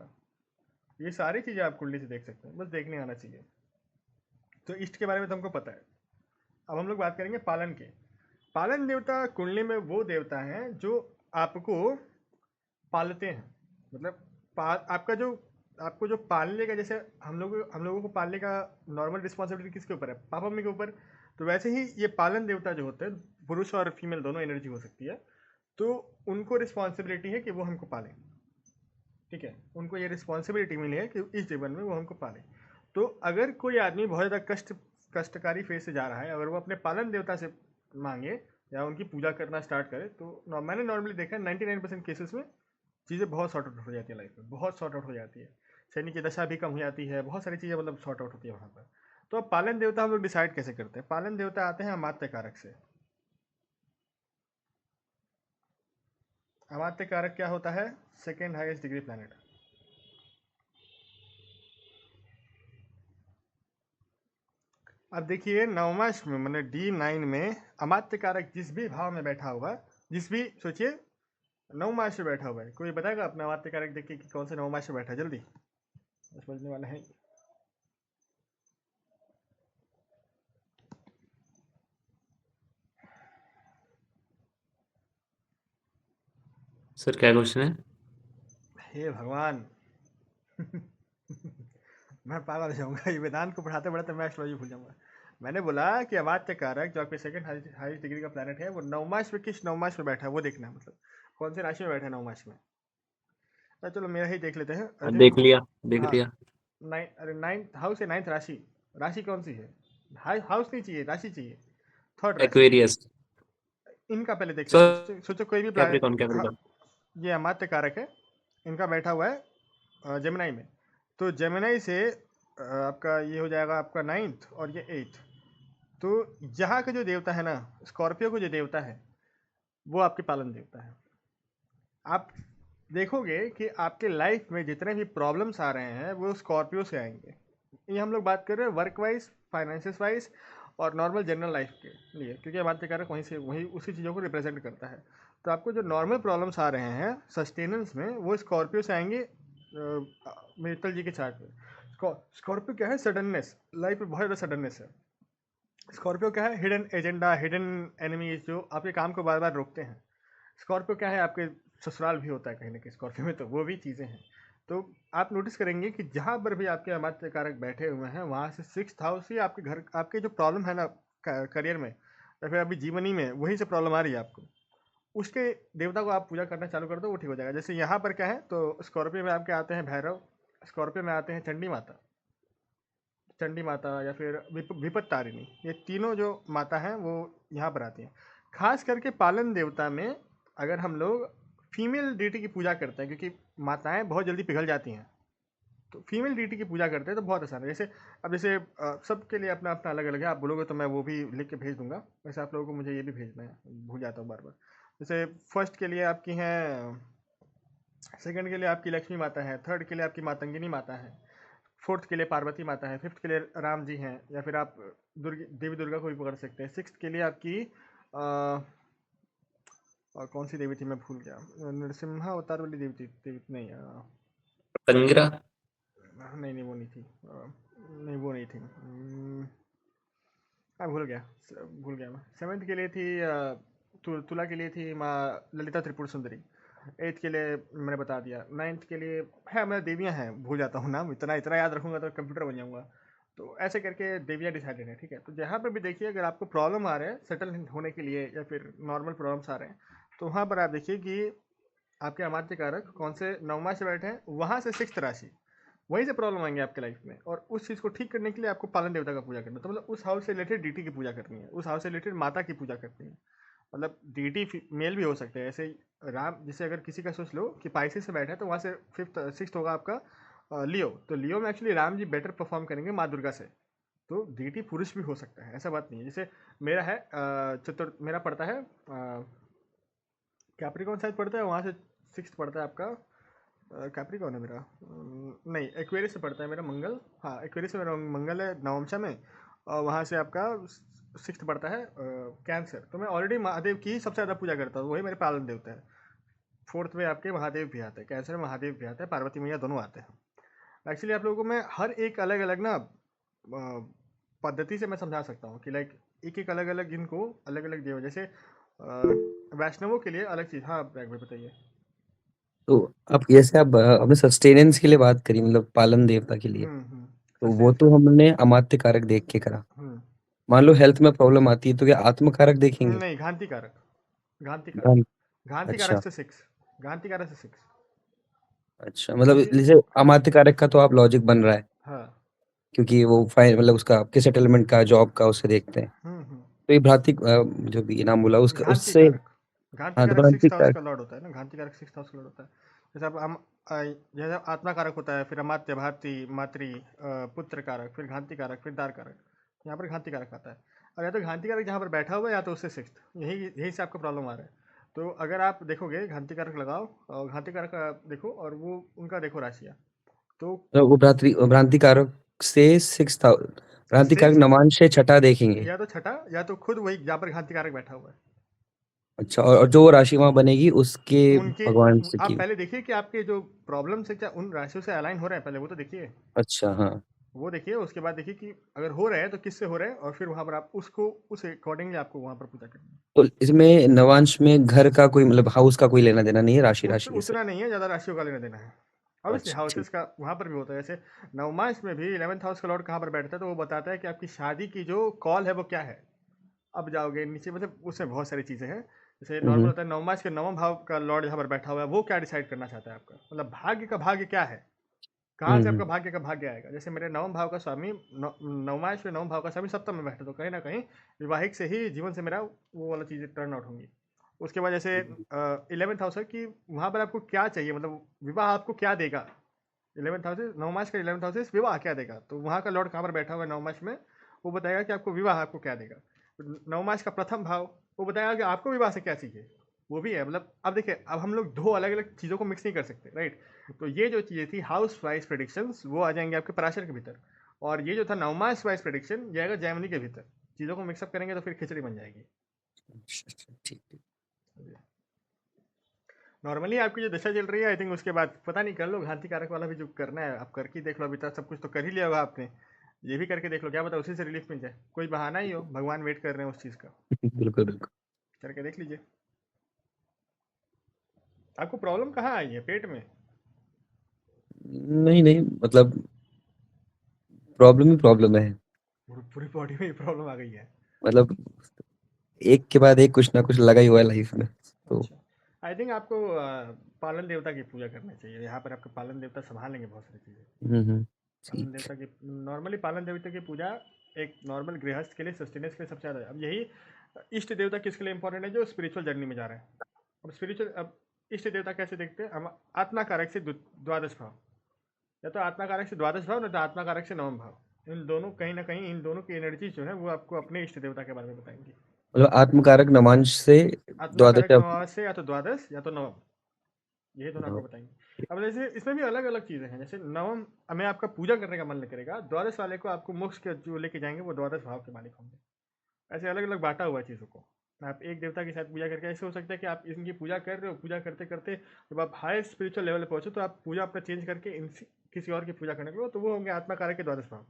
ये सारी चीज़ें आप कुंडली से देख सकते हैं, बस देखने आना चाहिए। तो इष्ट के बारे में तो हमको पता है। अब हम लोग बात करेंगे पालन के। पालन देवता कुंडली में वो देवता हैं जो आपको पालते हैं। मतलब आपका जो आपको जो पालने का, जैसे हम लोगों को पालने का नॉर्मल रिस्पॉन्सिबिलिटी किसके ऊपर है? पापा मम्मी के ऊपर। तो वैसे ही ये पालन देवता जो होते हैं, पुरुष और फीमेल दोनों एनर्जी हो सकती है, तो उनको रिस्पॉन्सिबिलिटी है कि वो हमको पालें। ठीक है, उनको ये रिस्पॉन्सिबिलिटी मिली है कि इस जीवन में वो हमको पाले। तो अगर कोई आदमी बहुत ज़्यादा कष्टकारी फेज से जा रहा है, अगर वो अपने पालन देवता से मांगे या उनकी पूजा करना स्टार्ट करे, तो मैंने नॉर्मली देखा है 99% केसेस में चीज़ें बहुत सॉर्ट आउट हो जाती है, लाइफ में बहुत सॉर्ट आउट हो जाती है। शनि की दशा भी कम हो जाती है, बहुत सारी चीज़ें मतलब सॉर्ट आउट होती है वहाँ पर। तो अब पालन देवता हम लोग डिसाइड कैसे करते हैं? पालन देवता आते हैं अमात्य कारक से। अमात्य कारक क्या होता है? Second highest degree planet. अब देखिए नवमाश में मतलब D9 में अमात्य कारक जिस भी भाव में बैठा होगा, जिस भी सोचिए नवमाश में बैठा हुआ है, कोई बताएगा अपना अमात्य कारक देखिए कि कौन से नवमाश में बैठा है? जल्दी समझने वाला है। सर क्या क्वेश्चन है? हे भगवान मैं पागल हो जाऊंगा, ये वेदांत को पढ़ाते पढ़ाते मैं एस्ट्रोलॉजी भूल जाऊंगा। मैंने बोला कि अमात्य कारक जो आपके सेकंड हाईएस्ट डिग्री का प्लैनेट है, वो नवमाश में किस नवमाश में बैठा है वो देखना है, मतलब कौन से राशि में बैठा है नवमाश में। चलो मेरा ही देख लेते हैं। देख लिया देख हाँ, लिया। नाइन्थ हाउस है, नाइन्थ राशि। राशि कौन सी है? हाउस नहीं चाहिए, राशि चाहिए। थर्ड राशि एक्वेरियस। इनका पहले देख लेते सर हैं। सोचो कोई भी प्लैनेट। कैप्रिकॉन हाँ, कैप्रिकॉन। ये अमात्य कारक है, इनका बैठा हुआ है जेमिनाई में। तो जेमिनाई से आपका ये हो जाएगा आपका नाइन्थ और ये एट्थ। तो यहाँ का जो देवता है ना, स्कॉर्पियो को जो देवता है, वो आपके पालन देवता है। आप देखोगे कि आपके लाइफ में जितने भी प्रॉब्लम्स आ रहे हैं वो स्कॉर्पियो से आएंगे। ये हम लोग बात कर रहे हैं वर्क वाइज, फाइनेंसिस वाइज और नॉर्मल जनरल लाइफ के लिए, क्योंकि अमात्य कारक वहीं उसी चीज़ों को रिप्रेजेंट करता है। तो आपको जो नॉर्मल प्रॉब्लम्स आ रहे हैं सस्टेनेंस में, वो स्कॉर्पियो से आएंगे। मित्तल जी के चार्ट में स्कॉर्पियो क्या है? सडननेस, लाइफ में बहुत ज़्यादा सडननेस है। स्कॉर्पियो क्या है? हिडन एजेंडा, हिडन एनिमीज जो आपके काम को बार बार रोकते हैं। स्कॉर्पियो क्या है? आपके ससुराल भी होता है कहीं ना कहीं स्कॉर्पियो में, तो वो भी चीज़ें हैं। तो आप नोटिस करेंगे कि जहाँ पर भी आपके अमात्य कारक बैठे हुए हैं, वहाँ से 6th हाउस ही आपके घर, आपके जो प्रॉब्लम है ना करियर में या फिर अभी जीवनी में, वहीं से प्रॉब्लम आ रही है आपको, उसके देवता को आप पूजा करना चालू कर दो, वो ठीक हो जाएगा। जैसे यहाँ पर क्या है, तो स्कॉर्पियो में आपके आते हैं भैरव, स्कॉर्पियो में आते हैं चंडी माता या फिर विपत तारिणी। ये तीनों जो माता हैं वो यहाँ पर आती हैं। खास करके पालन देवता में अगर हम लोग फीमेल डीटी की पूजा करते हैं, क्योंकि माताएं बहुत जल्दी पिघल जाती हैं, तो फीमेल डीटी की पूजा करते हैं तो बहुत आसान है। जैसे सबके लिए अपना अपना अलग अलग है, आप बोलोगे तो मैं वो भी लिख के भेज दूंगा। वैसे आप लोगों को मुझे ये भी भेजना है, भूल जाता हूँ बार बार। जैसे फर्स्ट के लिए आपकी हैं, सेकंड के लिए आपकी लक्ष्मी माता है, थर्ड के लिए आपकी मातंगिनी माता है, फोर्थ के लिए पार्वती माता है, फिफ्थ के लिए राम जी हैं, या फिर आप देवी दुर्गा को भी पकड़ सकते हैं। सिक्स्थ के लिए आपकी और कौन सी देवी थी मैं भूल गया, नरसिम्हा अवतार वाली देवी नहीं, तंगिरा। नहीं वो नहीं थी, नहीं वो नहीं थी, मैं भूल गया मैं। सेवेंथ के लिए थी तुला के लिए थी माँ ललिता त्रिपुर सुंदरी। एट्थ के लिए मैंने बता दिया। नाइन्थ के लिए है, मैं देवियाँ हैं, भूल जाता हूँ नाम, इतना इतना याद रखूँगा तो कंप्यूटर बन जाऊँगा। तो ऐसे करके देवियाँ डिसाइडेड है, ठीक है। तो जहाँ पर भी देखिए अगर आपको प्रॉब्लम आ रहे हैं सेटल होने के लिए या फिर नॉर्मल प्रॉब्लम्स आ रहे हैं, तो वहाँ पर आप देखिए कि आपके अमात्य कारक कौन से नवमा से बैठे हैं, वहाँ से 6th राशि, वहीं से प्रॉब्लम आएंगे आपके लाइफ में। और उस चीज़ को ठीक करने के लिए आपको पालन देवता का पूजा करना है। तो मतलब उस हाउस से रिलेटेड डीटी की पूजा करनी है, उस हाउस से रिलेटेड माता की पूजा करनी है। मतलब डीटी मेल भी हो सकते हैं, ऐसे राम, जैसे अगर किसी का सोच लो कि पाइसेस से बैठा है, तो वहाँ से 5th 6th होगा आपका लियो। तो लियो में actually Ram ji better perform करेंगे माँ दुर्गा से। तो डीटी पुरुष भी हो सकता है, ऐसा बात नहीं है। जैसे मेरा है मेरा पड़ता है कैप्रिकॉन साइड पड़ता है, वहाँ से 6th पड़ता है आपका कैप्रिकॉन है मेरा, नहीं एक्वेरियस से पड़ता है मेरा मंगल। हाँ एक्वेरियस से मेरा मंगल है नवमशा में, और वहाँ से आपका 6th पड़ता है कैंसर। तो मैं ऑलरेडी महादेव की सबसे ज़्यादा पूजा करता हूँ, वही मेरे पालन देवता है। 4th में आपके महादेव भी आते हैं, कैंसर में महादेव भी आते हैं, पार्वती मैया दोनों आते हैं। एक्चुअली आप लोगों को मैं हर एक अलग अलग ना पद्धति से मैं समझा सकता हूँ कि लाइक एक एक अलग अलग इनको अलग अलग देव, जैसे वैष्णवों के लिए अलग चीज़। हाँ ब्रैक भाई बताइए। तो अब जैसे आप आपने सस्टेनेंस के लिए बात करी, मतलब पालन देवता के लिए, तो वो सस्टेंस तो का। हमने अमात्य कारक देख के करा। हम्म मान लो हेल्थ में प्रॉब्लम आती है तो क्या आत्म कारक देखेंगे? नहीं, घांति कारक। घांति कारक। ध्यान। घांति कारक अच्छा, से 6। घांति कारक से 6। अच्छा, मतलब ये जैसे अमात्य कारक का तो आप लॉजिक बन रहा है, हाँ। क्योंकि वो फाइन मतलब उसका आपके सेटलमेंट का, जॉब का, उसे देखते हैं। हम्म। तो ये भ्रांति जो भी नाम बोला उसका, घांति उससे। कारक। घांति हाँ, तो कारक भ्रांति 6 हाउस कारक। का लॉर्ड होता है ना। घांति कारक 6 हाउस का लॉर्ड होता है। जैसे अब हम जैसे आत्मा कारक होता है, फिर अमात्य, भाति, मातृ, पुत्र कारक, फिर घांति कारक, फिर दार कारक। यहाँ पर घांति कारक आता है। और या तो घांति कारक जहाँ पर बैठा हुआ है, या तो उससे 6th। यही यही से आपका प्रॉब्लम आ रहा है। तो अगर आप देखोगे, घांति कारक लगाओ और घांति कारक का देखो, और वो उनका देखो राशियाँ। तो तो वो भ्रांति कारक से 6,000, भ्रांति कारक 6 नवांश से छठा देखेंगे। या तो छठा, या तो खुद वही जहाँ पर घांति कारक बैठा हुआ है। अच्छा, और जो राशि वहां बनेगी उसके उनके भगवान से आप की। पहले देखिए कि आपके जो प्रॉब्लम्स है क्या उन राशियों से अलाइन हो रहे हैं, पहले वो तो देखिए। अच्छा, हाँ। वो देखिए, उसके बाद देखिए कि अगर हो रहे हैं तो किससे हो रहे हैं, और फिर वहां पर आप उसको उस अकॉर्डिंगली आपको वहां पर पूजा करनी है। तो इसमें नवांश में घर का कोई मतलब हाउस का कोई लेना देना नहीं है, राशि राशि से। उतना नहीं है, ज़्यादा राशियों का लेना देना है। ऑब्वियसली अच्छा, ठीक। हाउसेस का वहाँ पर भी होता है। जैसे नवमांश में भी 11th हाउस का लॉर्ड कहाँ पर बैठता है, तो वो बताता है कि आपकी शादी की जो कॉल है वो क्या है। अब जाओगे नीचे, मतलब उसमें बहुत सारी चीज़ें हैं। जैसे नॉर्मल हम्म। होता है, नवमांश के नवम भाव का लॉर्ड जहाँ पर बैठा हुआ है, वो क्या डिसाइड करना चाहता है आपका, मतलब भाग्य का भाग्य क्या है, कहाँ से आपका हम्म। भाग्य का भाग्य आएगा। जैसे मेरे नवम भाव का स्वामी नवमांश में नवम भाव का स्वामी सप्तम में बैठे, तो कहीं ना कहीं विवाहिक से ही जीवन से मेरा वो वाला चीज़ें टर्न आउट होंगी। उसके बाद जैसे 11th हाउस है कि वहाँ पर आपको क्या चाहिए, मतलब विवाह आपको क्या देगा। 11th हाउस, नवमांश का 11th हाउस विवाह क्या देगा, तो वहाँ का लॉर्ड कहाँ पर बैठा हुआ है नवमांश में, वो बताएगा कि आपको विवाह आपको क्या देगा। नवमांश का प्रथम भाव, वो बताएगा कि आपको विवाह से क्या चाहिए। वो भी है, मतलब अब देखिए, अब हम लोग दो अलग अलग चीज़ों को मिक्स नहीं कर सकते, राइट। तो ये जो चीज़ें थी हाउस वाइज प्रेडिक्शंस, वो आ जाएंगे आपके पराशर के भीतर। और ये जो था नवमांश वाइज प्रेडिक्शन, ये आएगा जैमिनी के भीतर। चीज़ों को मिक्सअप करेंगे तो फिर खिचड़ी बन जाएगी। अच्छा, ठीक ठीक। नॉर्मली आपकी जो दशा चल रही है, आई थिंक उसके बाद पता नहीं, कर लो घांति कारक वाला भी जो करना है आप करके देख लो। अभी तक सब कुछ तो कर ही लिया होगा आपने, ये भी करके देख लो, क्या पता उसी से रिलीफ मिल जाए। कोई बहाना ही हो, भगवान वेट कर रहे हैं उस चीज़ का। बिल्कुल बिल्कुल। करके देख लीजिए। आपको प्रॉब्लम कहाँ आई है, पेट में? नहीं नहीं, मतलब प्रॉब्लम ही प्रॉब्लम है। पूरी बॉडी में ही प्रॉब्लम आ गई है। मतलब एक के बाद एक कुछ ना कुछ लगा ही हुआ है लाइफ में, तो। अच्छा, आई थिंक आपको पालन देवता की पूजा करनी चाहिए। यहाँ पर आपके पालन देवता संभाल लेंगे बहुत सारी चीज़ें। पालन ठीक। देवता की, नॉर्मली पालन देवता की पूजा एक नॉर्मल गृहस्थ के लिए, सस्टेनेंस के लिए सबसे ज़्यादा। अब यही इष्ट देवता किसके लिए इंपॉर्टेंट है, जो स्पिरिचुअल जर्नी में जा रहे हैं। अब स्पिरिचुअल, अब इष्ट देवता कैसे देखते हैं हम, आत्मा कारक से द्वादश भाव, या तो आत्मा कारक से द्वादश भाव, नहीं तो आत्मा कारक से नवम भाव। इन दोनों कहीं ना कहीं, इन दोनों की एनर्जी जो है वो आपको अपने इष्ट देवता के बारे में बताएंगी। मतलब आत्मकारक नवांश से आत्मा कारक द्वादश। नवम से या तो द्वादश या तो नवम, यही दोनों आपको बताएंगे। अब जैसे इसमें भी अलग अलग चीज़ें हैं। जैसे नवम हमें आपका पूजा करने का मन नहीं करेगा, द्वादश वाले को आपको मोक्ष के जो लेके जाएंगे वो द्वादश भाव के मालिक होंगे। ऐसे अलग अलग बांटा हुआ है चीज़ों को। आप एक देवता के साथ पूजा करके, ऐसे हो सकता है कि आप इनकी पूजा कर रहे हो, पूजा करते करते जब आप हाई स्पिरिचुअल लेवल पर पहुंचो, तो आप पूजा अपना चेंज करके इन किसी और की पूजा करने को, तो वो होंगे आत्मा कारक के द्वादश भाव।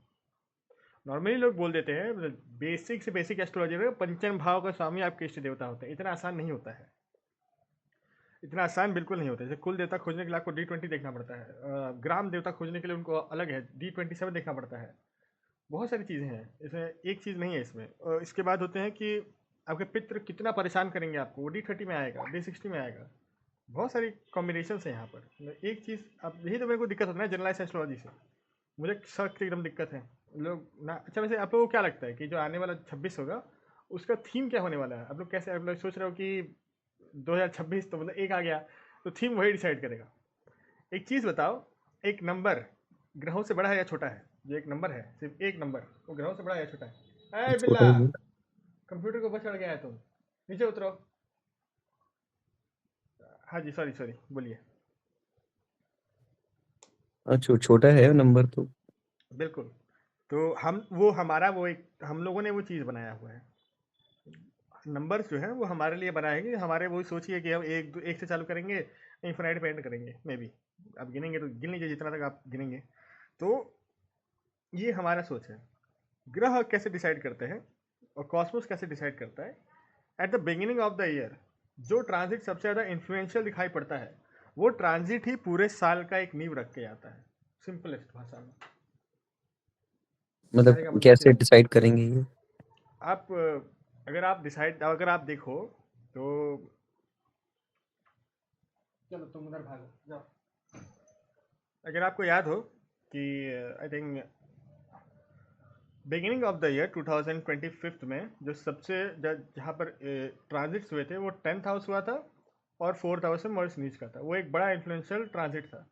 नॉर्मली लोग बोल देते हैं, बेसिक से बेसिक एस्ट्रोलॉजी में पंचम भाव का स्वामी आपके इष्ट देवता होते हैं। इतना आसान नहीं होता है, इतना आसान बिल्कुल नहीं होता है। जैसे कुल देवता खोजने के लिए आपको D20 देखना पड़ता है, ग्राम देवता खोजने के लिए उनको अलग है, D27 देखना पड़ता है। बहुत सारी चीज़ें हैं इसमें, एक चीज़ नहीं है इसमें। इसके बाद होते हैं कि आपके पितृ कितना परेशान करेंगे आपको, वो D30 में आएगा, D60 में आएगा। बहुत सारी कॉम्बिनेशन है यहाँ पर। एक चीज़, अब यही तो मेरे को दिक्कत होता है ना जनरलाइज एस्ट्रोलॉजी से, मुझे सख्त एकदम दिक्कत है। लोग ना, अच्छा वैसे आप लोगों को क्या लगता है कि जो आने वाला 26 होगा उसका थीम क्या होने वाला है? आप लोग कैसे, आप लोग सोच रहे हो कि 2026 तो मतलब एक आ गया, तो थीम वही डिसाइड करेगा। एक चीज़ बताओ, एक नंबर ग्रहों से बड़ा है या छोटा है? जो एक नंबर है, सिर्फ एक नंबर, वो ग्रहों से बड़ा है या छोटा है? अरे छोटा बिल्ला, ही है। कंप्यूटर के ऊपर चढ़ गया है तुम, नीचे उतरो। हाँ जी, सॉरी सॉरी, बोलिए। हाँ, छोटा है नंबर तो। बिल्कुल। तो हम वो हमारा वो एक, हम लोगों ने वो चीज़ बनाया हुआ है। नंबर्स जो है वो हमारे लिए बनाए हैं, हमारे वही सोचिए कि हम एक से चालू करेंगे, इन्फिनाइट पे एंड करेंगे मे बी। आप गिनेंगे तो गिन लीजिए जितना तक आप गिनेंगे। तो ये हमारा सोच है। ग्रह कैसे डिसाइड करते हैं और कॉस्मोस कैसे डिसाइड करता है, at the beginning of the year जो ट्रांजिट सबसे ज़्यादा इन्फ्लुएंशियल दिखाई पड़ता है वो ट्रांजिट ही पूरे साल का एक नींव रख के आता है, सिंपलेस्ट भाषा में। कहने का मतलब मतलब कैसे क्लियर? डिसाइड करेंगे ये? आप अगर आप देखो तो, चलो तुम उधर भागो जाओ। अगर आपको याद हो कि I think beginning of the year 2025 में जो सबसे जहाँ पर ट्रांजिट्स हुए थे वो 10th हाउस हुआ था और 4th हाउस में मर्स नीच का था। वो एक बड़ा इन्फ्लुएंशियल ट्रांजिट था,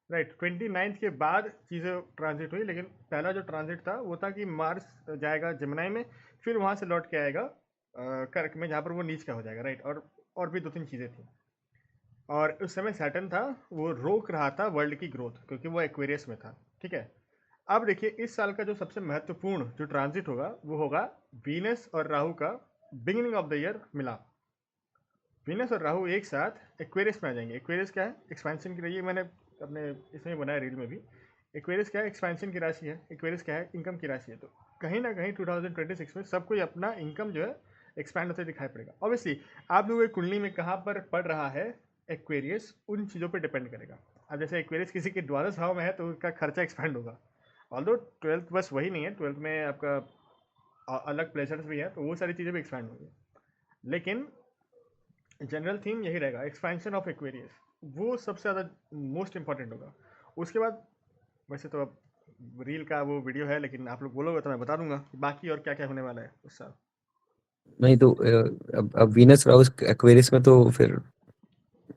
राइट। 29th के बाद चीज़ें ट्रांजिट हुई, लेकिन पहला जो ट्रांजिट था वो था कि मार्स जाएगा जमुनाई में, फिर वहाँ से लौट के आएगा कर्क में, जहाँ पर वो नीच का हो जाएगा, राइट। और भी 2-3 चीज़ें थी। और उस समय सैटर्न था, वो रोक रहा था वर्ल्ड की ग्रोथ, क्योंकि वो एक्वेरियस में था, ठीक है। अब देखिए इस साल का जो सबसे महत्वपूर्ण जो ट्रांजिट होगा वो होगा वीनस और राहु का बिगिनिंग ऑफ द ईयर मिलाप। वीनस और राहु एक साथ एक्वेरियस में आ जाएंगे। एक्वेरियस क्या है? एक्सपेंशन की रही है, मैंने अपने इसमें बनाया रील में भी। एक्वेरियस क्या है? एक्सपेंशन की राशि है। एक्वेरियस क्या है? इनकम की राशि है। तो कहीं ना कहीं 2026 में सबको अपना इनकम जो है एक्सपैंड होते दिखाई पड़ेगा। ऑब्वियसली आप लोगों की कुंडली में कहाँ पर पड़ रहा है एक्वेरियस, उन चीज़ों पर डिपेंड करेगा। अब जैसे एक्वेरियस किसी के द्वादश भाव में है तो उसका खर्चा एक्सपैंड होगा। ऑल्दो 12th बस वही नहीं है, 12th में आपका अलग प्लेजर्स भी है, तो वो सारी चीज़ें भी एक्सपैंड होंगी। लेकिन जनरल थीम यही रहेगा, एक्सपेंशन ऑफ एक्वेरियस, वो सबसे ज़्यादा मोस्ट इंपॉर्टेंट होगा। उसके बाद वैसे तो अब रील का वो वीडियो है, लेकिन आप लोग बोलोगे तो मैं बता दूंगा कि बाकी और क्या क्या होने वाला है उस साल। नहीं तो अब वीनस राउस एक्वेरियस में तो फिर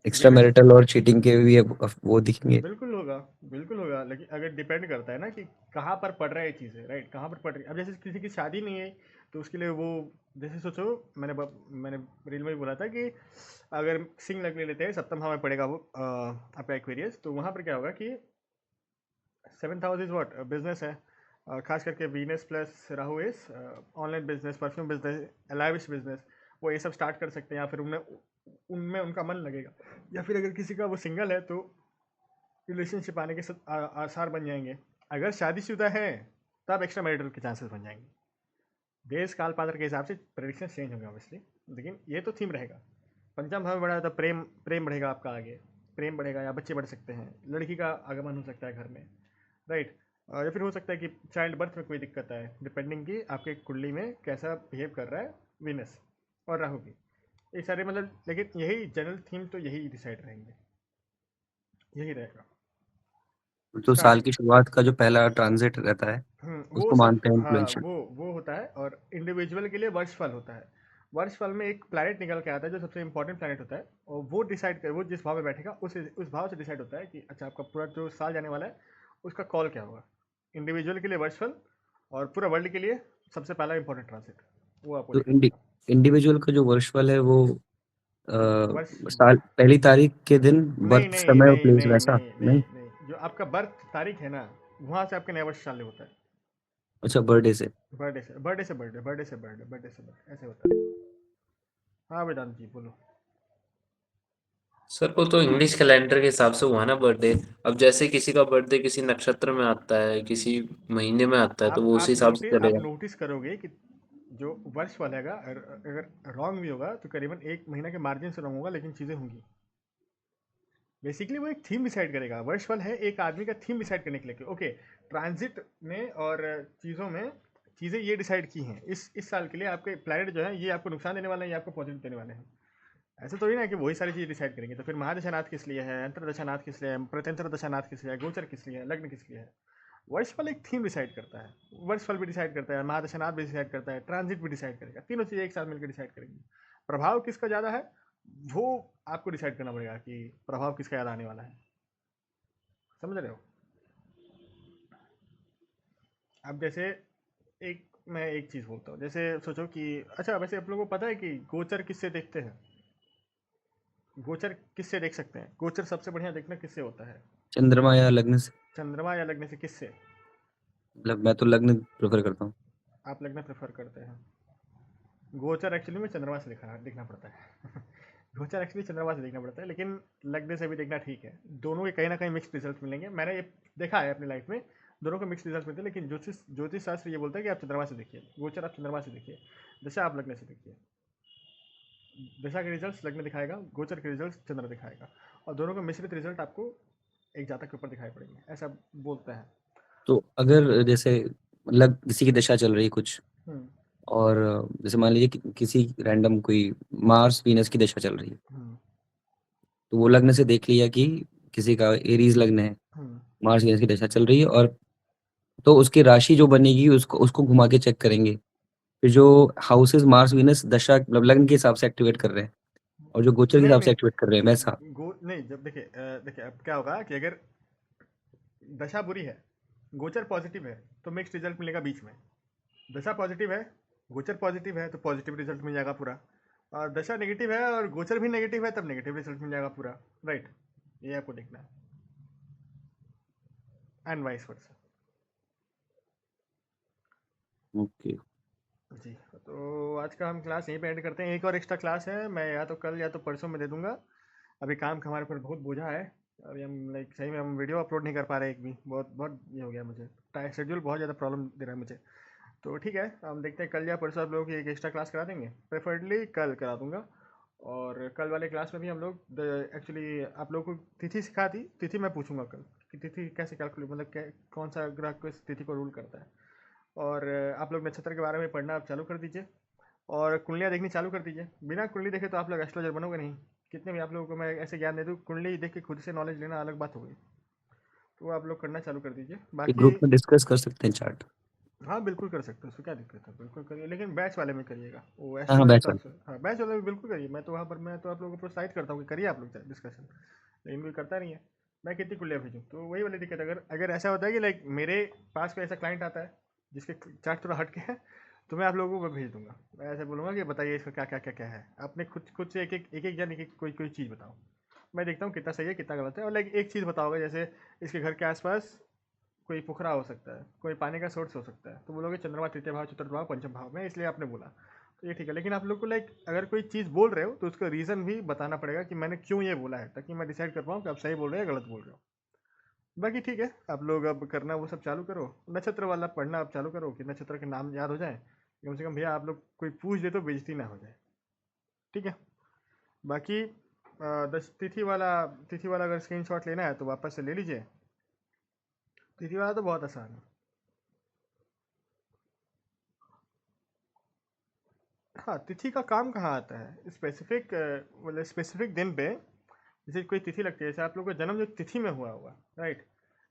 एक्स्ट्रा वीनस मैरिटल और चीटिंग के भी वो दिखेंगे। बिल्कुल होगा, बिल्कुल होगा, लेकिन अगर डिपेंड करता है ना कि कहाँ पर पड़ रहा है ये चीज़ें, राइट, कहाँ पर पड़ रही है। अब जैसे किसी की शादी नहीं है तो उसके लिए वो, जैसे सोचो, मैंने रील में भी बोला था कि अगर सिंह लग ले लेते हैं, सप्तम भाव में पड़ेगा वो आपका एक्वेरियस, तो वहाँ पर क्या होगा कि 7th house is what? Business है। खास करके Venus plus Rahu is online business, perfume business, lavish business, वो ये सब स्टार्ट कर सकते हैं, या फिर उनमें उनमें उनका मन लगेगा। या फिर अगर किसी का वो सिंगल है तो रिलेशनशिप आने के आसार बन जाएंगे। अगर शादीशुदा है तब एक्स्ट्रा मैरिटल के चांसेस बन जाएंगे। देश काल पात्र के हिसाब से प्रेडिक्शन चेंज होंगे ऑब्वियसली, लेकिन ये तो थीम रहेगा। पंचम भाव में बढ़ा तो प्रेम प्रेम बढ़ेगा आपका, आगे प्रेम बढ़ेगा या बच्चे बढ़ सकते हैं, लड़की का आगमन हो सकता है घर में, राइट। या फिर हो सकता है कि चाइल्ड बर्थ में कोई दिक्कत आए, डिपेंडिंग कि आपके कुंडली में कैसा बिहेव कर रहा है वीनस और राहु की। ये सारे मतलब, लेकिन यही जनरल थीम तो यही डिसाइड रहेंगे, यही रहेगा तो साल स्टार्टिंग। की शुरुआत का जो पहला ट्रांजिट रहता है वो उसको सब, मानते हैं हाँ, इन्फ्लुएंशियल। वो होता है। और इंडिविजुअल के लिए वर्षफल होता है। वर्षफल में एक प्लैनेट निकल के आता है जो सबसे इंपॉर्टेंट प्लैनेट होता है, और वो डिसाइड कर, वो जिस भाव में बैठेगा उस भाव से डिसाइड होता है कि अच्छा आपका पूरा जो साल जाने वाला है उसका कॉल क्या होगा। इंडिविजुअल के लिए वर्षफल, और पूरा वर्ल्ड के लिए सबसे पहला इंपॉर्टेंट ट्रांसिट, वो आपको तो दिखा दूंगा। इंडिविजुअल का जो वर्षफल है वो वर्ष, साल पहली तारीख के दिन नहीं बर्थ नहीं समय और नहीं प्लेस नहीं वैसा नहीं नहीं? नहीं नहीं, जो आपका बर्थ तारीख है ना, वहाँ से आपका नया वर्ष चालू होता है। अच्छा, बर्थडे से। बर्थडे से बर्थडे ऐसे होता है। हाँ वेदांत जी बोलो। सर वो तो इंग्लिश कैलेंडर के हिसाब से हुआ ना बर्थडे। अब जैसे किसी का बर्थडे किसी नक्षत्र में आता है, किसी महीने में आता है, तो वो उसी हिसाब से आप चलेगा। नोटिस करोगे कि जो वर्ष वाला है, अगर रॉन्ग भी होगा तो करीबन 1 महीना के मार्जिन से रॉन्ग होगा, लेकिन चीज़ें होंगी। बेसिकली वो एक थीम डिसाइड करेगा। वर्ष फल है एक आदमी का थीम डिसाइड करने के लिए, ओके ट्रांजिट में और चीज़ों में चीज़ें ये डिसाइड की हैं इस साल के लिए आपके प्लैनेट जो है ये आपको नुकसान देने वाले हैं, ये आपको पॉजिटिव देने वाले हैं। ऐसा तो ही ना कि वही सारी चीज़ डिसाइड करेंगे। तो फिर महादशानाथ किस लिए है, अंतरदशानाथ किस लिए है, प्रत्यंतर दशानाथ किस लिए है, गोचर किस लिए है, लग्न किस लिए है। वर्षफल एक थीम डिसाइड करता है, वर्षफल भी डिसाइड करता है, महादशानाथ भी डिसाइड करता है, ट्रांजिट भी डिसाइड करेगा। तीनों चीज़ें एक साथ मिलकर डिसाइड करेंगी। प्रभाव किसका ज़्यादा है वो आपको डिसाइड करना पड़ेगा कि प्रभाव किसका ज़्यादा आने वाला है। समझ रहे हो? अब जैसे मैं एक चीज़ बोलता हूँ, जैसे सोचो कि अच्छा वैसे आप लोगों को पता है कि गोचर किससे देखते हैं? गोचर किससे देख सकते हैं? गोचर सबसे बढ़िया देखना किससे होता है? चंद्रमा या लग्न से। चंद्रमा या लग्न से? किससे? मतलब मैं तो लग्न प्रेफर करता हूँ। आप लग्न प्रेफर करते हैं। गोचर एक्चुअली में चंद्रमा से देखना पड़ता है। गोचर एक्चुअली चंद्रमा से देखना पड़ता है, लेकिन लग्न से भी देखना ठीक है। दोनों के कहीं ना कहीं मिक्स रिजल्ट मिलेंगे, मैंने ये देखा है अपनी लाइफ में। दोनों के मिक्स रिजल्ट मिलते हैं, लेकिन ज्योतिष शास्त्र ये बोलता है कि आप चंद्रमा से देखिए, गोचर आप चंद्रमा से देखिए, दशा आप लग्न से देखिए। दशा के रिजल्ट लग्न दिखाएगा, गोचर के रिजल्ट चंद्र दिखाएगा, और दोनों का मिश्रित रिजल्ट आपको एक जातक के ऊपर दिखाई पड़ेंगे, ऐसा बोलते हैं। तो अगर जैसे मतलब किसी की दशा चल रही है कुछ, हम्म और जैसे मान लीजिए किसी रैंडम कोई मार्स वीनस की दशा चल रही है, हम्म तो वो लग्न से देख लिया कि किसी का एरीज लग्न है, हम्म मार्स वीनस की दशा चल रही है, और तो उसकी राशि जो बनेगी उसको उसको घुमा के चेक करेंगे, फिर जो हाउसेस मार्स वीनस दशा मतलब लग्न के हिसाब से एक्टिवेट कर रहे हैं और जो गोचर के नहीं हिसाब से नहीं एक्टिवेट कर रहे हैं वैसा। नहीं, जब देखिए अब क्या होगा कि अगर दशा बुरी है, गोचर पॉजिटिव है, तो मिक्स्ड रिजल्ट मिलेगा बीच में। दशा पॉजिटिव है, गोचर पॉजिटिव है, तो पॉजिटिव रिजल्ट मिल जाएगा पूरा। और दशा नेगेटिव है और गोचर भी नेगेटिव है, तब नेगेटिव रिजल्ट मिल जाएगा पूरा। राइट, ये आपको देखना है, एंड वाइस वर्सा। ओके। जी, तो आज का हम क्लास यहीं पे एंड करते हैं। एक और एक्स्ट्रा क्लास है, मैं या तो कल या तो परसों में दे दूंगा। अभी काम का हमारे ऊपर बहुत बोझा है, अभी हम लाइक सही में हम वीडियो अपलोड नहीं कर पा रहे एक भी, बहुत बहुत ये हो गया मुझे, टाइम शेड्यूल बहुत ज़्यादा प्रॉब्लम दे रहा है मुझे। तो ठीक है, हम देखते हैं कल या परसों आप लोगों की एक एक्स्ट्रा क्लास करा देंगे, प्रेफरेबली कल करा दूंगा। और कल वाले क्लास में भी हम लोग एक्चुअली आप लोगों को तिथि सिखा थी, तिथि मैं पूछूंगा कल कि तिथि कैसे कैलकुलेट, मतलब कौन सा ग्रह किस तिथि को रूल करता है। और आप लोग नक्षत्र के बारे में पढ़ना आप चालू कर दीजिए, और कुंडलियाँ देखनी चालू कर दीजिए। बिना कुंडली देखे तो आप लोग एस्ट्रोलॉजर बनोगे नहीं, कितने भी आप लोगों को मैं ऐसे ज्ञान दे दूँ, कुंडली देख के खुद से नॉलेज लेना अलग बात हो गई। तो वो आप लोग करना चालू कर दीजिए। एक बाकी ग्रुप में डिस्कस कर सकते हैं चार्ट। हाँ बिल्कुल कर सकते हो, उसको क्या दिक्कत है, बिल्कुल करिए, लेकिन बैच वाले में करिएगा, वो हाँ हाँ एस्ट्रोलॉजी बैच टॉक्स। हाँ बैच वाले में बिल्कुल करिए, मैं तो वहाँ पर मैं तो आप लोगों को प्रोत्साहित करता हूँ कि करिए आप लोग डिस्कशन, लेकिन कोई करता नहीं है। मैं कितनी कुल्लियाँ भेजूँ, तो वही वाली दिक्कत। अगर अगर ऐसा होता है कि लाइक मेरे पास कोई ऐसा क्लाइंट आता है जिसके चार्ट थोड़ा हट के है, तो मैं आप लोगों को भेज दूंगा। मैं ऐसे बोलूँगा कि बताइए इसका क्या क्या क्या क्या है, आपने खुद खुद से एक जन एक कोई कोई चीज़ बताओ, मैं देखता हूँ कितना सही है कितना गलत है। और लाइक एक चीज़ बताओगे, जैसे इसके घर के आसपास कोई पोखरा हो सकता है, कोई पानी का सोर्स हो सकता है, तो बोलोगे चंद्रमा तृतीय भाव चतुर्थ भाव पंचम भाव में, इसलिए आपने बोला, तो ये ठीक है। लेकिन आप लोग को लाइक अगर कोई चीज़ बोल रहे हो तो उसका रीज़न भी बताना पड़ेगा कि मैंने क्यों ये बोला है, ताकि मैं डिसाइड कर पाऊँ कि आप सही बोल रहे हो या गलत बोल रहे हो। बाकी ठीक है, आप लोग अब करना वो सब चालू करो, नक्षत्र वाला पढ़ना आप चालू करो कि नक्षत्र के नाम याद हो जाए, कम से कम भैया आप लोग कोई पूछ दे तो बेइज्जती ना हो जाए। ठीक है, बाकी दस तिथि वाला अगर स्क्रीनशॉट लेना है तो वापस से ले लीजिए। तिथि वाला तो बहुत आसान है। हाँ, तिथि का काम कहाँ आता है, स्पेसिफिक मतलब स्पेसिफिक दिन पे जैसे कोई तिथि लगती है, जैसे आप लोगों का जन्म जो तिथि में हुआ हुआ, राइट।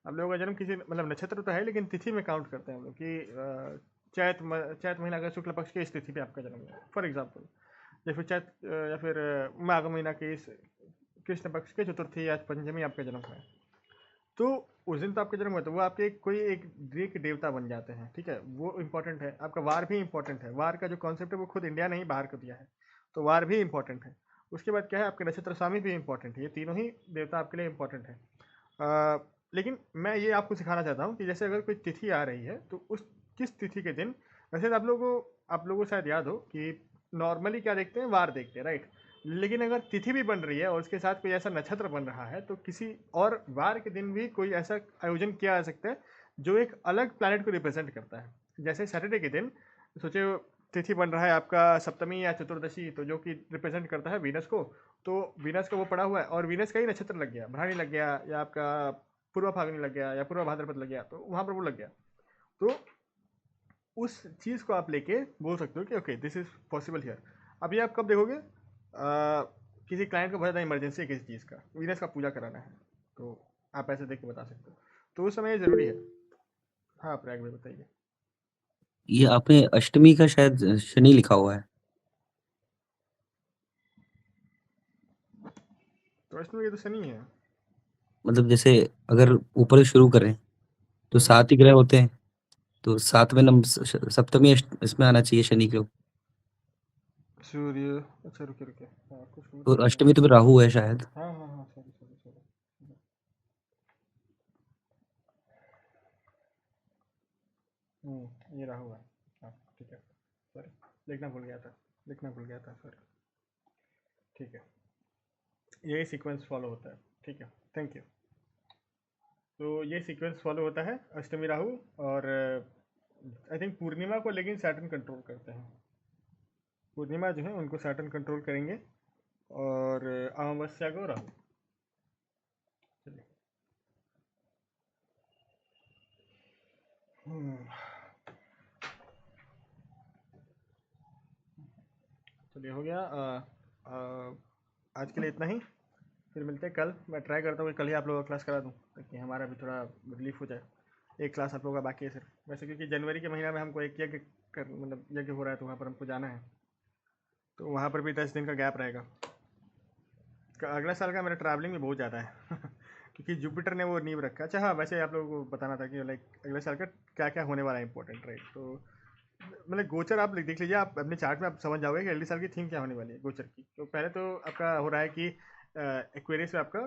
आप लोगों का जन्म किसी मतलब नक्षत्र तो है लेकिन तिथि में काउंट करते हैं हम लोग कि चैत महीना का शुक्ल पक्ष की इस तिथि पे आपका जन्म हुआ, फॉर एग्जाम्पल। या फिर या फिर माघ महीना के इस कृष्ण पक्ष के चतुर्थी या पंचमी आपका जन्म हुआ है, तो उस दिन तो आपका जन्म हुआ, तो वो आपके कोई एक ग्रीक देवता बन जाते हैं। ठीक है, वो इंपॉर्टेंट है। आपका वार भी इंपॉर्टेंट है, वार का जो कॉन्सेप्ट है वो खुद इंडिया ने ही बाहर कर दिया है, तो वार भी इंपॉर्टेंट है। उसके बाद क्या है, आपके नक्षत्र स्वामी भी इंपॉर्टेंट है, ये तीनों ही देवता आपके लिए इंपॉर्टेंट है। लेकिन मैं ये आपको सिखाना चाहता हूँ कि जैसे अगर कोई तिथि आ रही है तो उस किस तिथि के दिन, वैसे तो आप लोगों को शायद याद हो कि नॉर्मली क्या देखते हैं, वार देखते हैं, राइट। लेकिन अगर तिथि भी बन रही है और उसके साथ कोई ऐसा नक्षत्र बन रहा है, तो किसी और वार के दिन भी कोई ऐसा आयोजन किया जा सकता है जो एक अलग प्लैनेट को रिप्रेजेंट करता है। जैसे सैटरडे के दिन सोचे तिथि बन रहा है आपका सप्तमी या चतुर्दशी, तो जो कि रिप्रेजेंट करता है वीनस को, तो वीनस का वो पड़ा हुआ है और वीनस का ही नक्षत्र लग गया, भराणी लग गया, या आपका पूर्वा फागनी लग गया, या पूर्वा भाद्रपद लग गया, तो वहाँ पर वो लग गया। तो उस चीज़ को आप लेके बोल सकते हो कि okay this is possible here. अभी आप कब देखोगे, किसी क्लाइंट को बहुत ज़्यादा इमरजेंसी है किसी चीज़ का, वीनस का पूजा कराना है, तो आप ऐसे देख के बता सकते हो, तो उस समय ये ज़रूरी है। हाँ प्रयाग भाई बताइए। ये आपने अष्टमी का शायद शनि लिखा हुआ है। तो अष्टमी ये तो शनि है। मतलब जैसे अगर ऊपर से शुरू करें तो हम्म 7 ही ग्रह होते हैं, तो 7वें नंबर सप्तमी इसमें आना चाहिए शनि को। सूर्य, अच्छा रुके रुके, हाँ कुछ तो मतलब अष्टमी तो फिर राहु है शायद। हाँ हाँ हाँ, सॉरी सॉरी सॉरी। ये राहु है, हाँ ठीक है, सॉरी, लिखना भूल गया था, सॉरी। ठीक है, यही सीक्वेंस फॉलो होता है, ठीक है, थैंक यू। तो ये सीक्वेंस फॉलो होता है अष्टमी राहु, और आई थिंक पूर्णिमा को लेकिन सैटर्न कंट्रोल करते हैं। पूर्णिमा जो है उनको सैटर्न कंट्रोल करेंगे और अमावस्या को राहु। चलिए चलिए हो गया। आज के लिए इतना ही, फिर मिलते हैं कल। मैं ट्राई करता हूँ कि कल ही आप लोगों का क्लास करा दूँ ताकि हमारा भी थोड़ा रिलीफ हो जाए। एक क्लास आप लोगों का बाकी है सिर्फ वैसे, क्योंकि जनवरी के महीना में हमको एक यज्ञ मतलब यज्ञ हो रहा है, तो वहाँ पर हमको जाना है, तो वहाँ पर भी 10 दिन का गैप रहेगा। अगला साल का मेरा ट्रैवलिंग भी बहुत ज़्यादा है क्योंकि जुपिटर ने वो नींव रखा। अच्छा हाँ, वैसे आप लोगों को बताना था कि लाइक अगले साल का क्या क्या होने वाला है इंपॉर्टेंट, राइट। तो मतलब गोचर आप देख लीजिए, आप अपने चार्ट में आप समझ जाओगे कि अगले साल की थीम क्या होने वाली है गोचर की। तो पहले तो आपका हो रहा है कि एक्वेरियस में आपका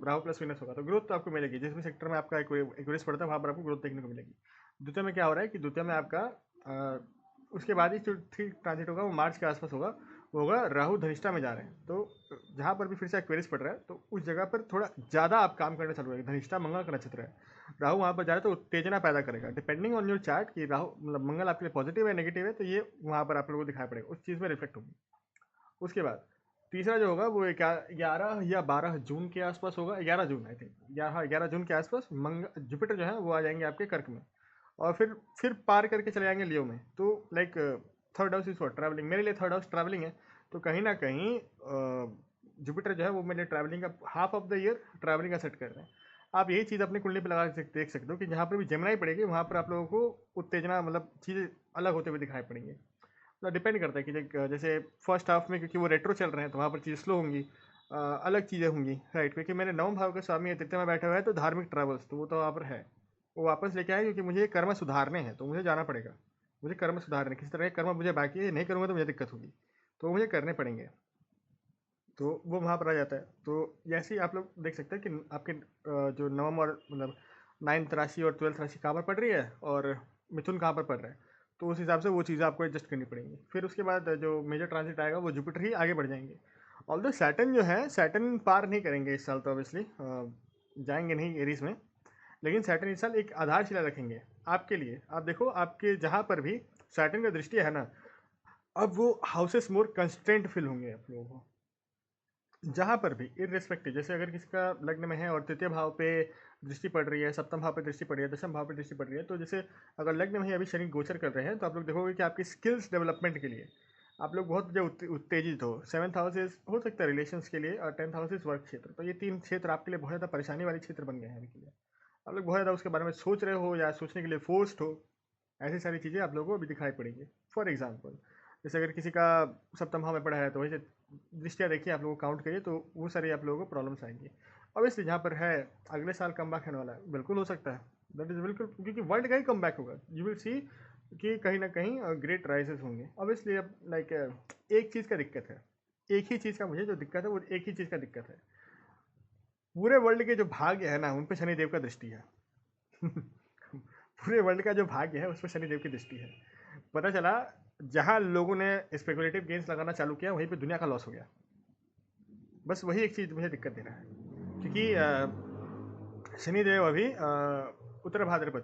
राहु प्लस वीनस होगा, तो ग्रोथ तो आपको मिलेगी। जिस भी सेक्टर में आपका एक्वेरियस पड़ता है वहाँ पर आपको ग्रोथ देखने को मिलेगी। द्वितीय में क्या हो रहा है कि द्वितीय में आपका उसके बाद ही जो ठीक ट्रांजिट होगा वो मार्च के आसपास होगा, वो होगा राहु धनिष्ठा में जा रहे हैं। तो जहाँ पर भी फिर से एक्वेरियस पड़ रहा है तो उस जगह पर थोड़ा ज़्यादा आप काम करना चालू होगा। धनिष्ठा मंगल का नक्षत्र है, राहु वहाँ पर जा रहा है तो उत्तेजना पैदा करेगा। डिपेंडिंग ऑन योर चार्ट कि राहु मतलब मंगल आपके लिए पॉजिटिव है नेगेटिव है, तो ये वहाँ पर आप लोगों को दिखाई पड़ेगा, उस चीज़ में रिफ्लेक्ट होगी। उसके बाद तीसरा जो होगा वो 11 या 12 जून के आसपास होगा। 11 जून आई थिंक, 11 जून के आसपास जुपिटर जो है वो आ जाएंगे आपके कर्क में, और फिर पार करके चले जाएंगे लियो में। तो like third house is for travelling, मेरे लिए थर्ड हाउस ट्रैवलिंग है। तो कहीं ना कहीं जुपिटर जो है वो मेरे ट्रैवलिंग का half of the year travelling का सेट कर रहे हैं। आप यही चीज़ अपनी कुंडली पे लगा देख सकते हो कि जहाँ पर भी जमनाई पड़ेगी वहाँ पर आप लोगों को उत्तेजना मतलब चीज़ें अलग होते हुए दिखाई पड़ेंगे। मतलब डिपेंड करता है कि जैसे फर्स्ट हाफ में क्योंकि वो रेट्रो चल रहे हैं तो वहाँ पर चीज़ें स्लो होंगी, अलग चीज़ें होंगी, राइट। क्योंकि मेरे नवम भाव के स्वामी तृतीय में बैठे हुए हैं, तो धार्मिक ट्रैवल्स तो वो तो वहाँ पर है, वो वापस लेके आए क्योंकि मुझे कर्म सुधारने हैं, तो मुझे जाना पड़ेगा। मुझे कर्म सुधारने, किसी तरह के कर्म मुझे बाकी है, नहीं करूँगा तो मुझे दिक्कत होगी, तो मुझे करने पड़ेंगे, तो वो वहाँ पर आ जाता है। तो जैसे ही आप लोग देख सकते हैं कि आपके जो नवम और मतलब 9th राशि और 12th राशि कहाँ पर पड़ रही है और मिथुन कहाँ पर पड़ रहा है, तो उस हिसाब से वो चीज़ें आपको एडजस्ट करनी पड़ेंगी। फिर उसके बाद जो मेजर ट्रांजिट आएगा वो जुपिटर ही आगे बढ़ जाएंगे। ऑल्दो सैटर्न जो है, सैटर्न पार नहीं करेंगे इस साल, तो ऑब्वियसली जाएंगे नहीं एरीज में, लेकिन सैटर्न इस साल एक आधारशिला रखेंगे आपके लिए। आप देखो आपके जहाँ पर भी सैटर्न का दृष्टि है ना, अब वो हाउसेस मोर कंस्टेंट फील होंगे आप लोगों को जहाँ पर भी इररिस्पेक्टिव। जैसे अगर किसी का लग्न में है और तृतीय भाव पे दृष्टि पड़ रही है, सप्तम भाव पे दृष्टि पड़ रही है, दशम भाव पे दृष्टि पड़ रही है, तो जैसे अगर लग्न में ही अभी शनि गोचर कर रहे हैं तो आप लोग देखोगे कि आपकी स्किल्स डेवलपमेंट के लिए आप लोग बहुत जो उत्तेजित हो। 7th हाउस हो सकता है रिलेशंस के लिए, और 10th हाउस वर्क क्षेत्र। तो ये 3 क्षेत्र आपके लिए बहुत ज़्यादा परेशानी वाले क्षेत्र बन गए हैं अभी के लिए। आप लोग बहुत ज़्यादा उसके बारे में सोच रहे हो या सोचने के लिए फोर्स्ड हो, ऐसी सारी चीज़ें आप लोगों को अभी दिखाई पड़ेंगी। फॉर एग्जाम्पल जैसे अगर किसी का सप्तम भाव में पड़ा है तो वैसे दृष्टियाँ देखिए, आप लोग काउंट करिए तो वो सारी आप लोगों को प्रॉब्लम्स आएंगी। ऑब्वियसली जहाँ पर है अगले साल कम बैक होने वाला है, बिल्कुल हो सकता है, दैट इज़ बिल्कुल, क्योंकि वर्ल्ड का ही कम बैक होगा। यू विल सी कि कहीं ना कहीं ग्रेट राइजेस होंगे। ऑब्वियसली अब लाइक एक चीज़ का दिक्कत है, एक ही चीज़ का मुझे जो दिक्कत है वो एक ही चीज़ का दिक्कत है, पूरे वर्ल्ड के जो भाग्य है ना उन पर शनिदेव का दृष्टि है पूरे वर्ल्ड का जो भाग्य है उस पर शनिदेव की दृष्टि है। पता चला जहाँ लोगों ने स्पेकुलेटिव गेम्स लगाना चालू किया वहीं पे दुनिया का लॉस हो गया। बस वही एक चीज़ मुझे दिक्कत दे रहा है, क्योंकि शनिदेव अभी उत्तर भाद्रपद,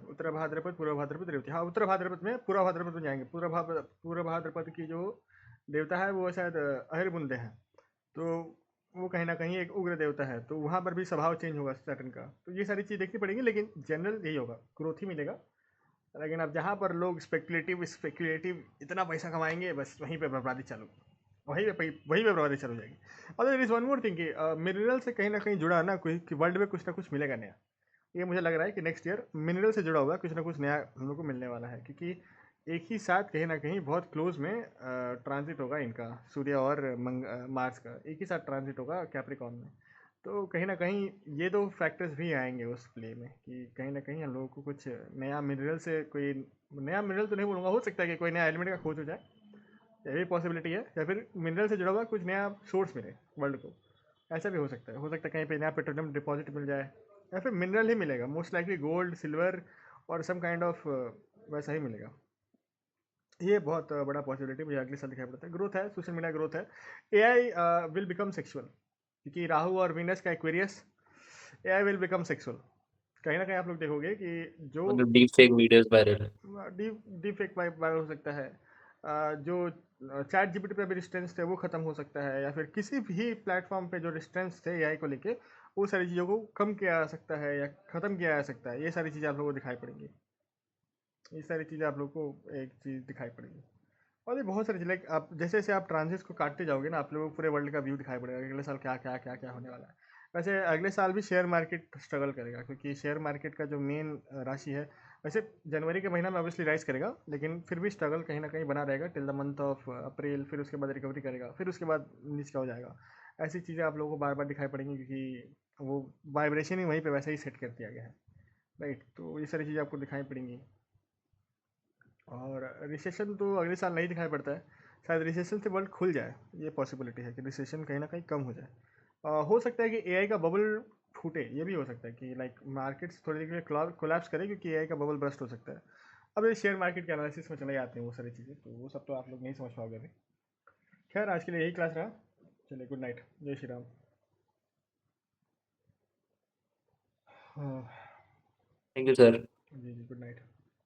पूर्व भाद्रपद, रेवती, हाँ उत्तर भाद्रपद में पूर्व भाद्रपद में जाएंगे। पूर्व भाद्रपद की जो देवता है वो शायद अहिरबुंदे हैं, तो वो कहीं ना कहीं एक उग्र देवता है, तो वहाँ पर भी स्वभाव चेंज होगा सैटर्न का। तो ये सारी चीज़ देखनी पड़ेगी, लेकिन जनरल यही होगा, ग्रोथ ही मिलेगा। लेकिन अब जहाँ पर लोग स्पेकुलेटिव इतना पैसा कमाएंगे, बस वहीं पे बर्बादी चालू, वहीं पे बर्बादी चालू हो जाएगी। और there is one more thing कि मिनरल से कहीं ना कहीं जुड़ा ना कोई कि वर्ल्ड में कुछ ना कुछ मिलेगा नया। ये मुझे लग रहा है कि नेक्स्ट ईयर मिनरल से जुड़ा हुआ कुछ ना कुछ नया हम लोग को मिलने वाला है, क्योंकि एक ही साथ कहीं ना कहीं बहुत क्लोज में ट्रांजिट होगा इनका, सूर्य और मार्स का एक ही साथ ट्रांजिट होगा कैप्रिकॉर्न में। तो कहीं ना कहीं ये दो फैक्टर्स भी आएंगे उस प्ले में कि कहीं ना कहीं हम लोगों को कुछ नया मिनरल से, कोई नया मिनरल तो नहीं बोलूँगा, हो सकता है कि कोई नया एलिमेंट का खोज हो जाए, ये भी पॉसिबिलिटी है, या फिर मिनरल से जुड़ा हुआ कुछ नया सोर्स मिले वर्ल्ड को, ऐसा भी हो सकता है। कहीं पे नया पेट्रोलियम डिपॉजिट मिल जाए, या फिर मिनरल ही मिलेगा, मोस्ट लाइकली गोल्ड, सिल्वर और सम काइंड ऑफ वैसा ही मिलेगा। ये बहुत बड़ा पॉसिबिलिटी मुझे अगले साल दिखाई पड़ता है। ग्रोथ है, सोशल मीडिया ग्रोथ है। एआई विल बिकम सेक्सुअल, क्योंकि राहु और वीनस का Aquarius, AI will become sexual. कहीं ना कहीं आप लोग देखोगे कि जो मतलब डीप फेक वीडियोस वायरल है। डीप फेक वायरल हो सकता है, जो चैट जीपीटी पे अभी रिस्ट्रेंस थे वो ख़त्म हो सकता है, या फिर किसी भी प्लेटफॉर्म पे जो रिस्ट्रेंस थे एआई को लेके वो सारी चीज़ों को कम किया जा सकता है या ख़त्म किया जा सकता है। ये सारी चीज़ें आप लोगों को दिखाई पड़ेंगी, ये सारी चीज़ें आप लोगों को एक चीज़ दिखाई पड़ेगी। और ये बहुत सारी चीज़, लाइक आप जैसे जैसे आप ट्रांजिट्स को काटते जाओगे ना, आप लोगों को पूरे वर्ल्ड का व्यू दिखाई पड़ेगा कि अगले साल क्या क्या क्या क्या होने वाला है। वैसे अगले साल भी शेयर मार्केट स्ट्रगल करेगा, क्योंकि शेयर मार्केट का जो मेन राशि है, वैसे जनवरी के महीना में ऑब्वियसली राइज करेगा, लेकिन फिर भी स्ट्रगल कहीं ना कहीं बना रहेगा till the month of April. फिर उसके बाद रिकवरी करेगा, फिर उसके बाद नीचे हो जाएगा। ऐसी चीज़ें आप लोगों को बार बार दिखाई पड़ेंगी, क्योंकि वो वाइब्रेशन ही वहीं पे वैसे ही सेट कर दिया गया है, राइट। तो ये सारी चीज़ें आपको दिखाई पड़ेंगी। और रिसेशन तो अगले साल नहीं दिखाई पड़ता है, शायद रिसेशन से वर्ल्ड खुल जाए, ये पॉसिबिलिटी है कि रिसेशन कहीं ना कहीं कम हो जाए। हो सकता है कि एआई का बबल फूटे, ये भी हो सकता है कि लाइक मार्केट्स थोड़ी देर के लिए कोलैप्स करे, क्योंकि एआई का बबल बस्ट हो सकता है। अब ये शेयर मार्केट के एनालिसिस में चले जाते हैं वो सारी चीज़ें, तो वो सब तो आप लोग नहीं समझ पाओगे अभी। खैर आज के लिए यही क्लास रहा, चलिए गुड नाइट, जय श्री राम। हाँ, थैंक यू सर। जी जी गुड नाइट।